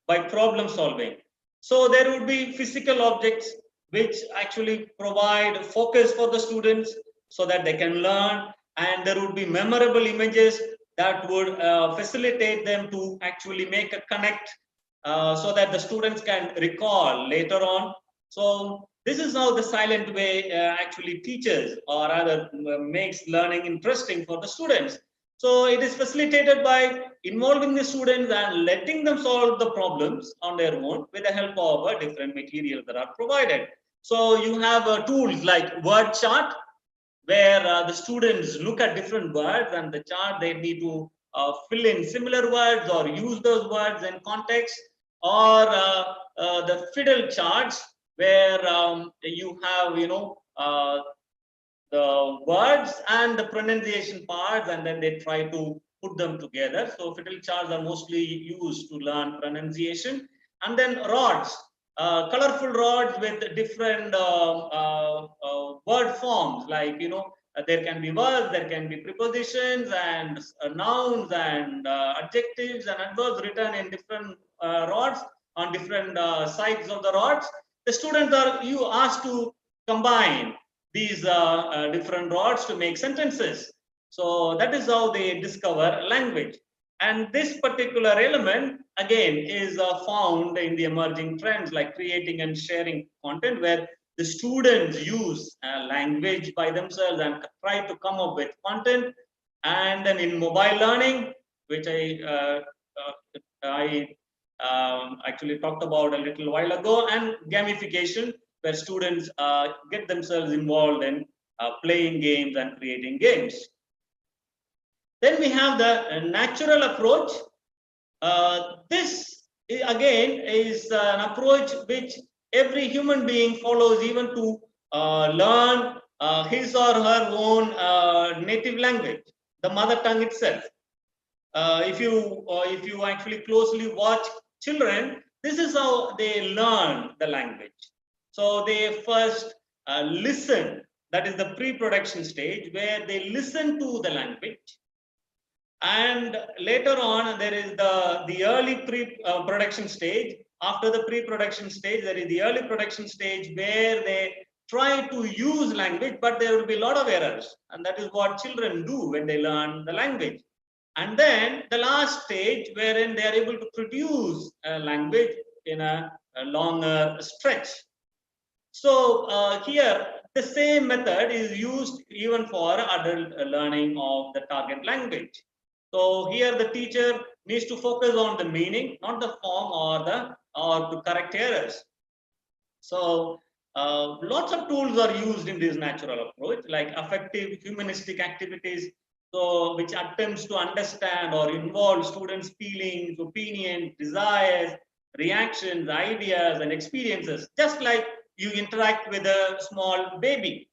by problem solving. So there would be physical objects which actually provide focus for the students so that they can learn, and there would be memorable images that would facilitate them to actually make a connect so that the students can recall later on. So this is how the silent way actually teaches or rather makes learning interesting for the students. So it is facilitated by involving the students and letting them solve the problems on their own with the help of different materials that are provided. So you have tools like word chart, where the students look at different words and the chart they need to fill in similar words or use those words in context, or the fiddle charts where you have the words and the pronunciation parts, and then they try to put them together. So fiddle charts are mostly used to learn pronunciation. And then rods, colorful rods with different word forms, like there can be words, there can be prepositions and nouns and adjectives and adverbs written in different rods on different sides of the rods. The students are asked to combine these different rods to make sentences. So that is how they discover language. And this particular element again is found in the emerging trends like creating and sharing content, where the students use language by themselves and try to come up with content. And then in mobile learning, which I actually talked about a little while ago, and gamification, where students get themselves involved in playing games and creating games. Then we have the natural approach. This again is an approach which every human being follows, even to learn his or her own native language, the mother tongue itself. If you actually closely watch children, this is how they learn the language. So they first listen. That is the pre-production stage, where they listen to the language. And later on, there is the early pre-production stage. After the pre-production stage, there is the early production stage, where they try to use language, but there will be a lot of errors. And that is what children do when they learn the language. And then the last stage, wherein they are able to produce a language in a longer stretch. So here, the same method is used even for adult learning of the target language. So here the teacher needs to focus on the meaning, not the form or to correct errors. So lots of tools are used in this natural approach, like affective humanistic activities, so which attempts to understand or involve students' feelings, opinions, desires, reactions, ideas, and experiences, just like you interact with a small baby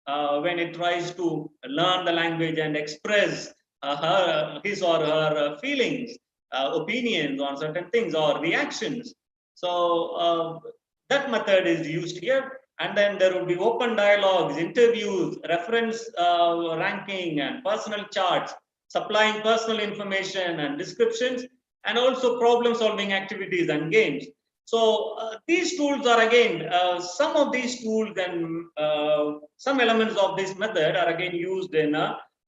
when it tries to learn the language and express his or her feelings, opinions on certain things or reactions. So that method is used here. And then there will be open dialogues, interviews, reference ranking, and personal charts, supplying personal information and descriptions, and also problem solving activities and games. So these tools are again, some of these tools and some elements of this method are again used in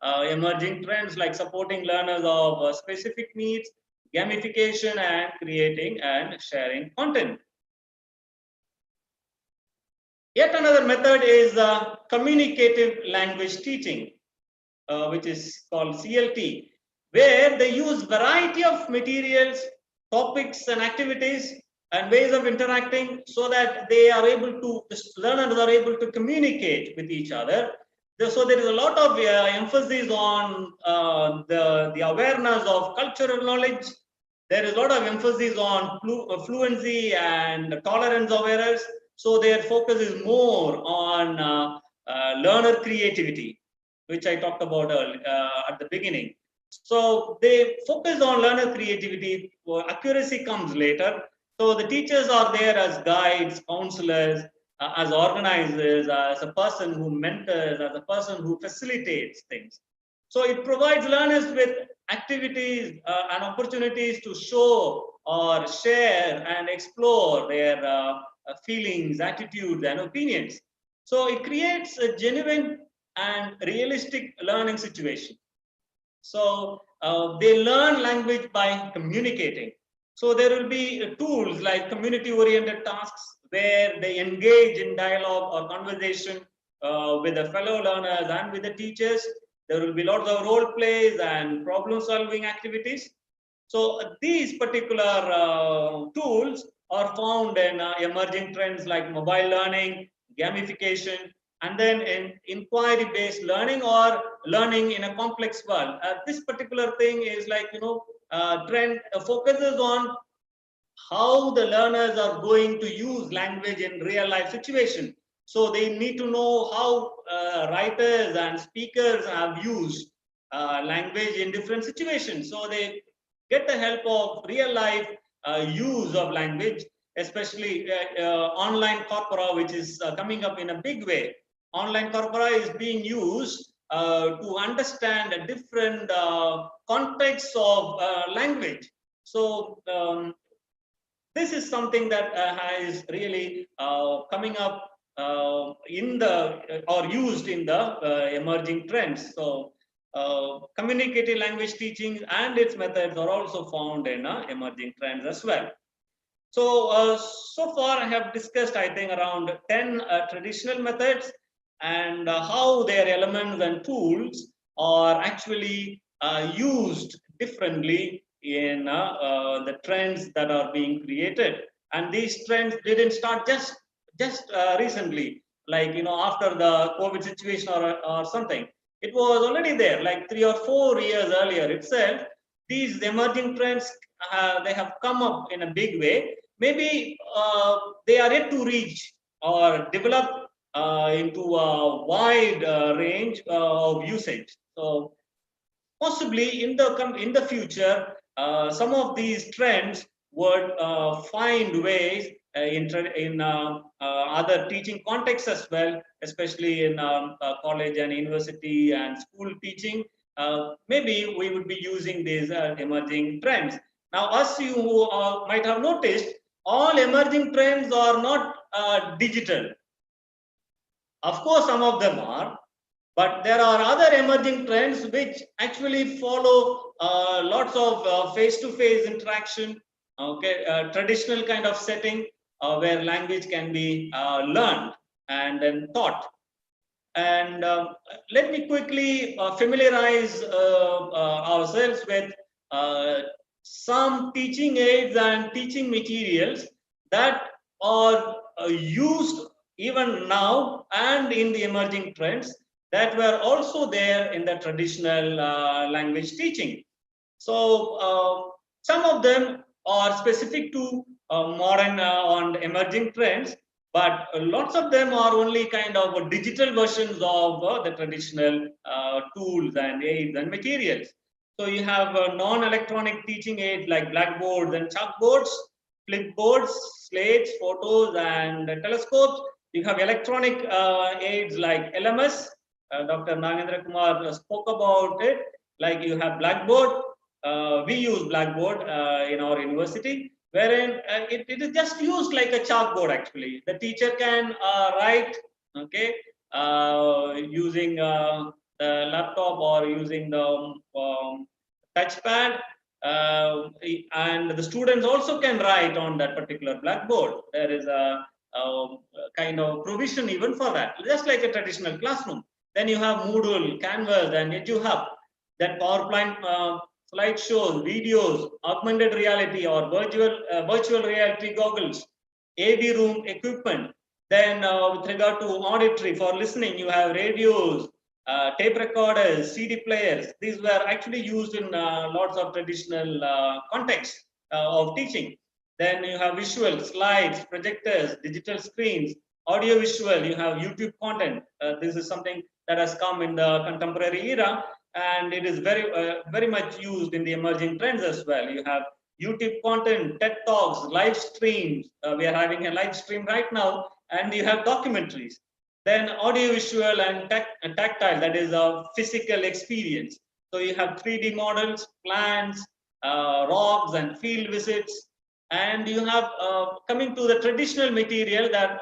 emerging trends like supporting learners of specific needs, gamification, and creating and sharing content. Yet another method is communicative language teaching, which is called CLT, where they use variety of materials, topics, and activities and ways of interacting so that they are able to, the learners are able to communicate with each other. So there is a lot of emphasis on the awareness of cultural knowledge. There is a lot of emphasis on fluency and tolerance of errors. So their focus is more on learner creativity, which I talked about at the beginning. So they focus on learner creativity. Accuracy comes later. So the teachers are there as guides, counselors, as organizers, as a person who mentors, as a person who facilitates things. So it provides learners with activities and opportunities to show or share and explore their feelings, attitudes, and opinions. So it creates a genuine and realistic learning situation. So they learn language by communicating. So there will be tools like community-oriented tasks where they engage in dialogue or conversation with the fellow learners and with the teachers. There will be lots of role plays and problem-solving activities. So these particular tools are found in emerging trends like mobile learning, gamification, and then in inquiry-based learning or learning in a complex world. This particular thing is like, trend focuses on how the learners are going to use language in real life situation. So they need to know how writers and speakers have used language in different situations. So they get the help of real life use of language, especially online corpora, which is coming up in a big way. Online corpora is being used to understand a different contexts of language. So this is something that is really coming up in the or used in the emerging trends. So communicative language teaching and its methods are also found in emerging trends as well. So so far I have discussed, I think, around 10 traditional methods and how their elements and tools are actually used differently in the trends that are being created. And these trends didn't start just recently, like after the COVID situation or something. It was already there, like 3 or 4 years earlier itself. These emerging trends, they have come up in a big way. Maybe they are yet to reach or develop into a wide range of usage. So possibly in the future, some of these trends would find ways in other teaching contexts as well, especially in college and university and school teaching. Maybe we would be using these emerging trends. Now, as you might have noticed, all emerging trends are not digital. Of course, some of them are, but there are other emerging trends which actually follow lots of face-to-face interaction, okay, traditional kind of setting where language can be learned and then taught. And let me quickly familiarize ourselves with some teaching aids and teaching materials that are used even now and in the emerging trends that were also there in the traditional language teaching. So some of them are specific to modern and emerging trends, but lots of them are only kind of digital versions of the traditional tools and aids and materials. So you have non-electronic teaching aids like blackboards and chalkboards, flipboards, slates, photos, and telescopes. You have electronic aids like LMS. Dr. Nagendra Kumar spoke about it. Like you have Blackboard. We use Blackboard in our university, wherein it is just used like a chalkboard. Actually, the teacher can write, okay, using the laptop or using the touchpad, and the students also can write on that particular blackboard. There is a kind of provision even for that, just like a traditional classroom. Then you have Moodle, Canvas, and EduHub. Then PowerPoint slideshows, videos, augmented reality or virtual reality goggles, AV room equipment. Then with regard to auditory, for listening, you have radios, tape recorders, CD players. These were actually used in lots of traditional contexts of teaching. Then you have visual, slides, projectors, digital screens, audio visual, you have YouTube content. This is something that has come in the contemporary era, and it is very much used in the emerging trends as well. You have YouTube content, TED Talks, live streams. We are having a live stream right now, and you have documentaries. Then audio-visual and tactile, that is a physical experience. So you have 3D models, plans, logs, and field visits. And you have, coming to the traditional material that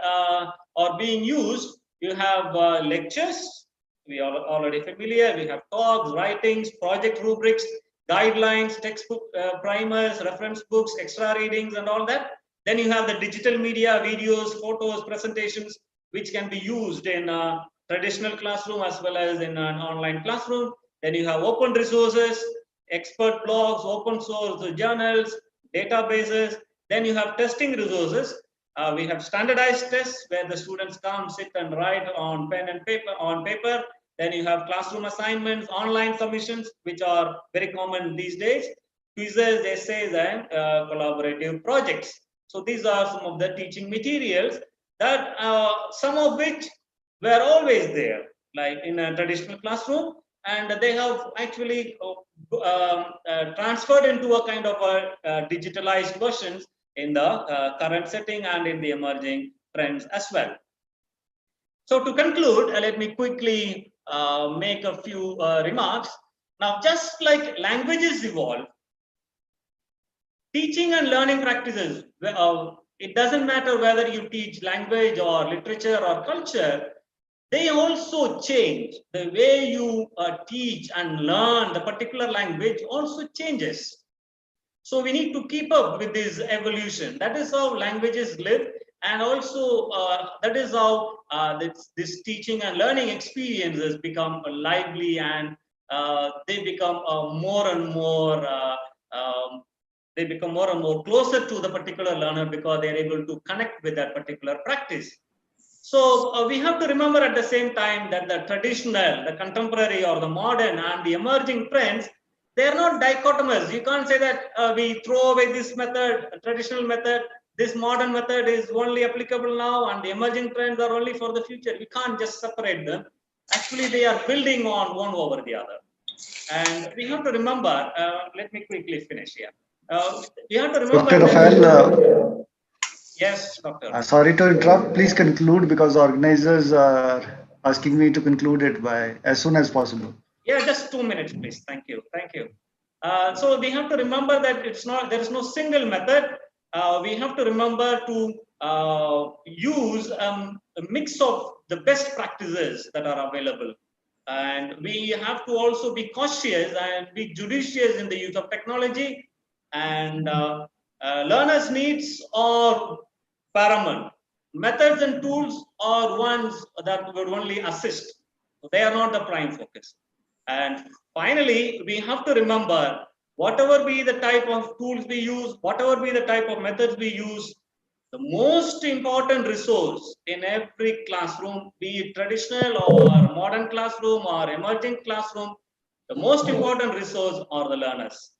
are being used, you have lectures, we are already familiar. We have talks, writings, project rubrics, guidelines, textbook primers, reference books, extra readings, and all that. Then you have the digital media, videos, photos, presentations, which can be used in a traditional classroom as well as in an online classroom. Then you have open resources, expert blogs, open source journals, databases. Then you have testing resources. We have standardized tests where the students come, sit and write on pen and paper. Then you have classroom assignments, online submissions, which are very common these days, quizzes, essays, and collaborative projects. So these are some of the teaching materials that some of which were always there, like in a traditional classroom, and they have actually transferred into a kind of a digitalized versions in the current setting and in the emerging trends as well. So to conclude, let me quickly make a few remarks. Now, just like languages evolve, teaching and learning practices, it doesn't matter whether you teach language or literature or culture, they also change. The way you teach and learn the particular language also changes. So we need to keep up with this evolution. That is how languages live, and also that is how this teaching and learning experiences become lively, and they become more and more closer to the particular learner because they are able to connect with that particular practice. So we have to remember at the same time that the traditional, the contemporary, or the modern and the emerging trends, they are not dichotomous. You can't say that we throw away this method, traditional method, this modern method is only applicable now, and the emerging trends are only for the future. We can't just separate them. Actually, they are building on one over the other. And we have to remember, let me quickly finish here. We have to remember Dr. Rafael, yes, Doctor. Sorry to interrupt. Please conclude because organizers are asking me to conclude it by as soon as possible. Yeah, just 2 minutes, please. Thank you. Thank you. So we have to remember that there is no single method. We have to remember to use a mix of the best practices that are available. And we have to also be cautious and be judicious in the use of technology. And learners' needs are paramount. Methods and tools are ones that would only assist. They are not the prime focus. And finally, we have to remember, whatever be the type of tools we use, whatever be the type of methods we use, the most important resource in every classroom, be it traditional or modern classroom or emerging classroom, the most important resource are the learners.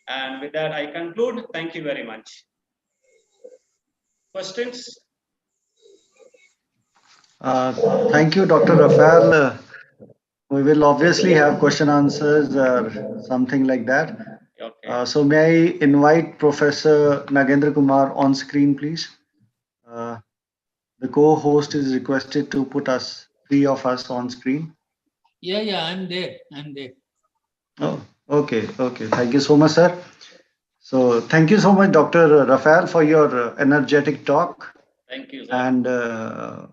And with that, I conclude. Thank you very much. Questions? Thank you, Dr. Rafael. We will obviously have question answers or something like that. Okay. So may I invite Professor Nagendra Kumar on screen, please? The co-host is requested to put us, 3 of us on screen. Yeah, I'm there. Oh, okay. Thank you so much, sir. So thank you so much, Dr. Rafael, for your energetic talk. Thank you, sir. And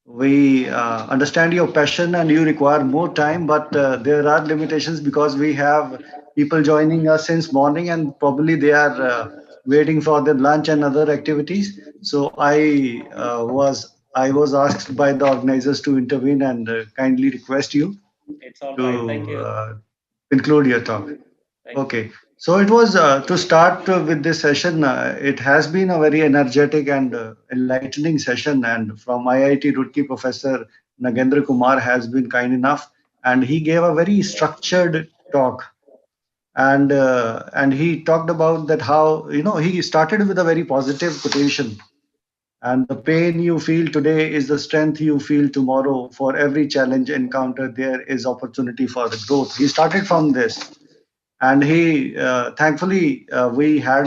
we understand your passion and you require more time, but there are limitations because we have people joining us since morning and probably they are waiting for their lunch and other activities. So I was asked by the organizers to intervene and kindly request you It's all to right. Thank you. conclude your talk. Okay. So it was to start with this session. It has been a very energetic and enlightening session. And from IIT Roorkee, Professor Nagendra Kumar has been kind enough, and he gave a very structured talk. And he talked about that how he started with a very positive quotation. And the pain you feel today is the strength you feel tomorrow. For every challenge encountered, there is opportunity for the growth. He started from this. And he thankfully we had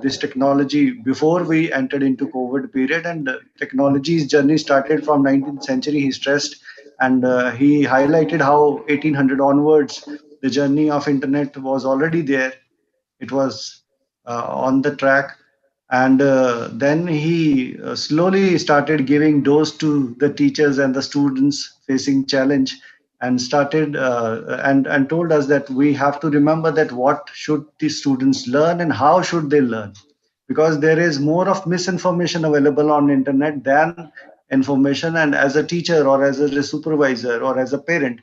this technology before we entered into COVID period, and technology's journey started from 19th century, he stressed, and he highlighted how 1800 onwards the journey of internet was already there. It was on the track, and then he slowly started giving dose to the teachers and the students facing challenge. and started and told us that we have to remember that what should the students learn and how should they learn, because there is more of misinformation available on internet than information. And as a teacher or as a supervisor or as a parent,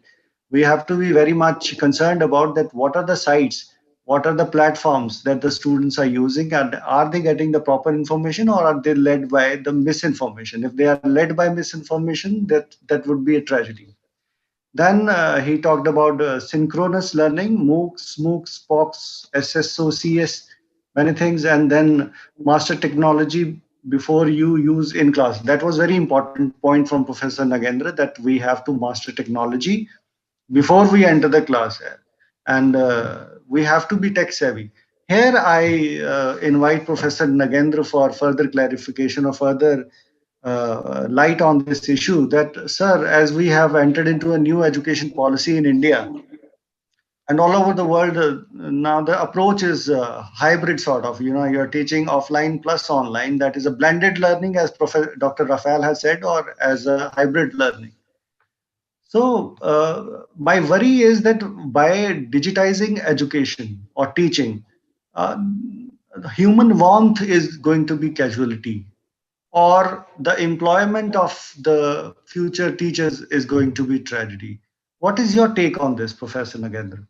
we have to be very much concerned about that. What are the sites, what are the platforms that the students are using, and are they getting the proper information, or are they led by the misinformation? If they are led by misinformation, that would be a tragedy. Then he talked about synchronous learning, MOOCs, MOOCs, POCs, SSOCs, many things, and then master technology before you use in class. That was very important point from Professor Nagendra, that we have to master technology before we enter the class, and we have to be tech savvy. Here I invite Professor Nagendra for further clarification or further light on this issue. That, sir, as we have entered into a new education policy in India and all over the world, now the approach is hybrid sort of. You're teaching offline plus online. That is a blended learning, as Professor Dr. Rafael has said, or as a hybrid learning. So my worry is that by digitizing education or teaching, uh, human warmth is going to be casualty, or the employment of the future teachers is going to be tragedy. What is your take on this, Professor Nagendra?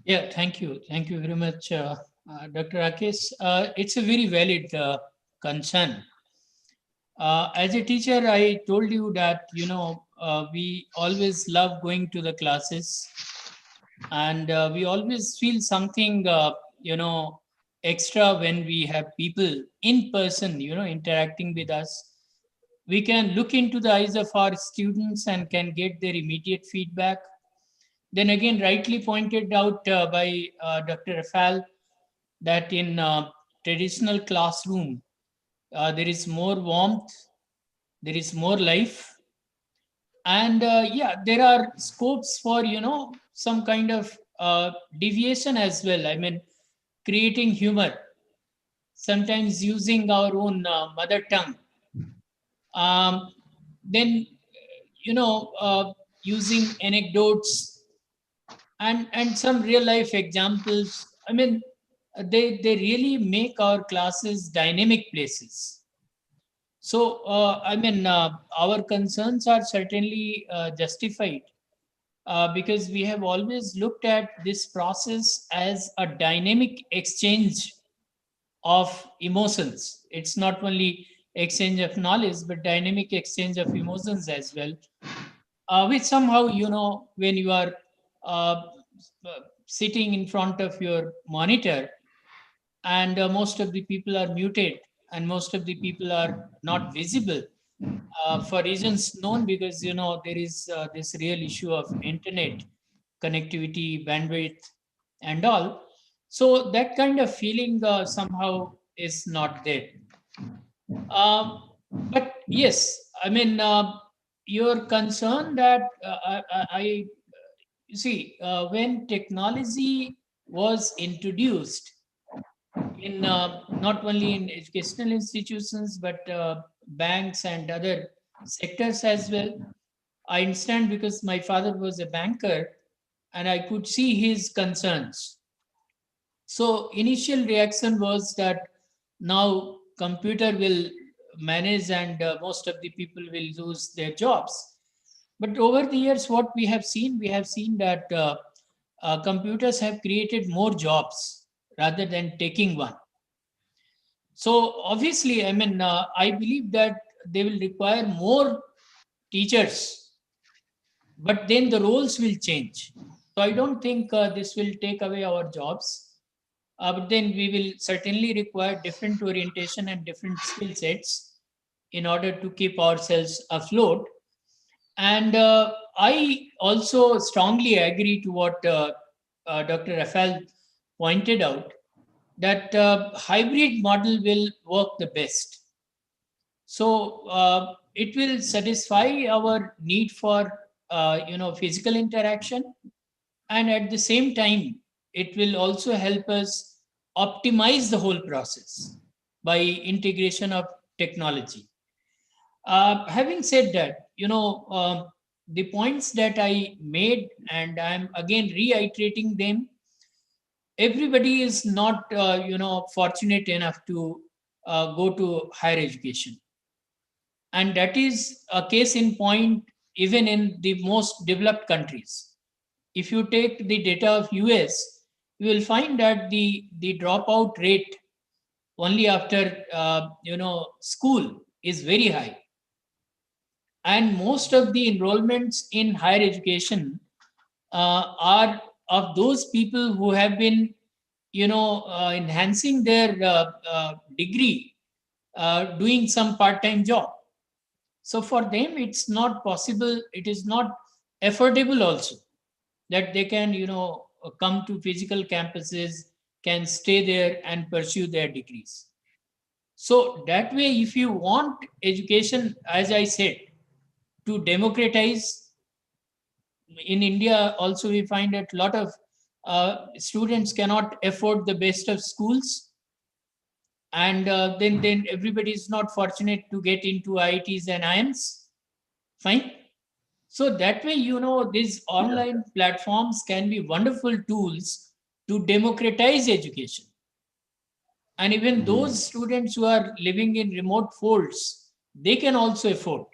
Yeah, thank you. Thank you very much, Dr. Rakesh. It's a very valid concern. As a teacher, I told you that, we always love going to the classes, and we always feel something, extra when we have people in person, interacting with us. We can look into the eyes of our students and can get their immediate feedback. Then again, rightly pointed out by Dr. Rafal, that in traditional classroom, there is more warmth, there is more life, and yeah, there are scopes for some kind of deviation as well. I mean, creating humor, sometimes using our own mother tongue, then using anecdotes and some real life examples. I mean, they really make our classes dynamic places. So, I mean, our concerns are certainly justified, because we have always looked at this process as a dynamic exchange of emotions. It's not only exchange of knowledge, but dynamic exchange of emotions as well, which somehow, when you are uh, sitting in front of your monitor, and most of the people are muted, and most of the people are not visible, for reasons known, because there is this real issue of internet connectivity, bandwidth, and all. So that kind of feeling somehow is not there. But yes, I mean, your concern that you see, when technology was introduced in not only in educational institutions, but banks and other sectors as well. I understand, because my father was a banker and I could see his concerns. So initial reaction was that now computer will manage, and most of the people will lose their jobs. But over the years, what we have seen that computers have created more jobs rather than taking one. So obviously, I mean, I believe that they will require more teachers, but then the roles will change. So I don't think this will take away our jobs, but then we will certainly require different orientation and different skill sets in order to keep ourselves afloat. And I also strongly agree to what Dr. Rafael pointed out, that hybrid model will work the best. So it will satisfy our need for physical interaction, and at the same time, it will also help us optimize the whole process by integration of technology. Having said that, the points that I made, and I'm again reiterating them. Everybody is not, fortunate enough to go to higher education. And that is a case in point even in the most developed countries. If you take the data of US, you will find that the dropout rate only after school is very high. And most of the enrollments in higher education are of those people who have been enhancing their degree, doing some part-time job. So for them, it's not possible, it is not affordable also, that they can, come to physical campuses, can stay there and pursue their degrees. So that way, if you want education, as I said, to democratize, in India also we find that a lot of students cannot afford the best of schools, and then everybody is not fortunate to get into IITs and IIMs. Fine. So that way, these online platforms can be wonderful tools to democratize education. And even those students who are living in remote folds, they can also afford.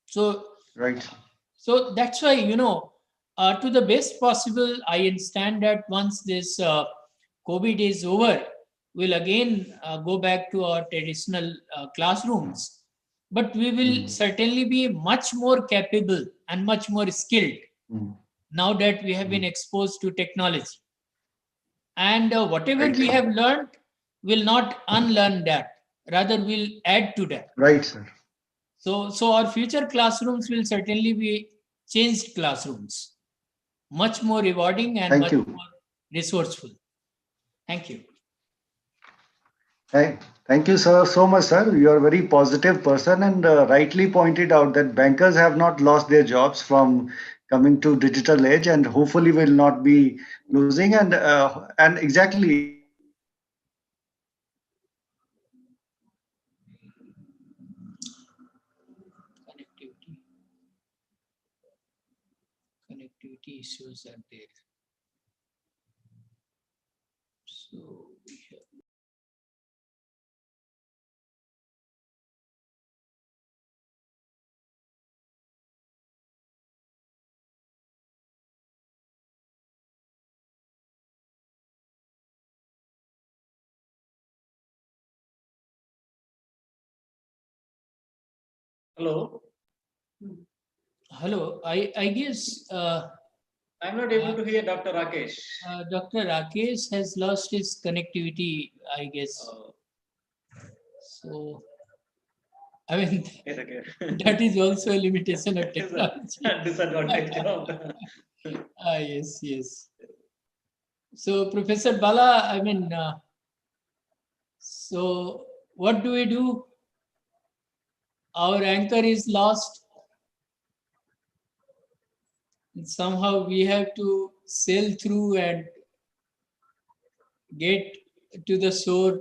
So, Right. So that's why, to the best possible, I understand that once this COVID is over, we'll again go back to our traditional classrooms. But we will certainly be much more capable and much more skilled now that we have been exposed to technology. And whatever we have learned, will not unlearn that. Rather, we'll add to that. Right, sir. So our future classrooms will certainly be changed classrooms, much more rewarding and much more resourceful. Thank you. Thank you, sir, so much, sir. You are a very positive person, and rightly pointed out that bankers have not lost their jobs from coming to digital age, and hopefully will not be losing. And exactly. Connectivity issues are there. So we have. Hello. Hello. I guess I'm not able to hear Dr. Rakesh. Dr. Rakesh has lost his connectivity, I guess. So, I mean, that is also a limitation of technology. Disadvantage of. Yes, yes. So, Professor Bala, I mean, so what do we do? Our anchor is lost. And somehow we have to sail through and get to the shore.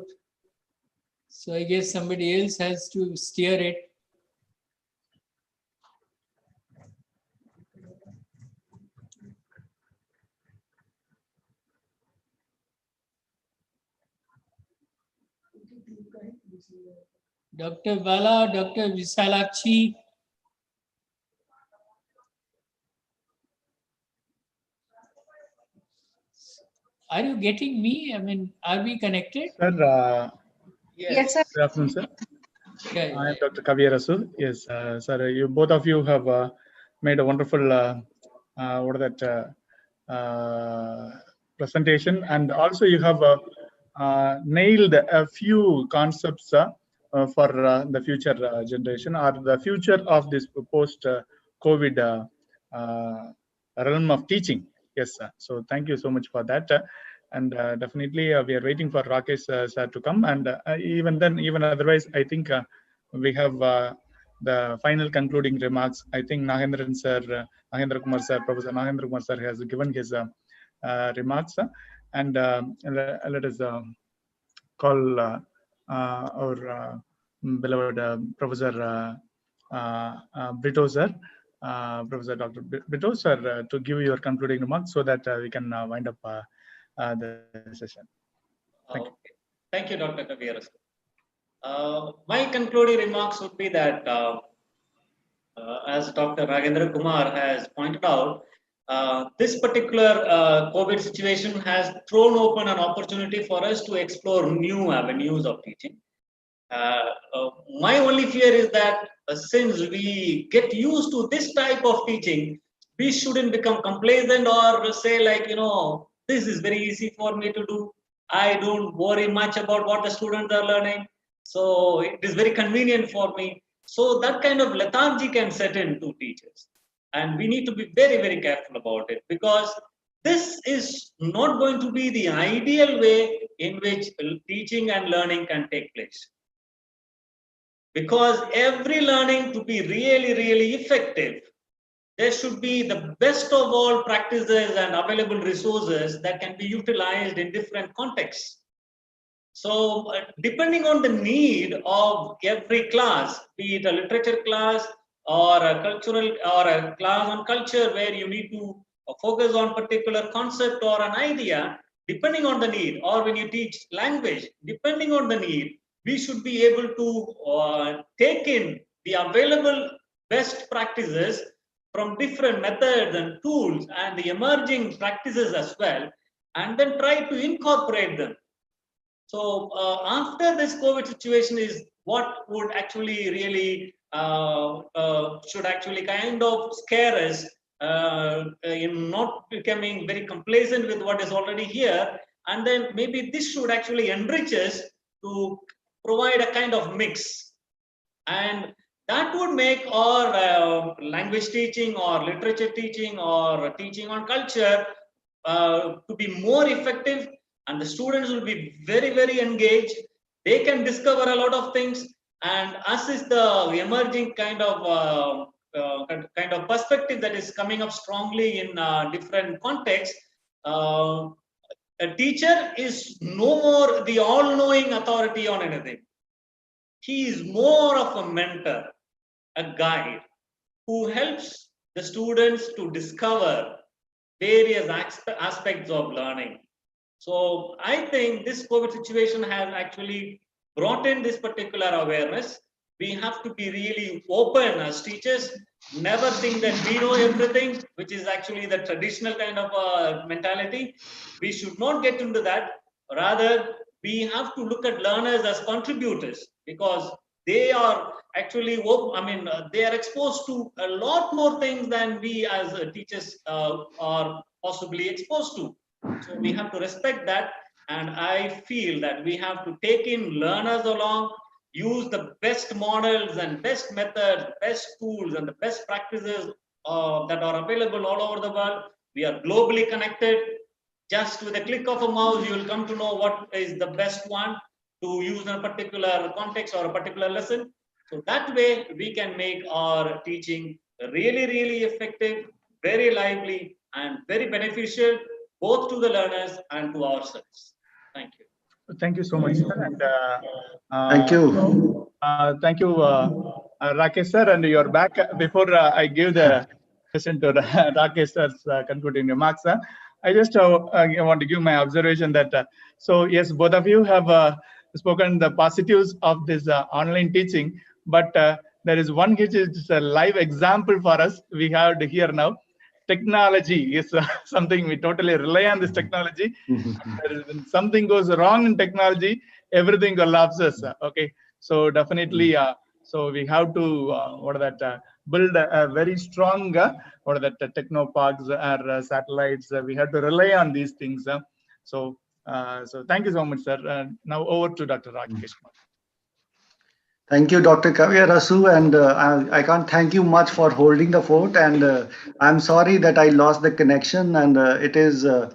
So I guess somebody else has to steer it. Dr. Bala, Dr. Visalakshi. Are you getting me? I mean, are we connected? Sir, Yes, sir. good afternoon, sir. Yeah, I am Dr. Kavya Rasul. Yes, sir. You both of you have made a wonderful presentation, and also you have nailed a few concepts for the future generation or the future of this post-COVID realm of teaching. Yes, sir. So thank you so much for that. And definitely we are waiting for Rakesh sir to come, and even otherwise, I think we have the final concluding remarks. I think Nagendra Kumar sir, Professor Nagendra Kumar sir has given his remarks, and let us call our beloved Professor Brito sir Professor Dr. Bittu, sir, to give your concluding remarks so that we can wind up the session. Thank you. Okay. Thank you, Dr. Kabir. My concluding remarks would be that, as Dr. Nagendra Kumar has pointed out, this particular COVID situation has thrown open an opportunity for us to explore new avenues of teaching. My only fear is that since we get used to this type of teaching, we shouldn't become complacent or say like, this is very easy for me to do. I don't worry much about what the students are learning. So it is very convenient for me. So that kind of lethargy can set in to teachers. And we need to be very, very careful about it, because this is not going to be the ideal way in which teaching and learning can take place. Because every learning to be really, really effective, there should be the best of all practices and available resources that can be utilized in different contexts. So depending on the need of every class, be it a literature class or a cultural or a class on culture where you need to focus on particular concept or an idea, depending on the need, or when you teach language, depending on the need, we should be able to take in the available best practices from different methods and tools and the emerging practices as well, and then try to incorporate them. So after this COVID situation is what would actually really should actually kind of scare us in not becoming very complacent with what is already here, and then maybe this should actually enrich us to provide a kind of mix, and that would make our language teaching or literature teaching or teaching on culture to be more effective, and the students will be very, very engaged. They can discover a lot of things, and us is the emerging kind of perspective that is coming up strongly in different contexts. A teacher is no more the all-knowing authority on anything. He is more of a mentor, a guide who helps the students to discover various aspects of learning. So I think this COVID situation has actually brought in this particular awareness. We have to be really open as teachers, never think that we know everything, which is actually the traditional kind of mentality. We should not get into that. Rather, we have to look at learners as contributors, because they are actually, they are exposed to a lot more things than we as teachers are possibly exposed to. So we have to respect that, and I feel that we have to take in learners along, use the best models and best methods, best tools and the best practices that are available all over the world. We are globally connected. Just with a click of a mouse, you will come to know what is the best one to use in a particular context or a particular lesson. So that way we can make our teaching really, really effective, very lively, and very beneficial both to the learners and to ourselves. Thank you. Thank you so much, sir. And, Thank you. thank you, Rakesh sir. And you're back. Before I give the question to Rakesh sir's concluding remarks, I just I want to give my observation that, so yes, both of you have spoken the positives of this online teaching, but there is one which is a live example for us. We have here now. Technology is something we totally rely on this technology. When something goes wrong in technology, everything collapses. Okay, so definitely, so we have to build a very strong techno parks or satellites. We have to rely on these things. So thank you so much, sir. Now over to Dr. Rakesh. Thank you, Dr. Rasu, and I can't thank you much for holding the fort. And I'm sorry that I lost the connection. And it is a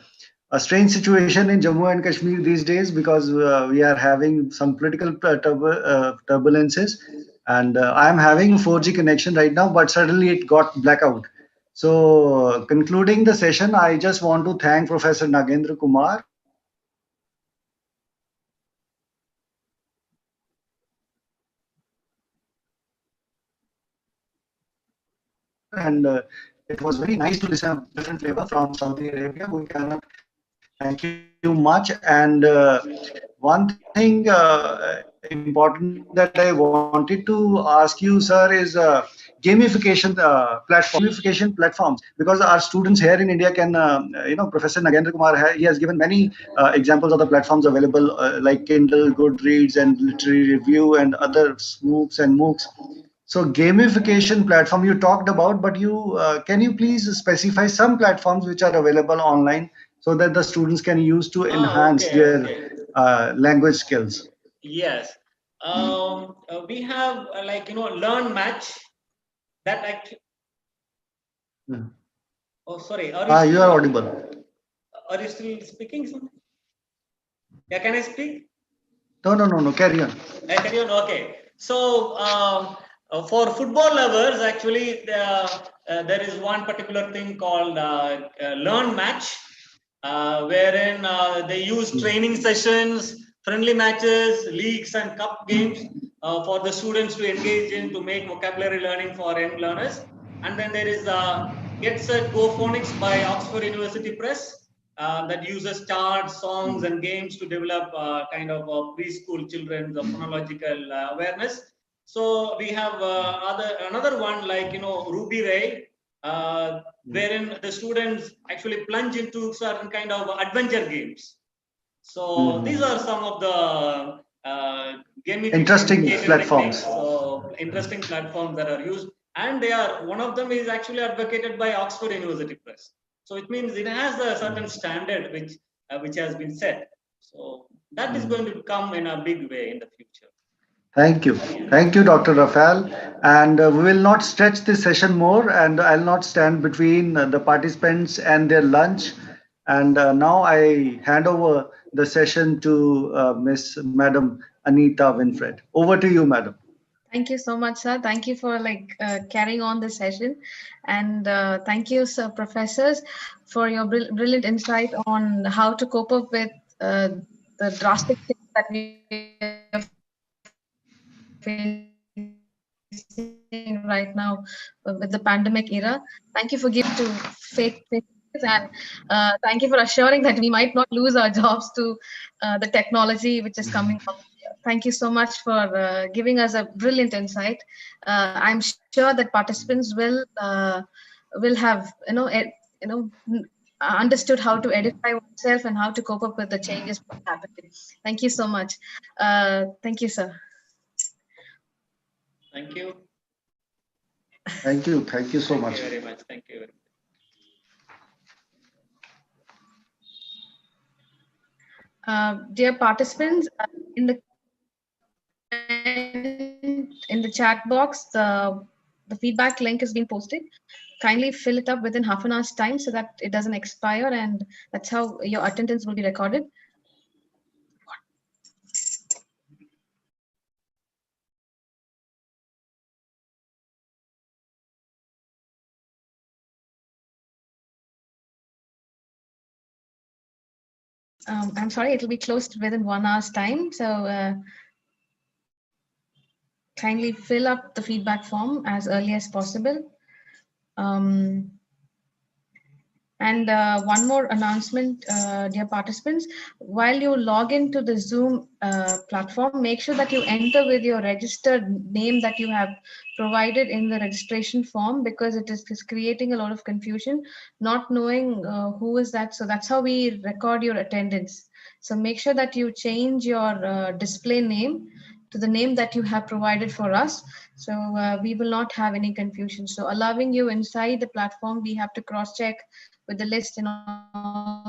strange situation in Jammu and Kashmir these days, because we are having some political turbulences. And I'm having 4G connection right now, but suddenly it got blackout. So concluding the session, I just want to thank Professor Nagendra Kumar. and it was very nice to listen to different flavor from Saudi Arabia. We cannot thank you much. And one thing important that I wanted to ask you, sir, is gamification platforms, because our students here in India can, Professor Nagendra Kumar, he has given many examples of the platforms available like Kindle, Goodreads, and Literary Review, and other MOOCs and MOOCs. So gamification platform you talked about, but you can you please specify some platforms which are available online so that the students can use to enhance their language skills? Yes. We have Learn Match. That actually. Oh, sorry. You are audible. Are you still speaking something? Yeah, can I speak? No. Carry on. Carry on. Okay. So for football lovers, actually, there is one particular thing called Learn Match, wherein they use training sessions, friendly matches, leagues, and cup games for the students to engage in to make vocabulary learning for young learners. And then there is Get Set Go Phonics by Oxford University Press. That uses charts, songs, and games to develop kind of preschool children's phonological awareness. So we have another one like Ruby Ray, wherein the students actually plunge into certain kind of adventure games. So these are some of the interesting platforms. So interesting platforms that are used, and one of them is actually advocated by Oxford University Press. So it means it has a certain standard which has been set. So that is going to come in a big way in the future. Thank you, Dr. Rafael. And we will not stretch this session more, and I'll not stand between the participants and their lunch. And now I hand over the session to Madam Anita Winfred. Over to you, Madam. Thank you so much, sir. Thank you for carrying on the session, and thank you, sir, professors, for your brilliant insight on how to cope up with the drastic things that we are facing right now with the pandemic era. Thank you for giving to faith, and thank you for assuring that we might not lose our jobs to the technology which is coming up. Thank you so much for giving us a brilliant insight. I'm sure that participants will have understood how to edify oneself and how to cope up with the changes happening. Thank you so much. Thank you, sir. Thank you. Thank you so much. Thank you very much. Thank you. Dear participants, in the chat box, the feedback link has been posted. Kindly fill it up within half an hour's time so that it doesn't expire, and that's how your attendance will be recorded. I'm sorry, it will be closed within 1 hour's time. So kindly fill up the feedback form as early as possible. And one more announcement, dear participants, while you log into the Zoom platform, make sure that you enter with your registered name that you have provided in the registration form, because it is creating a lot of confusion, not knowing who is that. So that's how we record your attendance. So make sure that you change your display name to the name that you have provided for us. So we will not have any confusion. So allowing you inside the platform, we have to cross-check with the list and all